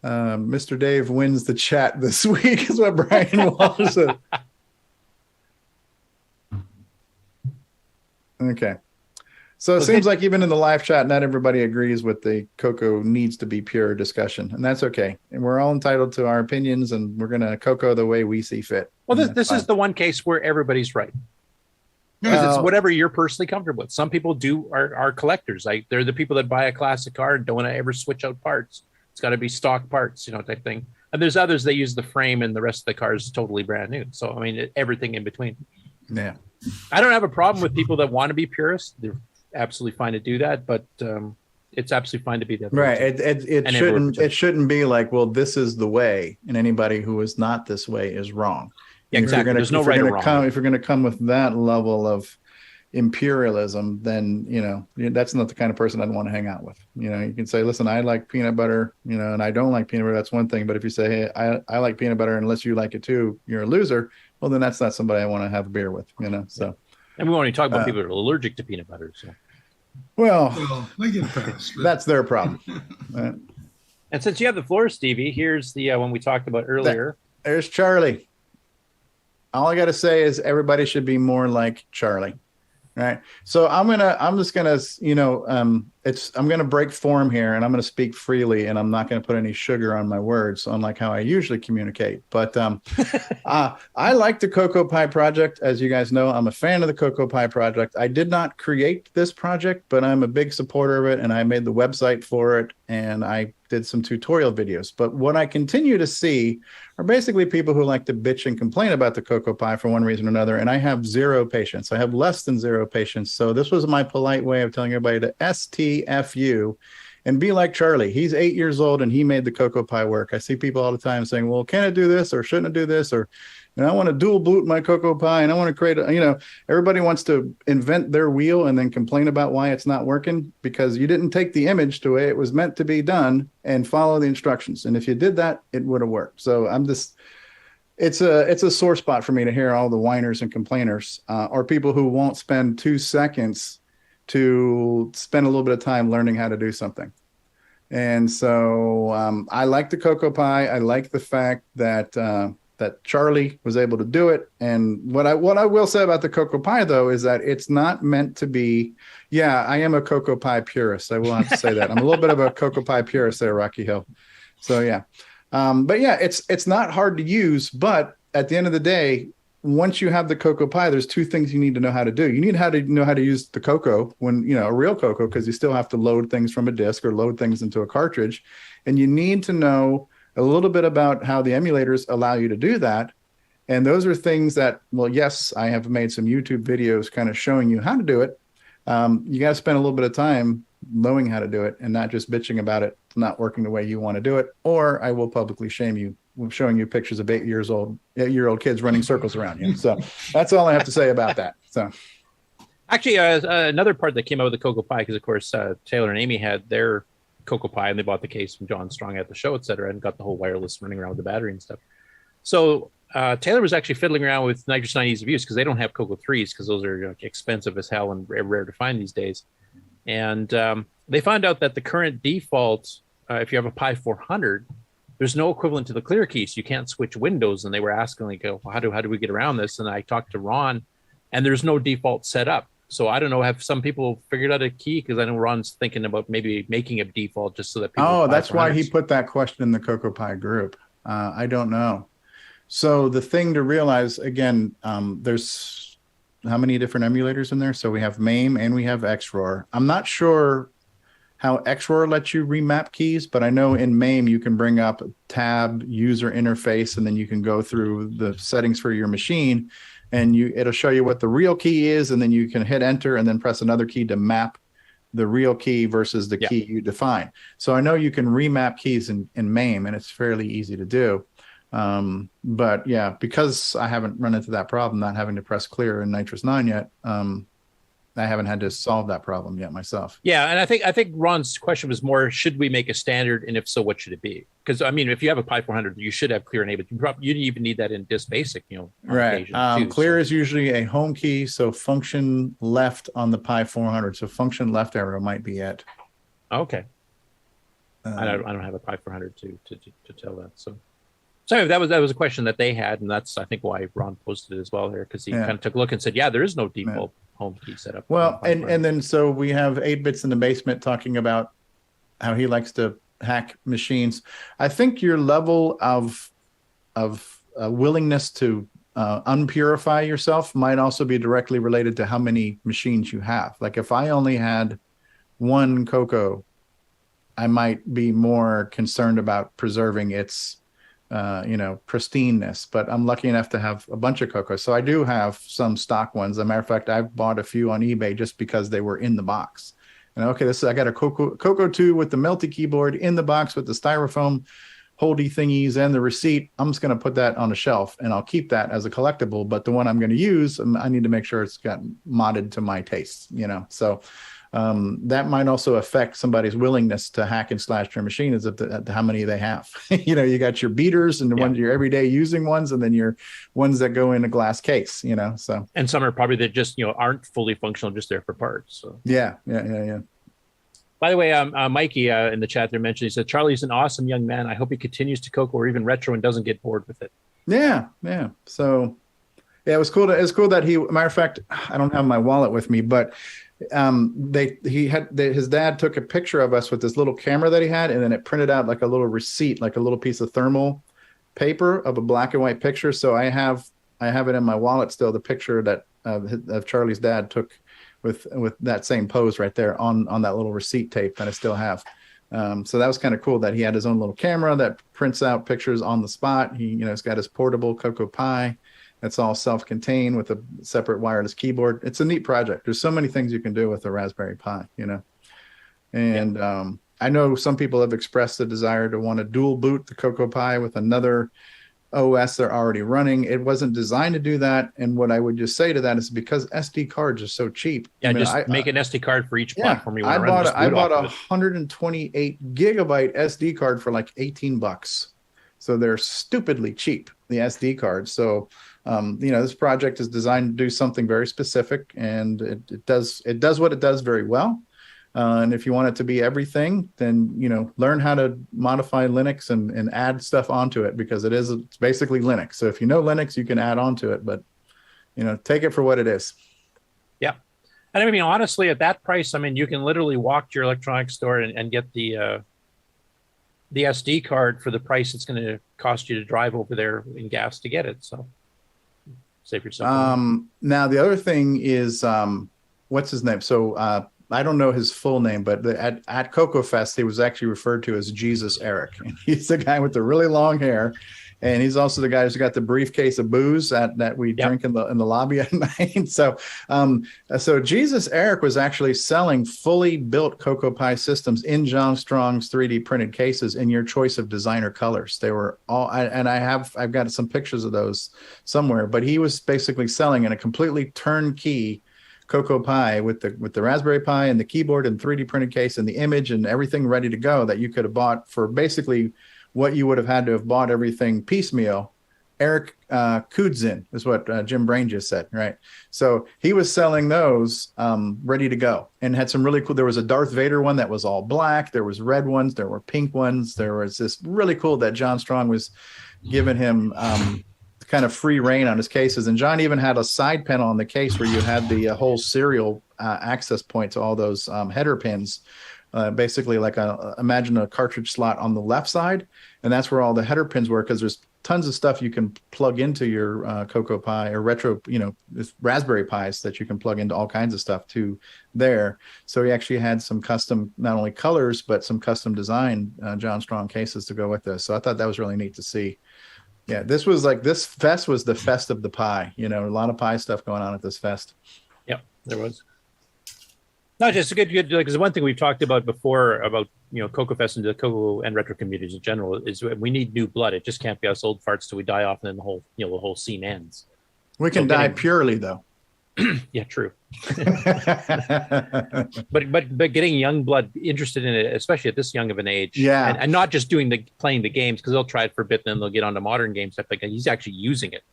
Mr. Dave wins the chat this week is what Brian Walsh said. Okay. So it seems like even in the live chat, not everybody agrees with the CoCo needs to be pure discussion, and that's okay. And we're all entitled to our opinions, and we're going to CoCo the way we see fit. Well, this is the one case where everybody's right. Because it's whatever you're personally comfortable with. Some people are collectors. Like they're the people that buy a classic car and don't want to ever switch out parts. It's got to be stock parts, type thing. And there's others that use the frame and the rest of the car is totally brand new. So I mean, everything in between. Yeah, I don't have a problem with people that want to be purists. They're absolutely fine to do that, but it's absolutely fine to be that. Right. It shouldn't be like, well, this is the way, and anybody who is not this way is wrong. Yeah, exactly. There's no right or wrong. If you're going to come with that level of imperialism, then that's not the kind of person I'd want to hang out with. You can say, listen, I like peanut butter, and I don't like peanut butter. That's one thing. But if you say, hey, I like peanut butter, unless you like it too, you're a loser. Well, then that's not somebody I want to have a beer with. So. And we want to talk about people that are allergic to peanut butter. So. Well, they get past. That's their problem. And since you have the floor, Stevie, here's the one we talked about earlier. There's Charlie. All I got to say is everybody should be more like Charlie, right? So I'm gonna break form here, and I'm gonna speak freely, and I'm not gonna put any sugar on my words, unlike how I usually communicate. But I like the Cocoa Pie project, as you guys know. I'm a fan of the Cocoa Pie project. I did not create this project, but I'm a big supporter of it, and I made the website for it, and I did some tutorial videos. But what I continue to see are basically people who like to bitch and complain about the Cocoa Pie for one reason or another, and I have zero patience. I have less than zero patience. So this was my polite way of telling everybody to STFU and be like Charlie. He's 8 years old, and he made the Cocoa Pie work. I see people all the time saying, well, can I do this or shouldn't I do this? Or I want to dual boot my Cocoa Pie, and I want to create everybody wants to invent their wheel and then complain about why it's not working because you didn't take the image the way it was meant to be done and follow the instructions. And if you did that, it would have worked. So it's a sore spot for me to hear all the whiners and complainers or people who won't spend 2 seconds to spend a little bit of time learning how to do something. And so I like the Cocoa Pie. I like the fact that Charlie was able to do it. And what I will say about the Cocoa Pie, though, is that it's not meant to be. Yeah, I am a Cocoa Pie purist. I will have to say that. I'm a little bit of a Cocoa Pie purist there, Rocky Hill. So, yeah. But yeah, it's not hard to use. But at the end of the day, once you have the Coco Pi, there's two things you need to know how to do. You need to know how to use the CoCo when, you know, a real CoCo, because you still have to load things from a disk or load things into a cartridge. And you need to know a little bit about how the emulators allow you to do that. And those are things that, well, yes, I have made some YouTube videos kind of showing you how to do it. You got to spend a little bit of time knowing how to do it and not just bitching about it not working the way you want to do it, or I will publicly shame you showing you pictures of 8-year-old kids running circles around you. So that's all I have to say about that. So actually, another part that came out of the Coco Pi, because of course Taylor and Amy had their Coco Pi and they bought the case from John Strong at the show, etc., and got the whole wireless running around with the battery and stuff. So Taylor was actually fiddling around with Nitrous 9 ease of use because they don't have Coco 3s because those are expensive as hell and rare to find these days. And they found out that the current default, if you have a Pi 400, there's no equivalent to the clear key, so you can't switch windows. And they were asking, like, well, how do we get around this? And I talked to Ron, and there's no default set up. So I don't know, have some people figured out a key? Because I know Ron's thinking about maybe making a default just so that people. Oh, that's why he put that question in the Coco Pi group. I don't know. So the thing to realize, again, there's how many different emulators in there? So we have MAME and we have XROAR. I'm not sure how XROAR lets you remap keys, but I know in MAME you can bring up tab user interface, and then you can go through the settings for your machine, and it'll show you what the real key is, and then you can hit enter and then press another key to map the real key versus the key you define. So I know you can remap keys in MAME, and it's fairly easy to do. But yeah, because I haven't run into that problem, not having to press clear in Nitrous 9 yet, I haven't had to solve that problem yet myself. Yeah, and I think Ron's question was more, should we make a standard, and if so, what should it be? Because I mean, if you have a Pi 400, you should have clear enabled. You even need that in disk basic, Right. Clear is usually a home key, so function left on the Pi 400. So function left arrow might be it. Okay. I don't have a Pi 400 to tell that. So that was a question that they had, and that's I think why Ron posted it as well here, because he kind of took a look and said, yeah, there is no default home key setup. Well, and then so we have 8-Bits in the basement talking about how he likes to hack machines. I think your level of willingness to unpurify yourself might also be directly related to how many machines you have. Like if I only had one CoCo, I might be more concerned about preserving its pristineness, but I'm lucky enough to have a bunch of CoCos. So I do have some stock ones. As a matter of fact, I've bought a few on eBay just because they were in the box. And I got a CoCo 2 with the melty keyboard in the box with the styrofoam holdy thingies and the receipt. I'm just going to put that on a shelf and I'll keep that as a collectible. But the one I'm going to use, I need to make sure it's got modded to my tastes, So that might also affect somebody's willingness to hack and slash their machine, is how many they have. You got your beaters and the ones your everyday using ones, and then your ones that go in a glass case, so. And some are probably that just, aren't fully functional, just there for parts. So yeah. By the way, Mikey in the chat there mentioned, he said, Charlie's an awesome young man. I hope he continues to CoCo or even retro and doesn't get bored with it. Yeah. So yeah, it was cool that matter of fact, I don't have my wallet with me, but his dad took a picture of us with this little camera that he had, and then it printed out like a little receipt, like a little piece of thermal paper of a black and white picture. So I have it in my wallet still, the picture that of Charlie's dad took with that same pose right there on that little receipt tape that I still have. So that was kind of cool that he had his own little camera that prints out pictures on the spot. He's got his portable Coco Pi. It's all self-contained with a separate wireless keyboard. It's a neat project. There's so many things you can do with a Raspberry Pi, And I know some people have expressed the desire to want to dual boot the Coco Pi with another OS they're already running. It wasn't designed to do that. And what I would just say to that is because SD cards are so cheap. Yeah, make an SD card for each platform you want to run. I bought a 128 gigabyte SD card for like $18. So they're stupidly cheap, the SD cards. So this project is designed to do something very specific, and it does what it does very well. And if you want it to be everything, then learn how to modify Linux and add stuff onto it, because it's basically Linux. So if you know Linux, you can add onto it, but take it for what it is. Yeah, and I mean honestly, at that price, you can literally walk to your electronics store and get the the SD card for the price it's going to cost you to drive over there in gas to get it. So save yourself. Now the other thing is, what's his name? So I don't know his full name, but at CoCoFEST, he was actually referred to as Jesus Eric. And he's the guy with the really long hair. And he's also the guy who's got the briefcase of booze that we drink in the lobby at night. So Jesus Eric was actually selling fully built CoCoPi systems in John Strong's 3D printed cases in your choice of designer colors. They were all, and I've got some pictures of those somewhere. But he was basically selling in a completely turnkey CoCoPi with the Raspberry Pi and the keyboard and 3D printed case and the image and everything ready to go that you could have bought for basically what you would have had to have bought everything piecemeal. Eric Kudzin is what Jim Brain just said, right? So he was selling those ready to go and had some really cool. There was a Darth Vader one that was all black. There was red ones. There were pink ones. There was this really cool that John Strong was giving him kind of free reign on his cases. And John even had a side panel on the case where you had the whole serial access point to all those header pins. Basically like imagine a cartridge slot on the left side, and that's where all the header pins were, because there's tons of stuff you can plug into your CoCoPi or retro, Raspberry Pis that you can plug into all kinds of stuff to there. So he actually had some custom, not only colors, but some custom design John Strong cases to go with this. So I thought that was really neat to see. Yeah, this fest was the fest of the Pi, a lot of Pi stuff going on at this fest. Yep, there was. No, just a good, because one thing we've talked about before about, CoCoFEST and the CoCo and retro communities in general is we need new blood. It just can't be us old farts till we die off and then the whole scene ends. We can die purely though. Yeah, true. but getting young blood interested in it, especially at this young of an age, and not just playing the games, because they'll try it for a bit, then they'll get onto modern games stuff like that. He's actually using it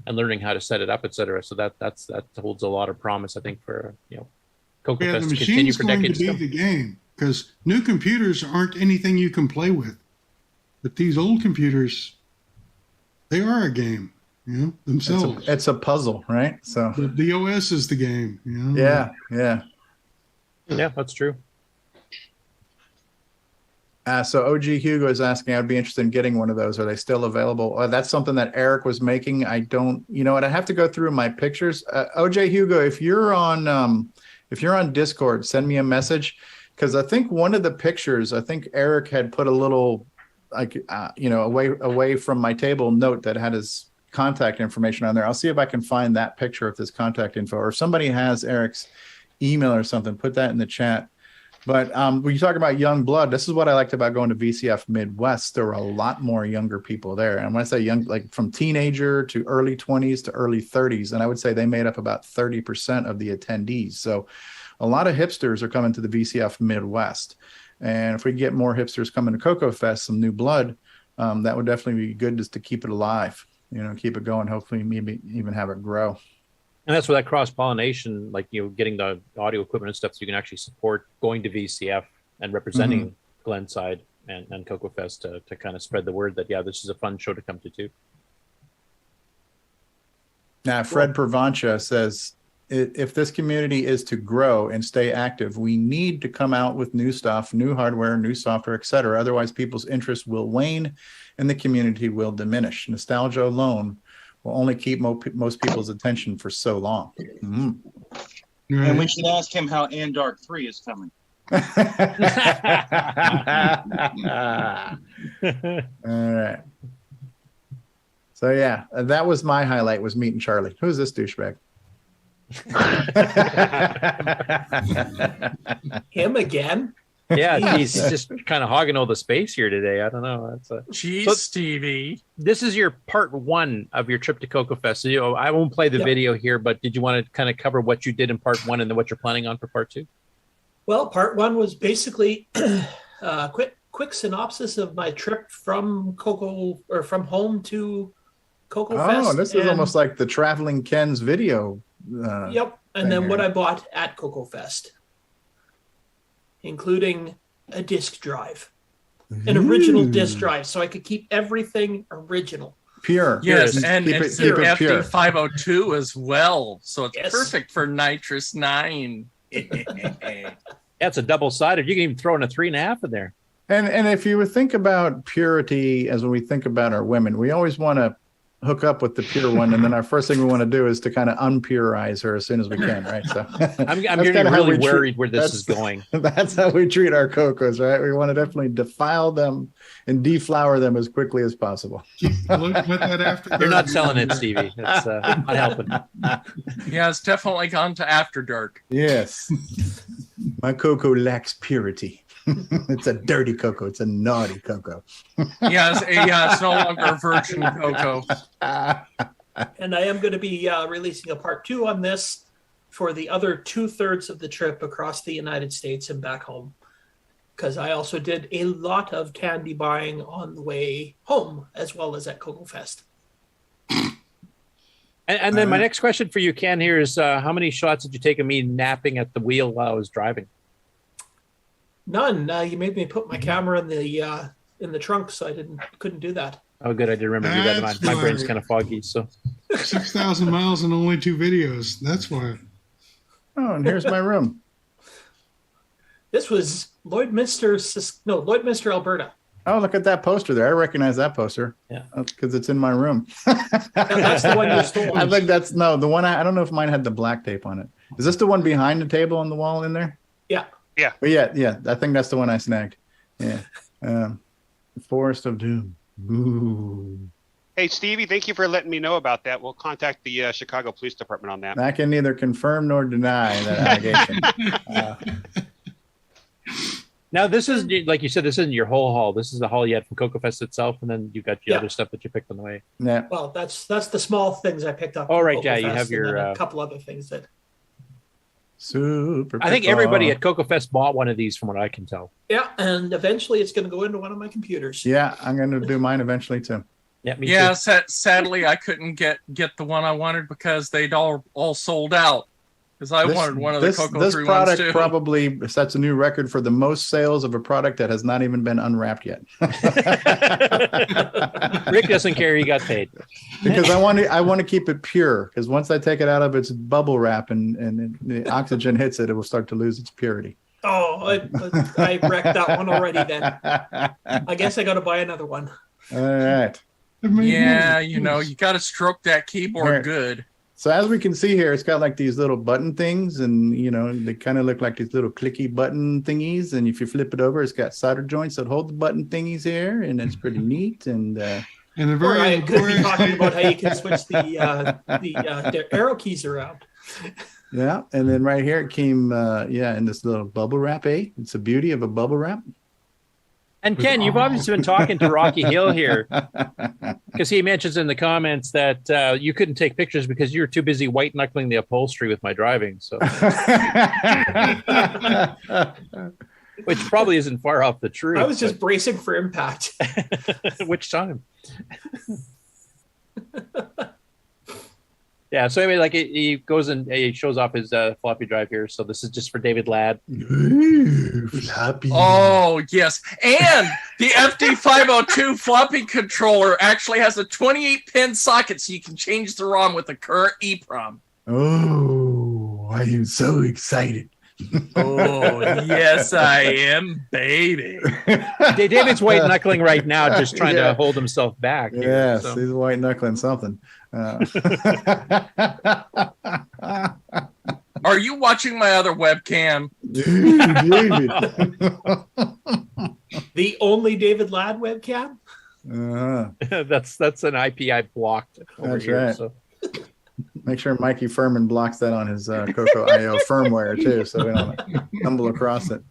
and learning how to set it up, etc. So that holds a lot of promise, I think, for CoCoFEST the to continue machine's for going to decades. be the game, because new computers aren't anything you can play with, but these old computers, they are a game. Themselves. It's a puzzle, right? So the OS is the game. Yeah, that's true. So OG Hugo is asking, I'd be interested in getting one of those. Are they still available? That's something that Eric was making. I don't, what I have to go through my ppictures. OJ Hugo, if you're on Discord, send me a message, because I think one of the pictures, Eric had put a little away from my table note that had his contact information on there. I'll see if I can find that picture of his contact info, or if somebody has Eric's email or something, put that in the chat. But when you talk about young blood, this is what I liked about going to VCF Midwest. There were a lot more younger people there. And when I say young, like from teenager to early 20s to early 30s, and I would say they made up about 30% of the attendees. So a lot of hipsters are coming to the VCF Midwest. And if we get more hipsters coming to CoCoFEST, some new blood, that would definitely be good just to keep it alive. Keep it going, hopefully maybe even have it grow. And that's where that cross-pollination, like, getting the audio equipment and stuff, so you can actually support going to VCF and representing Glenside and CoCoFEST to kind of spread the word that, this is a fun show to come to too. Now, Fred Pervancha says, if this community is to grow and stay active, we need to come out with new stuff, new hardware, new software, etc. Otherwise, people's interest will wane and the community will diminish. Nostalgia alone will only keep most people's attention for so long. And we should ask him how Andark 3 is coming. All right. So yeah, that was my highlight, was meeting Charlie. Who's this douchebag? Him again? Yeah, he's just kind of hogging all the space here today. I don't know. Jeez, Stevie. This is your part one of your trip to CoCoFEST. I won't play the video here, but did you want to kind of cover what you did in part one and then what you're planning on for part two? Well, part one was basically a quick synopsis of my trip from from home to CoCoFEST. Oh, this is almost like the Traveling Ken's video. Yep, and then what I bought at CoCoFEST, including a disk drive, an original disk drive, so I could keep everything original. Pure. Yes, and it's the pure. FD502 as well, so it's perfect for Nitrous 9. That's a double-sided. You can even throw in a 3.5 in there. And if you would think about purity as when we think about our women, we always want to hook up with the pure one, and then our first thing we want to do is to kind of unpurize her as soon as we can, right? So I'm getting really worried where this is going. That's how we treat our CoCos, right? We want to definitely defile them and deflower them as quickly as possible. You're not selling it, Stevie. It's not helping. Yeah, it's definitely gone to after dark. Yes. My CoCo lacks purity. It's a dirty CoCo. It's a naughty CoCo. It's no longer a virgin CoCo. And I am going to be releasing a part 2 on this for the other 2/3 of the trip across the United States and back home. Because I also did a lot of candy buying on the way home as well as at CoCoFEST. And then my next question for you, Ken, here is how many shots did you take of me napping at the wheel while I was driving? None. You made me put my camera in the trunk, so I couldn't do that. Oh, good. I did remember you that. My brain's kind of foggy. So 6,000 miles and only 2 videos. That's why. Oh, and here's my room. This was Lloydminster, Alberta. Oh, look at that poster there. I recognize that poster. Yeah. Because it's in my room. That's the one you stole. I think that's, no, the one, I don't know if mine had the black tape on it. Is this the one behind the table on the wall in there? Yeah. Yeah. But yeah. I think that's the one I snagged. Yeah. Forest of Doom. Ooh. Hey, Stevie, thank you for letting me know about that. We'll contact the Chicago Police Department on that. I can neither confirm nor deny that allegation. Now, this is, like you said, this isn't your whole haul. This is the haul you had from CoCoFEST itself, and then you got your other stuff that you picked on the way. Yeah. Well, that's the small things I picked up. Oh, from right. Yeah, you CoCoFest, have your... and then a couple other things that... Super. I think everybody at CoCoFEST bought one of these from what I can tell. Yeah, and eventually it's going to go into one of my computers. Yeah, I'm going to do mine eventually, too. Yeah, me too. Sadly, I couldn't get the one I wanted because they'd all sold out. Because I wanted one of the CoCo 3 This product ones too. probably sets a new record for the most sales of a product that has not even been unwrapped yet. Rick doesn't care. He got paid. Because I want to keep it pure. Because once I take it out of its bubble wrap and the oxygen hits it, it will start to lose its purity. Oh, I wrecked that one already then. I guess I got to buy another one. All right. Yeah, you got to stroke that keyboard good. So as we can see here, it's got like these little button things, and they kind of look like these little clicky button thingies. And if you flip it over, it's got solder joints that hold the button thingies here, and it's pretty neat. And a very, I could be talking about how you can switch the arrow keys around. Yeah, and then right here it came, in this little bubble wrap. It's a beauty of a bubble wrap. And Ken, you've obviously been talking to Rocky Hill here because he mentions in the comments that you couldn't take pictures because you were too busy white knuckling the upholstery with my driving. So, which probably isn't far off the truth. I was just bracing for impact. Which time? Yeah. So anyway, like he goes and he shows off his floppy drive here. So this is just for David Ladd. Ooh, floppy. Oh yes, and the FD502 floppy controller actually has a 28-pin socket, so you can change the ROM with the current EEPROM. Oh, I am so excited. Oh yes, I am, baby. David's white knuckling right now, just trying to hold himself back. Yes, he's white knuckling something. Are you watching my other webcam? David. The only David Ladd webcam? That's an IP I blocked over That's here. right. So. Make sure Mikey Furman blocks that on his CoCo IO firmware too, so we don't stumble across it.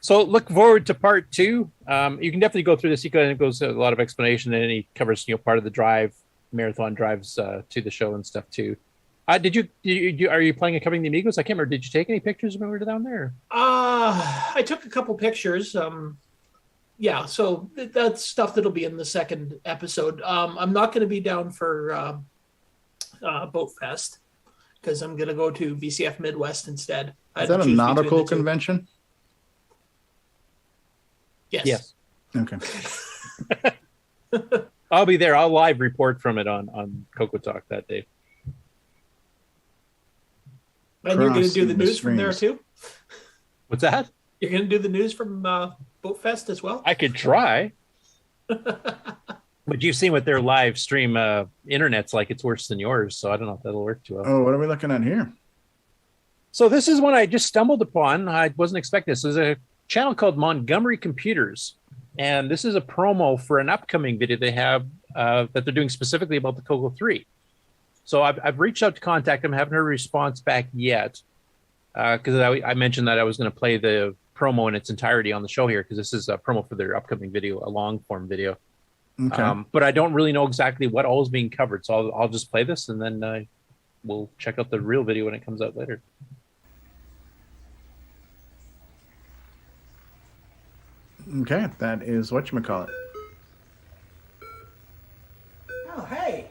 So look forward to part 2. You can definitely go through this. He goes a lot of explanation, and he covers part of the drive, marathon drives to the show and stuff too. Are you planning on covering the Amigos? I can't remember. Did you take any pictures when we were down there? I took a couple pictures. Yeah, so that's stuff that'll be in the second episode. I'm not going to be down for Boat Fest because I'm going to go to BCF Midwest instead. Is that a nautical convention? Yes. Okay. I'll be there. I'll live report from it on CoCoTALK that day. And you're going to do the news from there too? What's that? You're going to do the news from Boatfest as well? I could try. But you've seen what their live stream internet's like. It's worse than yours, so I don't know if that'll work too well. Oh, what are we looking at here? So this is one I just stumbled upon. I wasn't expecting this. There's a channel called Montgomery Computers, and this is a promo for an upcoming video they have that they're doing specifically about the CoCo 3. So I've reached out to contact them, haven't heard a response back yet, because I mentioned that I was going to play the promo in its entirety on the show here, because this is a promo for their upcoming video, a long form video. Okay. But I don't really know exactly what all is being covered, so I'll just play this, and then we'll check out the real video when it comes out later. Okay, that is whatchamacallit. Oh, hey.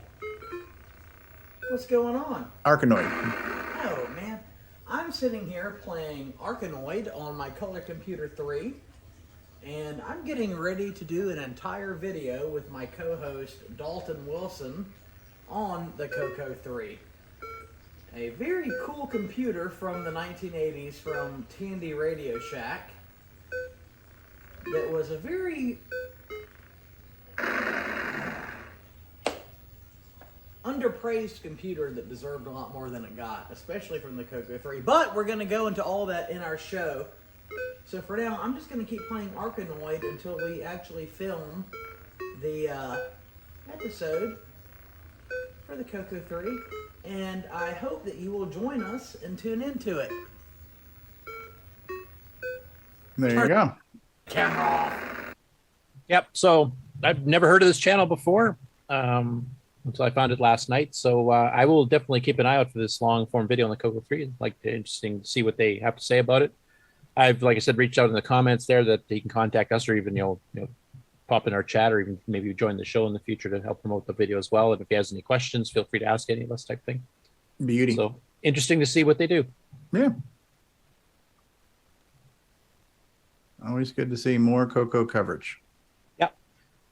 What's going on? Arkanoid. Oh, man. I'm sitting here playing Arkanoid on my Color Computer 3, and I'm getting ready to do an entire video with my co-host Dalton Wilson on the CoCo 3. A very cool computer from the 1980s from Tandy Radio Shack that was a very underpraised computer that deserved a lot more than it got, especially from the CoCo 3. But we're going to go into all that in our show. So for now, I'm just going to keep playing Arkanoid until we actually film the episode for the CoCo 3. And I hope that you will join us and tune into it. There you go. Camera off. Yep. So I've never heard of this channel before until I found it last night. So I will definitely keep an eye out for this long form video on the CoCo 3. It's like interesting to see what they have to say about it. I've, like I said, reached out in the comments there that he can contact us, or even you know pop in our chat, or even maybe join the show in the future to help promote the video as well. And if he has any questions, feel free to ask any of us, type thing. Beauty. So interesting to see what they do. Yeah. Always good to see more CoCo coverage. Yeah.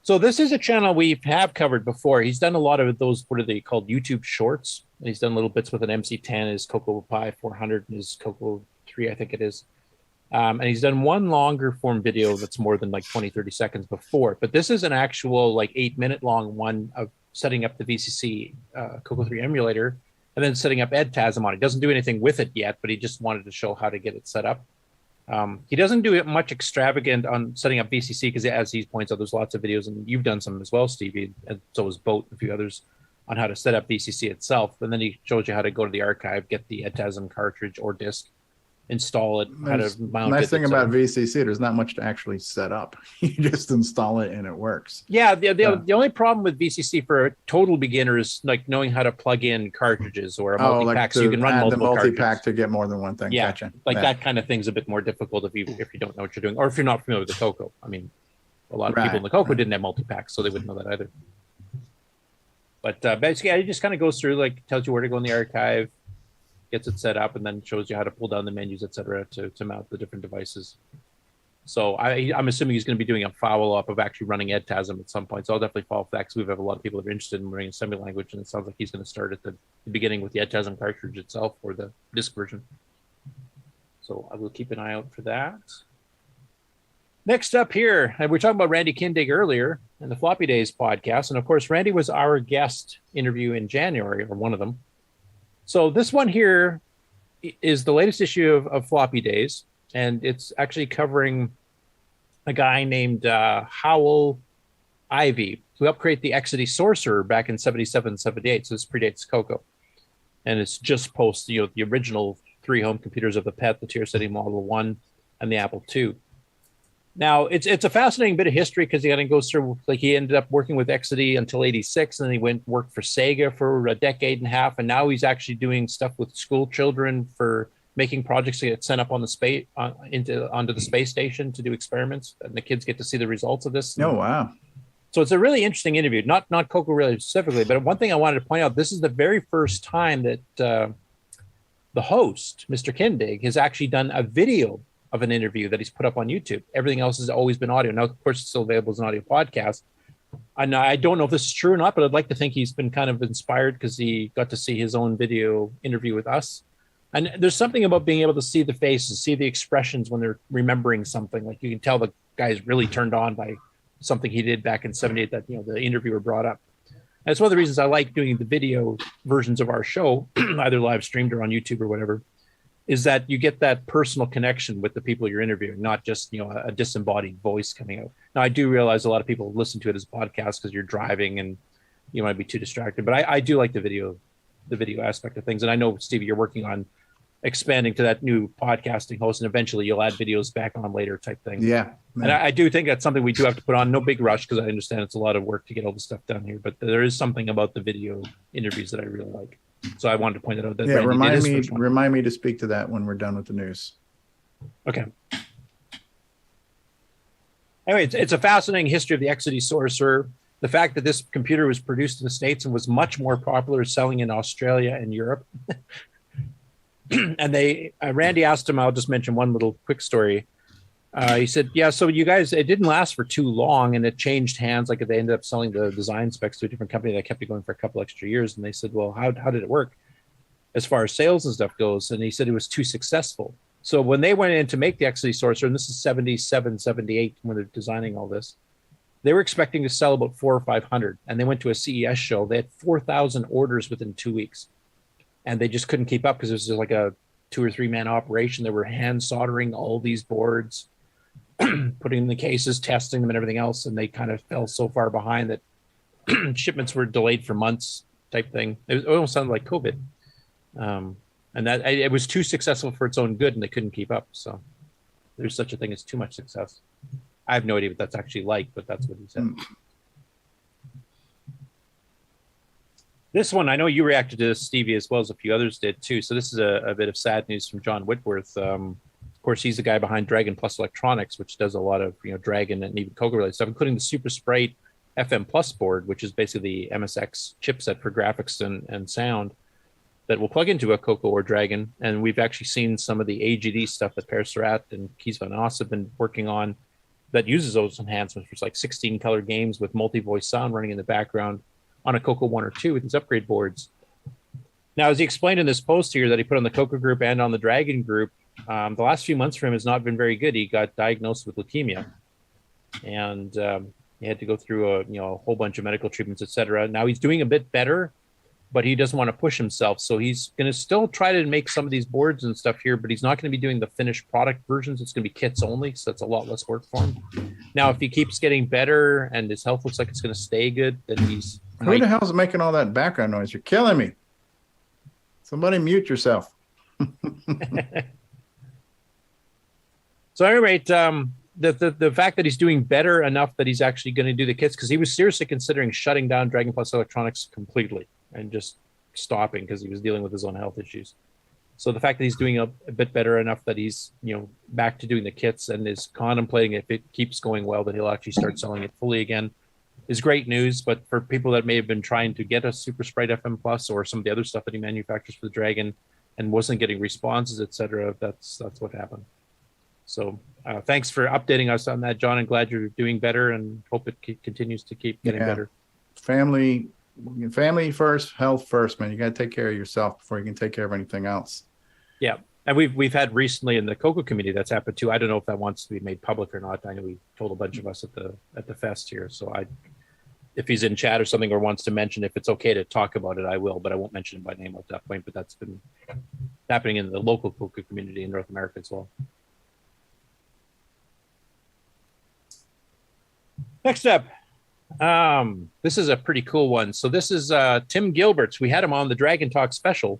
So this is a channel we have covered before. He's done a lot of those, what are they called, YouTube shorts. And he's done little bits with an MC10, his CoCo Pi 400, and his CoCo 3, I think it is. And he's done one longer form video that's more than like 20, 30 seconds before. But this is an actual like 8-minute long one of setting up the VCC CoCo 3 emulator and then setting up EdTASM on it. He doesn't do anything with it yet, but he just wanted to show how to get it set up. He doesn't do it much extravagant on setting up VCC because, as he points out, there's lots of videos, and you've done some as well, Stevie, and so has Boat and a few others, on how to set up VCC itself. And then he shows you how to go to the archive, get the EdTASM cartridge or disk, install it, how to mount it. Nice thing about VCC, there's not much to actually set up. You just install it and it works. Yeah, the only problem with VCC for a total beginner is like knowing how to plug in cartridges or a multi-pack, so you can run multiple multi-pack cartridges. to get more than one thing. Yeah, Gotcha. like that kind of thing's a bit more difficult if you don't know what you're doing, or if you're not familiar with the CoCo. I mean, a lot of people in the CoCo didn't have multi-packs, so they wouldn't know that either. But basically, it just kind of goes through, like, tells you where to go in the archive, gets it set up, and then shows you how to pull down the menus, etc., to mount the different devices. So I'm assuming he's going to be doing a follow-up of actually running EdTASM at some point. So I'll definitely follow that, because we have a lot of people that are interested in learning assembly language, and it sounds like he's going to start at the beginning with the EdTASM cartridge itself, or the disk version. So I will keep an eye out for that. Next up here, we were talking about Randy Kindig earlier in the Floppy Days podcast. And of course, Randy was our guest interview in January, or one of them. So this one here is the latest issue of Floppy Days. And it's actually covering a guy named Howell Ivy, who helped create the Exidy Sorcerer back in 77, 78. So this predates CoCo. And it's just post, the original 3 home computers of the PET, the Tier City Model 1, and the Apple II. Now, it's a fascinating bit of history, because he goes through, like, he ended up working with Exidy until 86, and then he worked for Sega for a decade and a half, and now he's actually doing stuff with school children for making projects to get sent up on the space onto the space station to do experiments, and the kids get to see the results of this. Oh, wow. So it's a really interesting interview, not CoCo really specifically, but one thing I wanted to point out, this is the very first time that the host, Mr. Kindig, has actually done a video of an interview that he's put up on YouTube. Everything else has always been audio. Now, of course, it's still available as an audio podcast. And I don't know if this is true or not, but I'd like to think he's been kind of inspired because he got to see his own video interview with us. And there's something about being able to see the faces, see the expressions when they're remembering something. Like, you can tell the guy's really turned on by something he did back in '78 that the interviewer brought up. And it's one of the reasons I like doing the video versions of our show, either live streamed or on YouTube or whatever, is that you get that personal connection with the people you're interviewing, not just a disembodied voice coming out. Now, I do realize a lot of people listen to it as a podcast because you're driving and you might be too distracted, but I do like the video aspect of things. And I know, Stevie, you're working on expanding to that new podcasting host, and eventually you'll add videos back on later type thing. Yeah. And I do think that's something we do have to put on. No big rush, because I understand it's a lot of work to get all the stuff done here, but there is something about the video interviews that I really like. So I wanted to point it out. That yeah, Randy remind me to speak to that when we're done with the news. Okay. Anyway, it's a fascinating history of the XD Sorcerer. The fact that this computer was produced in the States and was much more popular selling in Australia and Europe. And Randy asked him, I'll just mention one little quick story. He said, yeah, so you guys, it didn't last for too long and it changed hands. Like they ended up selling the design specs to a different company that kept it going for a couple extra years. And they said, well, how did it work as far as sales and stuff goes? And he said it was too successful. So when they went in to make the XD Sorcerer, and this is 77, 78, when they're designing all this, they were expecting to sell about 400 or 500. And they went to a CES show. They had 4,000 orders within 2 weeks. And they just couldn't keep up because it was like a 2 or 3 man operation. They were hand soldering all these boards, putting in the cases, testing them and everything else. And they kind of fell so far behind that shipments were delayed for months type thing. It almost sounded like COVID. And that it was too successful for its own good and they couldn't keep up. So there's such a thing as too much success. I have no idea what that's actually like, but that's what he said. This one, I know you reacted to this, Stevie, as well as a few others did too. So this is a bit of sad news from John Whitworth. Of course, he's the guy behind Dragon Plus Electronics, which does a lot of Dragon and even CoCo related stuff, including the Super Sprite FM Plus board, which is basically the MSX chipset for graphics and sound that will plug into a CoCo or Dragon. And we've actually seen some of the AGD stuff that Per Surratt and Kees van Os have been working on that uses those enhancements, which is like 16 color games with multi-voice sound running in the background on a CoCo 1 or 2 with these upgrade boards. Now, as he explained in this post here that he put on the CoCo group and on the Dragon group, the last few months for him has not been very good. He got diagnosed with leukemia, and he had to go through a whole bunch of medical treatments, etc. Now he's doing a bit better, but he doesn't want to push himself. So he's going to still try to make some of these boards and stuff here, but he's not going to be doing the finished product versions. It's going to be kits only, so that's a lot less work for him. Now, if he keeps getting better and his health looks like it's going to stay good, then he's... Who the hell's making all that background noise? You're killing me. Somebody mute yourself. So at any rate, the fact that he's doing better enough that he's actually going to do the kits, because he was seriously considering shutting down Dragon Plus Electronics completely and just stopping because he was dealing with his own health issues. So the fact that he's doing a bit better enough that he's back to doing the kits and is contemplating, if it keeps going well, that he'll actually start selling it fully again is great news. But for people that may have been trying to get a Super Sprite FM Plus or some of the other stuff that he manufactures for the Dragon and wasn't getting responses, etc., that's what happened. So thanks for updating us on that, John. I'm glad you're doing better and hope it continues to keep getting better. Family first, health first, man. You got to take care of yourself before you can take care of anything else. Yeah. And we've had recently in the CoCo community that's happened too. I don't know if that wants to be made public or not. I know we told a bunch of us at the fest here. So if he's in chat or something or wants to mention, if it's okay to talk about it, I will, but I won't mention him by name at that point. But that's been happening in the local CoCo community in North America as well. Next up, this is a pretty cool one. So this is Tim Gilbert's. We had him on the Dragon Talk special,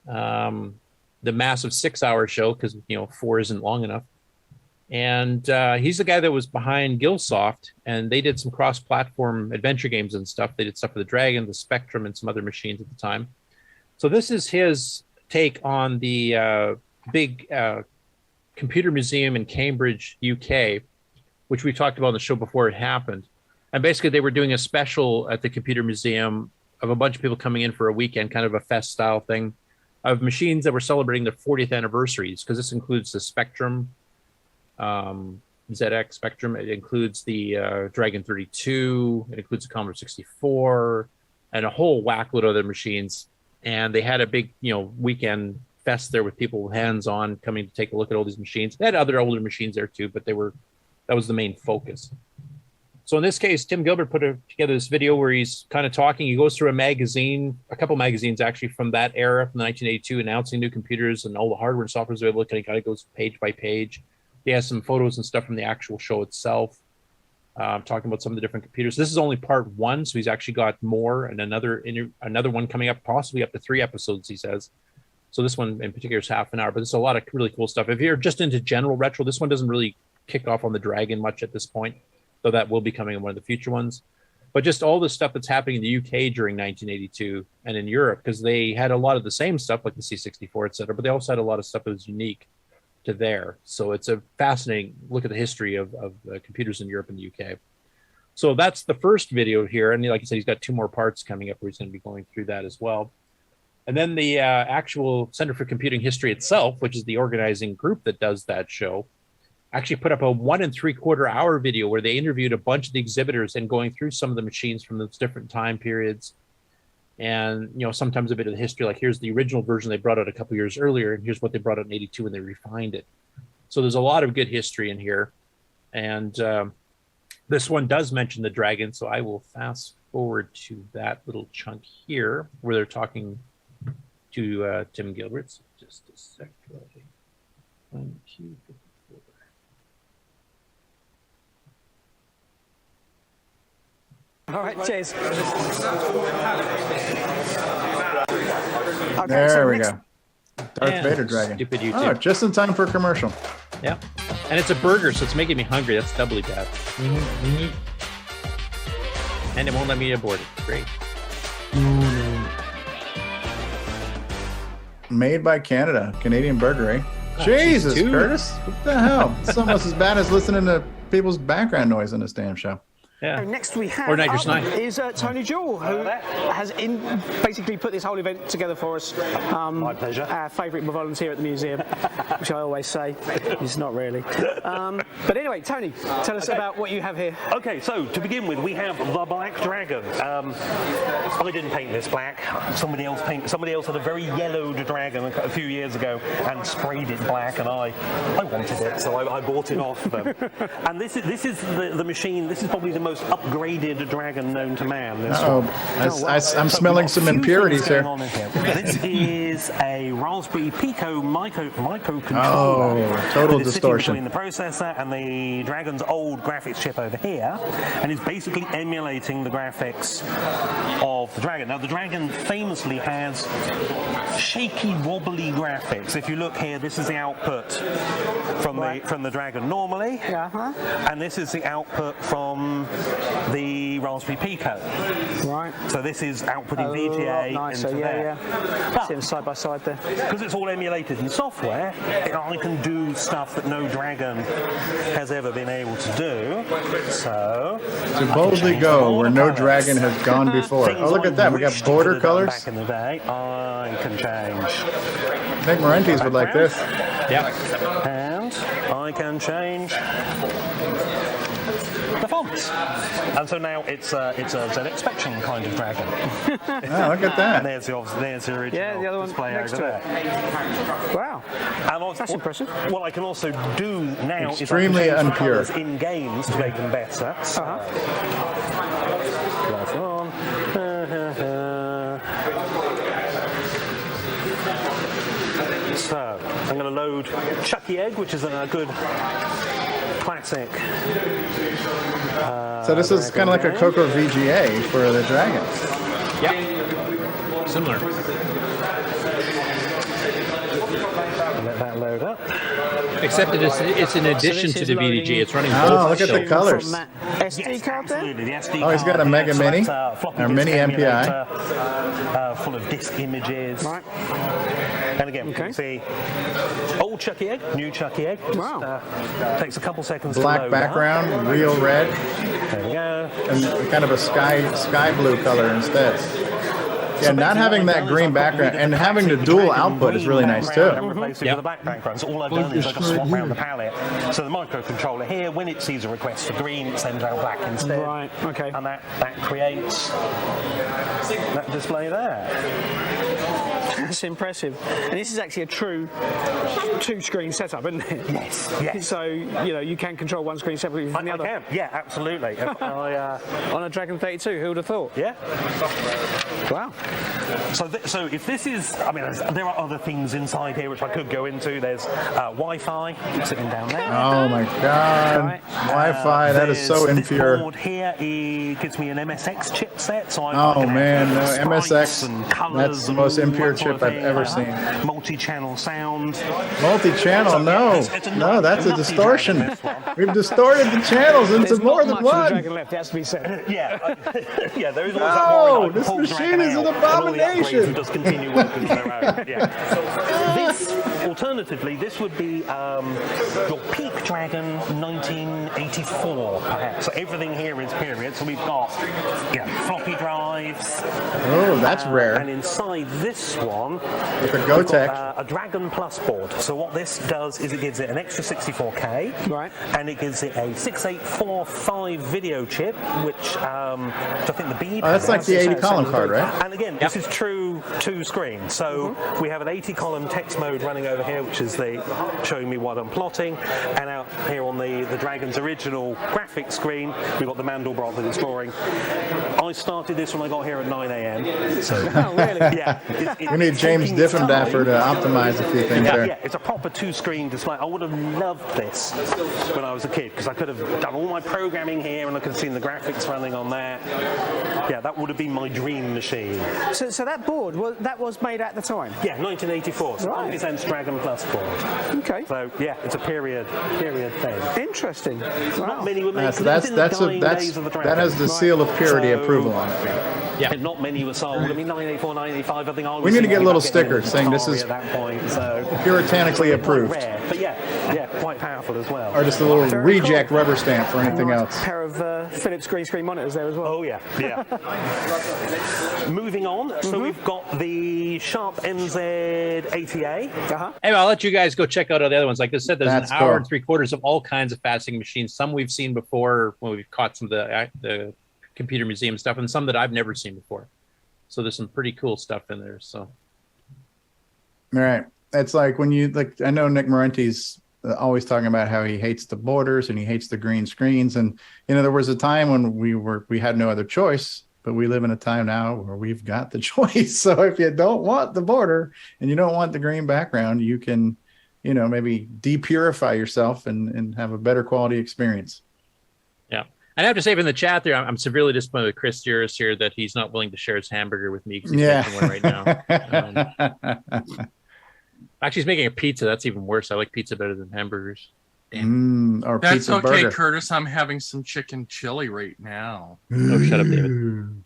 the massive 6-hour show, because 4 isn't long enough. And he's the guy that was behind Gilsoft, and they did some cross-platform adventure games and stuff. They did stuff for the Dragon, the Spectrum, and some other machines at the time. So this is his take on the big computer museum in Cambridge, UK, which we talked about on the show before it happened. And basically they were doing a special at the computer museum of a bunch of people coming in for a weekend, kind of a fest style thing, of machines that were celebrating their 40th anniversaries, because this includes the Spectrum, ZX Spectrum. It includes the Dragon 32. It includes the Commodore 64 and a whole whack load of other machines. And they had a big, weekend fest there with people hands-on coming to take a look at all these machines. They had other older machines there too, but they were That was the main focus. So in this case, Tim Gilbert put together this video where he's kind of talking. He goes through a couple magazines actually from that era, from 1982, announcing new computers and all the hardware and software available. And he kind of goes page by page. He has some photos and stuff from the actual show itself, talking about some of the different computers. This is only part 1, so he's actually got more and another one coming up, possibly up to 3 episodes, he says. So this one in particular is half an hour, but there's a lot of really cool stuff. If you're just into general retro, this one doesn't really kick off on the Dragon much at this point, though that will be coming in one of the future ones. But just all the stuff that's happening in the UK during 1982 and in Europe, because they had a lot of the same stuff like the C64, et cetera, but they also had a lot of stuff that was unique to there. So it's a fascinating look at the history of computers in Europe and the UK. So that's the first video here. And like I said, he's got 2 more parts coming up where he's going to be going through that as well. And then the actual Center for Computing History itself, which is the organizing group that does that show, actually put up a 1 3/4 hour video where they interviewed a bunch of the exhibitors and going through some of the machines from those different time periods. And, sometimes a bit of the history, like here's the original version they brought out a couple years earlier, and here's what they brought out in 82 when they refined it. So there's a lot of good history in here. And this one does mention the Dragon, so I will fast forward to that little chunk here where they're talking to Tim Gilbert. So just a sec. 1, 2, 3, 4. All right, cheers. Okay, there we go. Darth Vader Dragon. Stupid YouTube. Oh, just in time for a commercial. Yeah. And it's a burger, so it's making me hungry. That's doubly bad. And it won't let me aboard it. Great. Made by Canada. Canadian burger, eh? Oh, Jesus, geez, Curtis. What the hell? It's almost as bad as listening to people's background noise on this damn show. Yeah. Next we have Or Night Just Night. is Tony Jewell, who has basically put this whole event together for us. My pleasure. Our favourite volunteer at the museum, which I always say. He's not really. But anyway, Tony, tell us about what you have here. Okay, so to begin with, we have the Black Dragon. I didn't paint this black. Somebody else had a very yellowed dragon a few years ago and sprayed it black, and I wanted it, so I bought it off them. And this is the machine. This is probably the most upgraded dragon known to man. I'm smelling some impurities here. This is a Raspberry Pico microcontroller. Oh, total distortion. Between the processor and the Dragon's old graphics chip over here, and it's basically emulating the graphics of the Dragon. Now, the Dragon famously has shaky, wobbly graphics. If you look here, this is the output from the Dragon normally, and this is the output from the Raspberry Pico. Right. So this is outputting VGA into there. But see them side by side there. Because it's all emulated in software, I can do stuff that no Dragon has ever been able to do. So to boldly go where no Dragon has gone before. Oh, look at that. We got border colors. Back in the day, I can change. I think Marentes would like this. Yeah. And I can change the fonts. And so now it's a ZX Spectrum kind of Dragon. Oh, look at that. And there's the original the other one display next over to there. it. Wow. And that's impressive. What I can also do now extremely is I can change the unpure colours in games to make them better. So, that's on. So I'm going to load Chucky Egg, which is a good classic. So this is kind of like a CoCo VGA for the Dragon. Yeah. Similar. Let that load up. Except it's in addition to the VDG. It's running both. Oh, look at the colors. SD card there? Absolutely, the SD Oh, he's got a Mega Mini, or Mini MPI. Full of disk images. Right. And again, you can see old Chucky Egg, new Chucky Egg. Wow. Takes a couple seconds Black to load background, up. real red. There we go. And kind of a sky blue color instead. Yeah, not having that green background and having the dual output is really nice too. Replace it with a black background. So all I've done is I just swap around the palette. So the microcontroller here, when it sees a request for green, it sends out black instead. Right. Okay. And that creates that display there. That's impressive. And this is actually a true two-screen setup, isn't it? Yes. So, you can control one screen separately from the other. I can. Yeah, absolutely. On a Dragon 32, who would have thought? Yeah. Wow. So if this is, there are other things inside here which I could go into. There's Wi-Fi sitting down there. Oh my God. Right. Wi-Fi, that is so This impure. board here gives me an MSX chipset, so I Oh can man, no, have sprites MSX, and colours that's the and most all impure that sort of chip I've thing. ever seen. Multi-channel sound. Multi-channel, So, no. it's a No, that's a nutty distortion. Dragon, this one. We've distorted the channels into There's more not than much of the one. Dragon left, it has to be said. Yeah, there is always No, that more this pull machine Dragon is an out, and all the abomination. upgrades will just continue working on their own. Yeah. Alternatively, this would be your peak Dragon 1984, perhaps. So everything here is period. So we've got floppy drives. Oh, that's rare. And inside this one, With a we've GoTech. got, a Dragon Plus board. So what this does is it gives it an extra 64K, right, and it gives it a 6845 video chip, which I think the bead. Oh, that's like the 80 column card, right? And again, this is true two screen. So we have an 80 column text mode running over here, which is showing me what I'm plotting, and out here on the Dragon's original graphics screen, we've got the Mandelbrot that it's drawing. I started this when I got here at 9 a.m. So oh, really? Yeah. We need James Diffendaffer to optimize a few things there. Yeah, it's a proper two-screen display. I would have loved this when I was a kid because I could have done all my programming here and I could have seen the graphics running on there. Yeah, that would have been my dream machine. So that board, that was made at the time? Yeah, 1984. So Right. Presents Dragon Plus board. Okay. So yeah, it's a period thing. Interesting. Not many were made. So that has the seal of purity approval on it. Yeah. And not many were sold. I mean, 1984, 1985, I think I was. We need to get thinking little about getting stickers saying this Atari is at that point. So puritanically approved. rare, but yeah, quite powerful as well. Or just a little reject rubber stamp for anything else. A pair of Philips green screen monitors there as well. Oh yeah. Moving on, so we've got the Sharp NZ80A. Anyway, I'll let you guys go check out all the other ones. Like I said, there's That's an hour cool. and 3/4 of all kinds of fastening machines. Some we've seen before when we've caught some of the computer museum stuff, and some that I've never seen before. So there's some pretty cool stuff in there. So, All right. It's like when I know Nick Marenti's always talking about how he hates the borders and he hates the green screens. And, there was a time when we had no other choice, but we live in a time now where we've got the choice. So if you don't want the border and you don't want the green background, you can, maybe depurify yourself and have a better quality experience. yeah. And I have to say, in the chat there, I'm severely disappointed with Chris Juris here that he's not willing to share his hamburger with me because he's making one right now. Actually, he's making a pizza. That's even worse. I like pizza better than hamburgers. Or That's pizza okay, burger. Curtis. I'm having some chicken chili right now. Oh, shut up, David.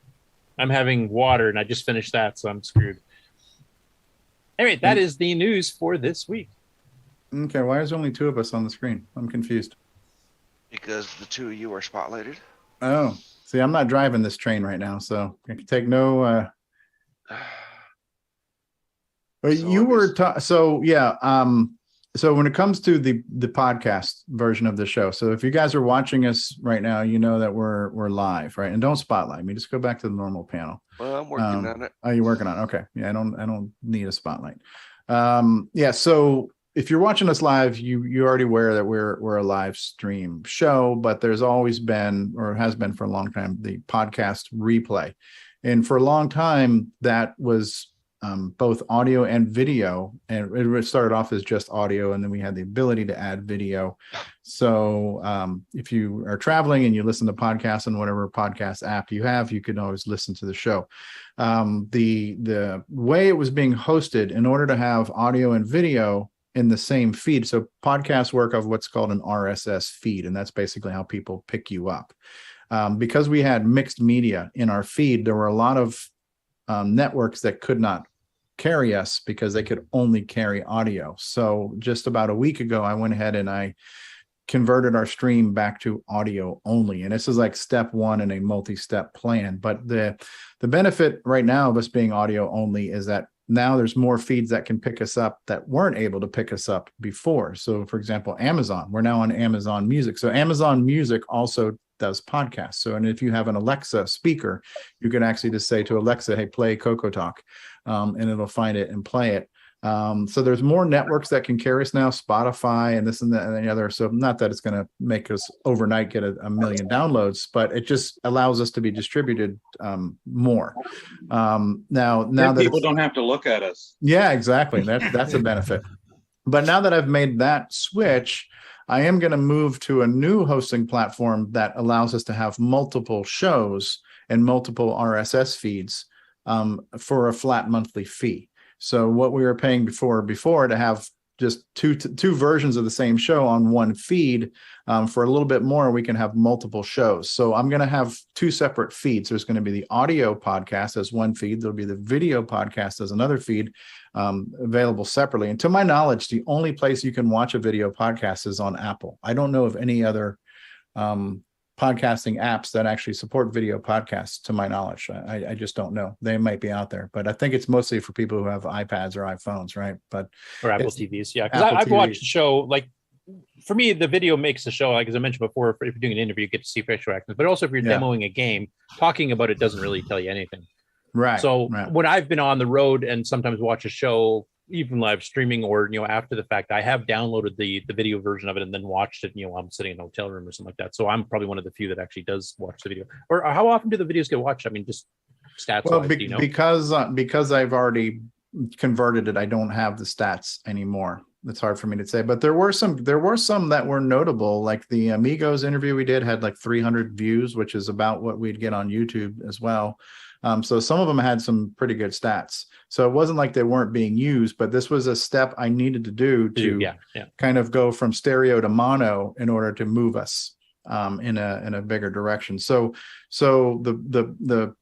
I'm having water, and I just finished that, so I'm screwed. Anyway, that is the news for this week. Okay, why is there only two of us on the screen? I'm confused. Because the two of you are spotlighted. Oh, see, I'm not driving this train right now, so I can take no. But you were so when it comes to the podcast version of the show. So if you guys are watching us right now, you know that we're live, right? And don't spotlight me. Just go back to the normal panel. Well, I'm working on it. Oh, you're working on it. Okay. Yeah, I don't need a spotlight. So if you're watching us live, you're already aware that we're a live stream show, but there's always been, or has been for a long time, the podcast replay. And for a long time, that was both audio and video. And it started off as just audio, and then we had the ability to add video. So if you are traveling and you listen to podcasts on whatever podcast app you have, you can always listen to the show. The way it was being hosted, in order to have audio and video in the same feed. So podcasts work off what's called an RSS feed, and that's basically how people pick you up. Because we had mixed media in our feed, there were a lot of networks that could not carry us because they could only carry audio. So just about a week ago, I went ahead and I converted our stream back to audio only. And this is like step one in a multi-step plan. But the benefit right now of us being audio only is that now there's more feeds that can pick us up that weren't able to pick us up before. So for example, Amazon, we're now on Amazon Music. So Amazon Music also does podcasts. So, and if you have an Alexa speaker, you can actually just say to Alexa, hey, play CoCoTALK, and it'll find it and play it. So there's more networks that can carry us now, Spotify and this and that and the other. So not that it's going to make us overnight get a million downloads, but it just allows us to be distributed more. Now that people don't have to look at us. Yeah, exactly. That's a benefit. But now that I've made that switch, I am going to move to a new hosting platform that allows us to have multiple shows and multiple RSS feeds for a flat monthly fee. So what we were paying before to have just two versions of the same show on one feed, for a little bit more, we can have multiple shows. So I'm going to have two separate feeds. There's going to be the audio podcast as one feed. There'll be the video podcast as another feed, available separately. And to my knowledge, the only place you can watch a video podcast is on Apple. I don't know of any other podcasting apps that actually support video podcasts, to my knowledge. I just don't know. They might be out there, but I think it's mostly for people who have iPads or iPhones, right? Or Apple TVs. Yeah, because I've watched the show. Like, for me, the video makes the show. Like, as I mentioned before, if you're doing an interview, you get to see facial reactions. But also, if you're demoing a game, talking about it doesn't really tell you anything. Right. So when I've been on the road and sometimes watch a show, even live streaming or after the fact, I have downloaded the video version of it and then watched it. I'm sitting in a hotel room or something like that. So I'm probably one of the few that actually does watch the video. Or how often do the videos get watched? I mean, just stats. Well, because I've already converted it, I don't have the stats anymore. It's hard for me to say, but there were some that were notable. Like the Amigos interview we did had like 300 views, which is about what we'd get on YouTube as well. So some of them had some pretty good stats. So it wasn't like they weren't being used, but this was a step I needed to do to kind of go from stereo to mono in order to move us in a bigger direction. So the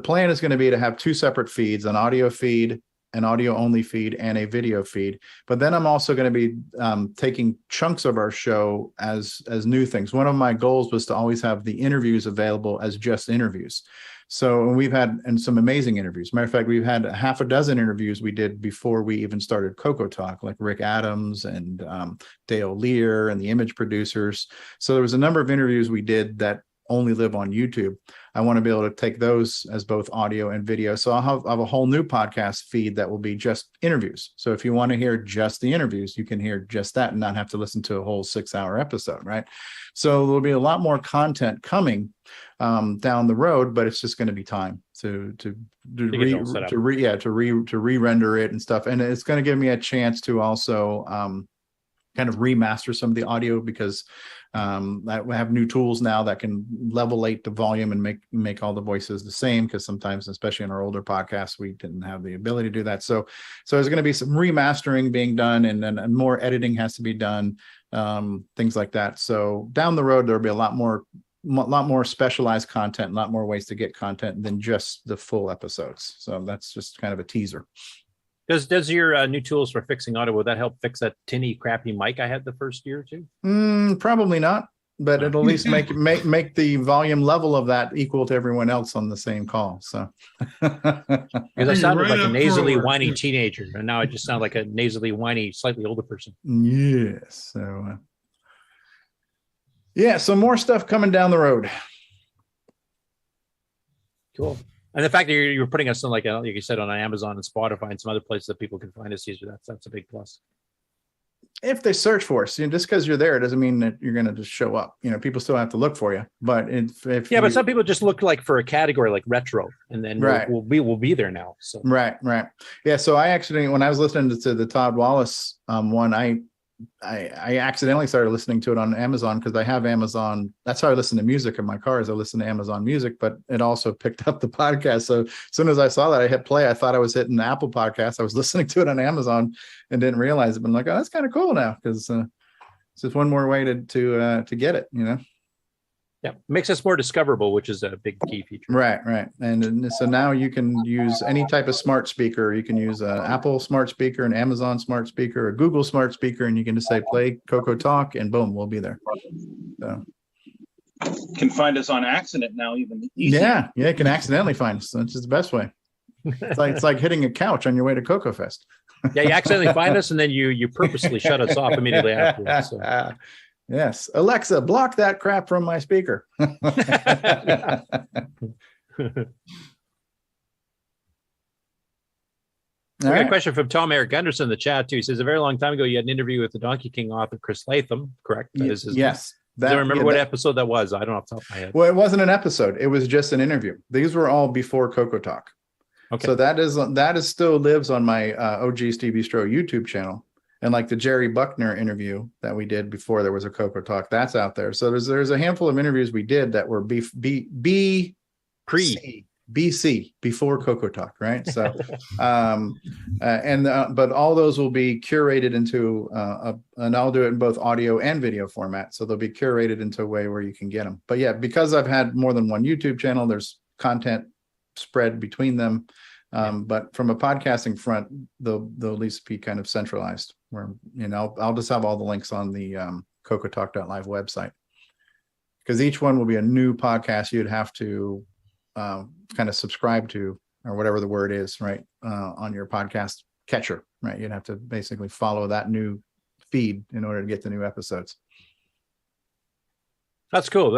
plan is going to be to have two separate feeds, an audio feed, an audio only feed, and a video feed. But then I'm also going to be taking chunks of our show as new things. One of my goals was to always have the interviews available as just interviews. So we've had some amazing interviews. Matter of fact, we've had half a dozen interviews we did before we even started CoCoTALK, like Rick Adams and Dale Lear and the image producers. So there was a number of interviews we did that only live on YouTube. I want to be able to take those as both audio and video. So I'll have a whole new podcast feed that will be just interviews. So if you want to hear just the interviews, you can hear just that and not have to listen to a whole 6-hour episode, right? So there'll be a lot more content coming down the road, but it's just going to be time to re-render it and stuff. And it's going to give me a chance to also kind of remaster some of the audio, because I have new tools now that can levelate the volume and make all the voices the same, because sometimes, especially in our older podcasts, we didn't have the ability to do that. So there's going to be some remastering being done, and then more editing has to be done, things like that. So down the road, there'll be a lot more specialized content, a lot more ways to get content than just the full episodes. So that's just kind of a teaser. Does your new tools for fixing audio, will that help fix that tinny, crappy mic I had the first year or two? Probably not, but it'll at least make the volume level of that equal to everyone else on the same call. So because I sounded like a nasally, whiny teenager, and now I just sound like a nasally, whiny, slightly older person. Yes. So so more stuff coming down the road. Cool. And the fact that you're putting us on, like you said, on Amazon and Spotify and some other places that people can find us easier, that's a big plus. If they search for us, just because you're there doesn't mean that you're going to just show up. People still have to look for you. But but some people just look like for a category like retro, and then we'll be there now. So right. Yeah. So I actually, when I was listening to the Todd Wallace one, I accidentally started listening to it on Amazon, because I have Amazon. That's how I listen to music in my car, is I listen to Amazon Music, but it also picked up the podcast. So as soon as I saw that, I hit play. I thought I was hitting Apple Podcasts. I was listening to it on Amazon and didn't realize it. But I'm like, oh, that's kind of cool now, because it's just one more way to get it, Yeah, makes us more discoverable, which is a big key feature. Right. And so now you can use any type of smart speaker. You can use an Apple smart speaker, an Amazon smart speaker, a Google smart speaker, and you can just say play CoCoTALK, and boom, we'll be there. So can find us on accident now, even easier. Yeah, you can accidentally find us. That's just the best way. It's like hitting a couch on your way to CoCoFEST. Yeah, you accidentally find us, and then you purposely shut us off immediately afterwards. So. Yes. Alexa, block that crap from my speaker. We got a question from Tom Eric Gunderson in the chat too. He says a very long time ago you had an interview with the Donkey King author Chris Latham, correct? Yes. I don't remember what episode that was. I don't know off the top of my head. Well, it wasn't an episode. It was just an interview. These were all before CoCoTALK. Okay. So that is still lives on my OG Stevie Stroh YouTube channel. And like the Jerry Buckner interview that we did before there was a CoCoTALK, that's out there. So there's a handful of interviews we did that were BC before CoCoTALK, right? So, but all those will be curated into and I'll do it in both audio and video format. So they'll be curated into a way where you can get them. But yeah, because I've had more than one YouTube channel, there's content spread between them. But from a podcasting front, they'll at least be kind of centralized. Where I'll just have all the links on the CoCoTalk.live website, because each one will be a new podcast you'd have to kind of subscribe to, or whatever the word is, right, on your podcast catcher, right? You'd have to basically follow that new feed in order to get the new episodes. That's cool.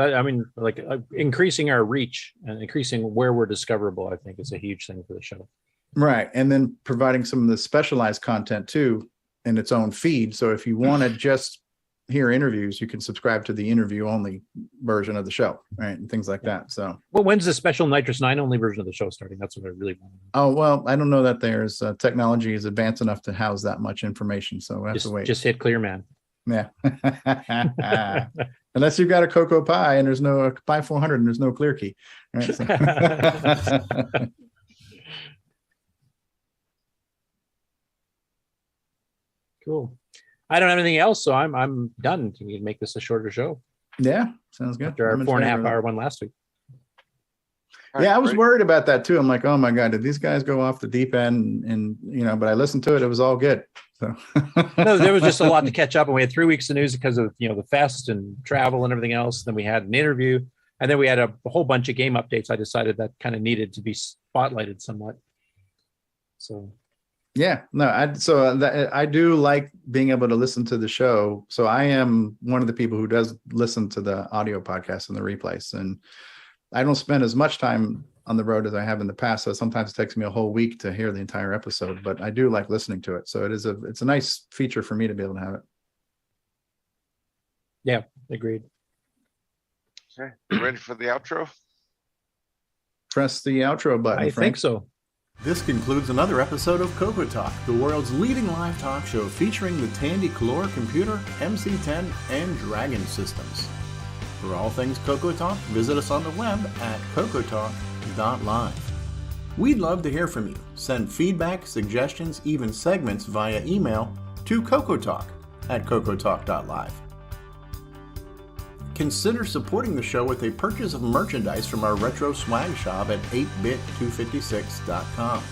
Increasing our reach and increasing where we're discoverable, I think, is a huge thing for the show. Right. And then providing some of the specialized content too in its own feed. So if you want to just hear interviews, you can subscribe to the interview only version of the show, right? And things like that. So, well, when's the special Nitrous 9 only version of the show starting? That's what I really want. Oh, well, I don't know that there's technology is advanced enough to house that much information. So we have to wait. Just hit clear, man. Yeah. Unless you've got a Cocoa Pi and there's no Pi 400 and there's no clear key. Right? So. Cool. I don't have anything else, so I'm done. Can you make this a shorter show? Yeah, sounds good. After our 4.5 hour one last week. Yeah, I was worried about that too. I'm like, oh my God, did these guys go off the deep end? And but I listened to it. It was all good. So no, there was just a lot to catch up, and we had 3 weeks of news because of the fest and travel and everything else. Then we had an interview, and then we had a whole bunch of game updates. I decided that kind of needed to be spotlighted somewhat. So yeah, no, I do like being able to listen to the show. So I am one of the people who does listen to the audio podcast and the replays, and I don't spend as much time on the road as I have in the past. So sometimes it takes me a whole week to hear the entire episode, but I do like listening to it. So it's a nice feature for me to be able to have it. Yeah, agreed. Okay, you ready for the outro? Press the outro button. I think so. This concludes another episode of CoCoTALK, the world's leading live talk show featuring the Tandy Color computer, MC10, and Dragon systems. For all things CoCoTALK, visit us on the web at CoCoTalk.live. We'd love to hear from you. Send feedback, suggestions, even segments via email to CoCoTalk@CoCoTalk.live. Consider supporting the show with a purchase of merchandise from our retro swag shop at 8bit256.com.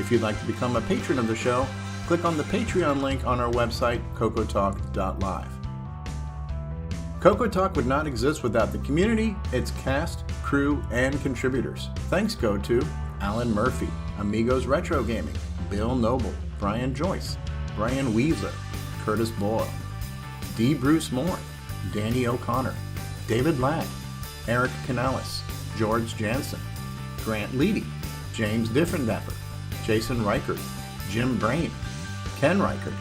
If you'd like to become a patron of the show, click on the Patreon link on our website, CoCoTalk.live. CoCoTALK would not exist without the community, its cast, crew, and contributors. Thanks go to Alan Murphy, Amigos Retro Gaming, Bill Noble, Brian Joyce, Brian Weaver, Curtis Boyle, D. Bruce Moore, Danny O'Connor, David Ladd, Eric Canales, George Jansen, Grant Leedy, James Diffendapper, Jason Reichert, Jim Brain, Ken Reichert,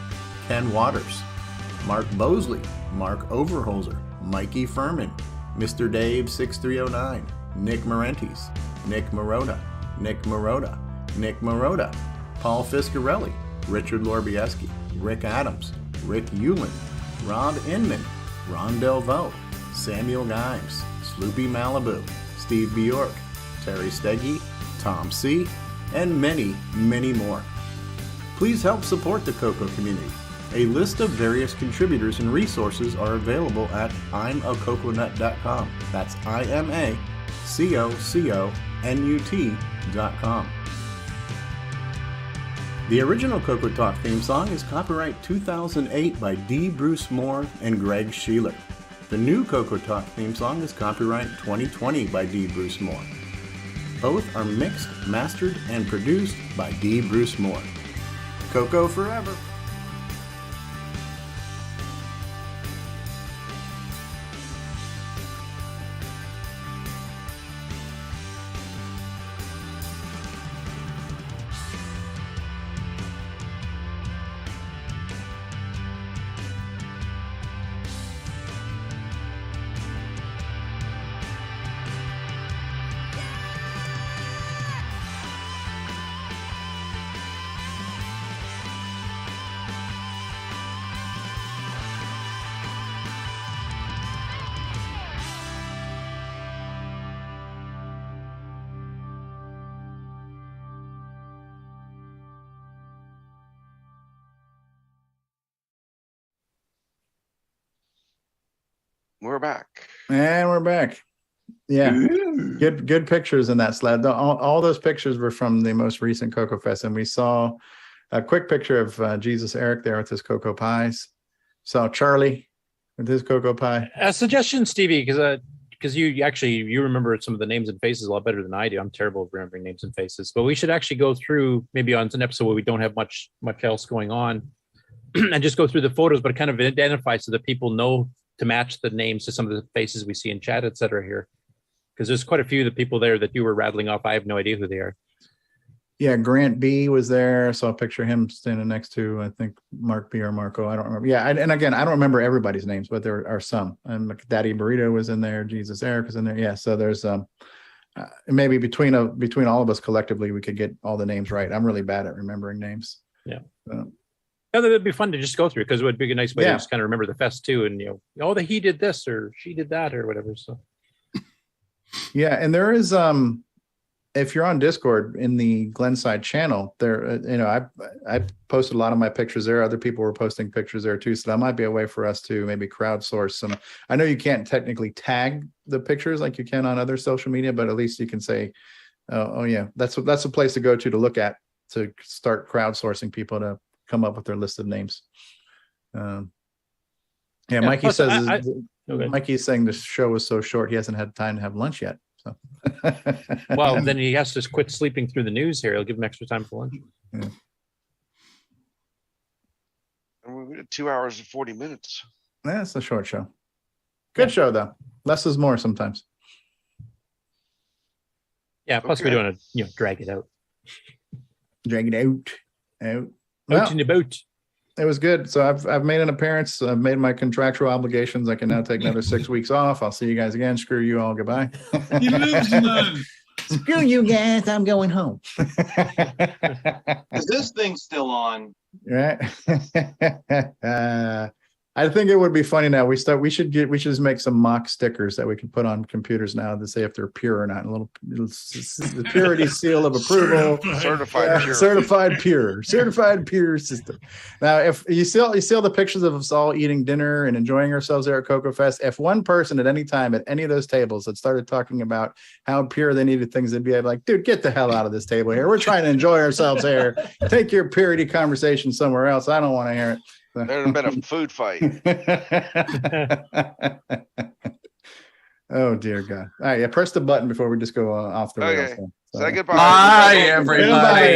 Ken Waters, Mark Bosley, Mark Overholzer, Mikey Furman, Mr. Dave 6309, Nick Marentes, Nick Marotta, Nick Marotta, Nick Marotta, Paul Fiscarelli, Richard Lorbieski, Rick Adams, Rick Hewlin, Rob Inman, Ron Delvaux, Samuel Gimes, Sloopy Malibu, Steve Bjork, Terry Steggy, Tom C., and many, many more. Please help support the CoCo community. A list of various contributors and resources are available at imacoconut.com. That's IMACOCONUT.com. The original CoCoTALK theme song is copyright 2008 by D. Bruce Moore and Greg Sheeler. The new CoCoTALK theme song is copyright 2020 by D. Bruce Moore. Both are mixed, mastered, and produced by D. Bruce Moore. CoCo forever! We're back. And we're back. Yeah. Good pictures in that sled. All those pictures were from the most recent CoCoFest, and we saw a quick picture of Jesus Eric there with his Cocoa Pies. Saw Charlie with his Cocoa Pie. A suggestion, Stevie, because you remember some of the names and faces a lot better than I do. I'm terrible at remembering names and faces, but we should actually go through maybe on an episode where we don't have much else going on, and just go through the photos, but kind of identify so that people know to match the names to some of the faces we see in chat, et cetera, here. Because there's quite a few of the people there that you were rattling off. I have no idea who they are. Yeah, Grant B was there. So I'll picture him standing next to, I think, Mark B or Marco. I don't remember. Yeah, and again, I don't remember everybody's names, but there are some. And Daddy Burrito was in there. Jesus Eric was in there. Yeah, so there's maybe between all of us collectively, we could get all the names right. I'm really bad at remembering names. Yeah. Yeah, that'd be fun to just go through because it would be a nice way to just kind of remember the fest too, and he did this or she did that or whatever. So. Yeah, and there is if you're on Discord in the Glenside channel, there I posted a lot of my pictures there. Other people were posting pictures there too, so that might be a way for us to maybe crowdsource some. I know you can't technically tag the pictures like you can on other social media, but at least you can say, "Oh yeah, that's a place to go to look at to start crowdsourcing people to come up with their list of names." Mikey says. Mikey's saying the show was so short he hasn't had time to have lunch yet. So, well, then he has to quit sleeping through the news here. He'll give him extra time for lunch. Yeah. We did 2 hours and 40 minutes. That's a short show. Good show though. Less is more sometimes. Yeah. Plus, we don't want to drag it out. Drag it out. Out in the boat. It was good. So I've made an appearance. I've made my contractual obligations. I can now take another 6 weeks off. I'll see you guys again. Screw you all. Goodbye. You lose none. Screw you guys. I'm going home. Is this thing still on? Right. I think it would be funny now. We should just make some mock stickers that we can put on computers now to say if they're pure or not. A little the purity seal of approval. Certified pure. Certified pure system. Now, if you see all the pictures of us all eating dinner and enjoying ourselves there at CoCoFest, if one person at any time at any of those tables had started talking about how pure they needed things, they'd be like, dude, get the hell out of this table here. We're trying to enjoy ourselves here. Take your purity conversation somewhere else. I don't want to hear it. There'd have been a food fight. Oh dear God! All right, press the button before we just go off the rails. Okay. Say goodbye. Bye, everybody.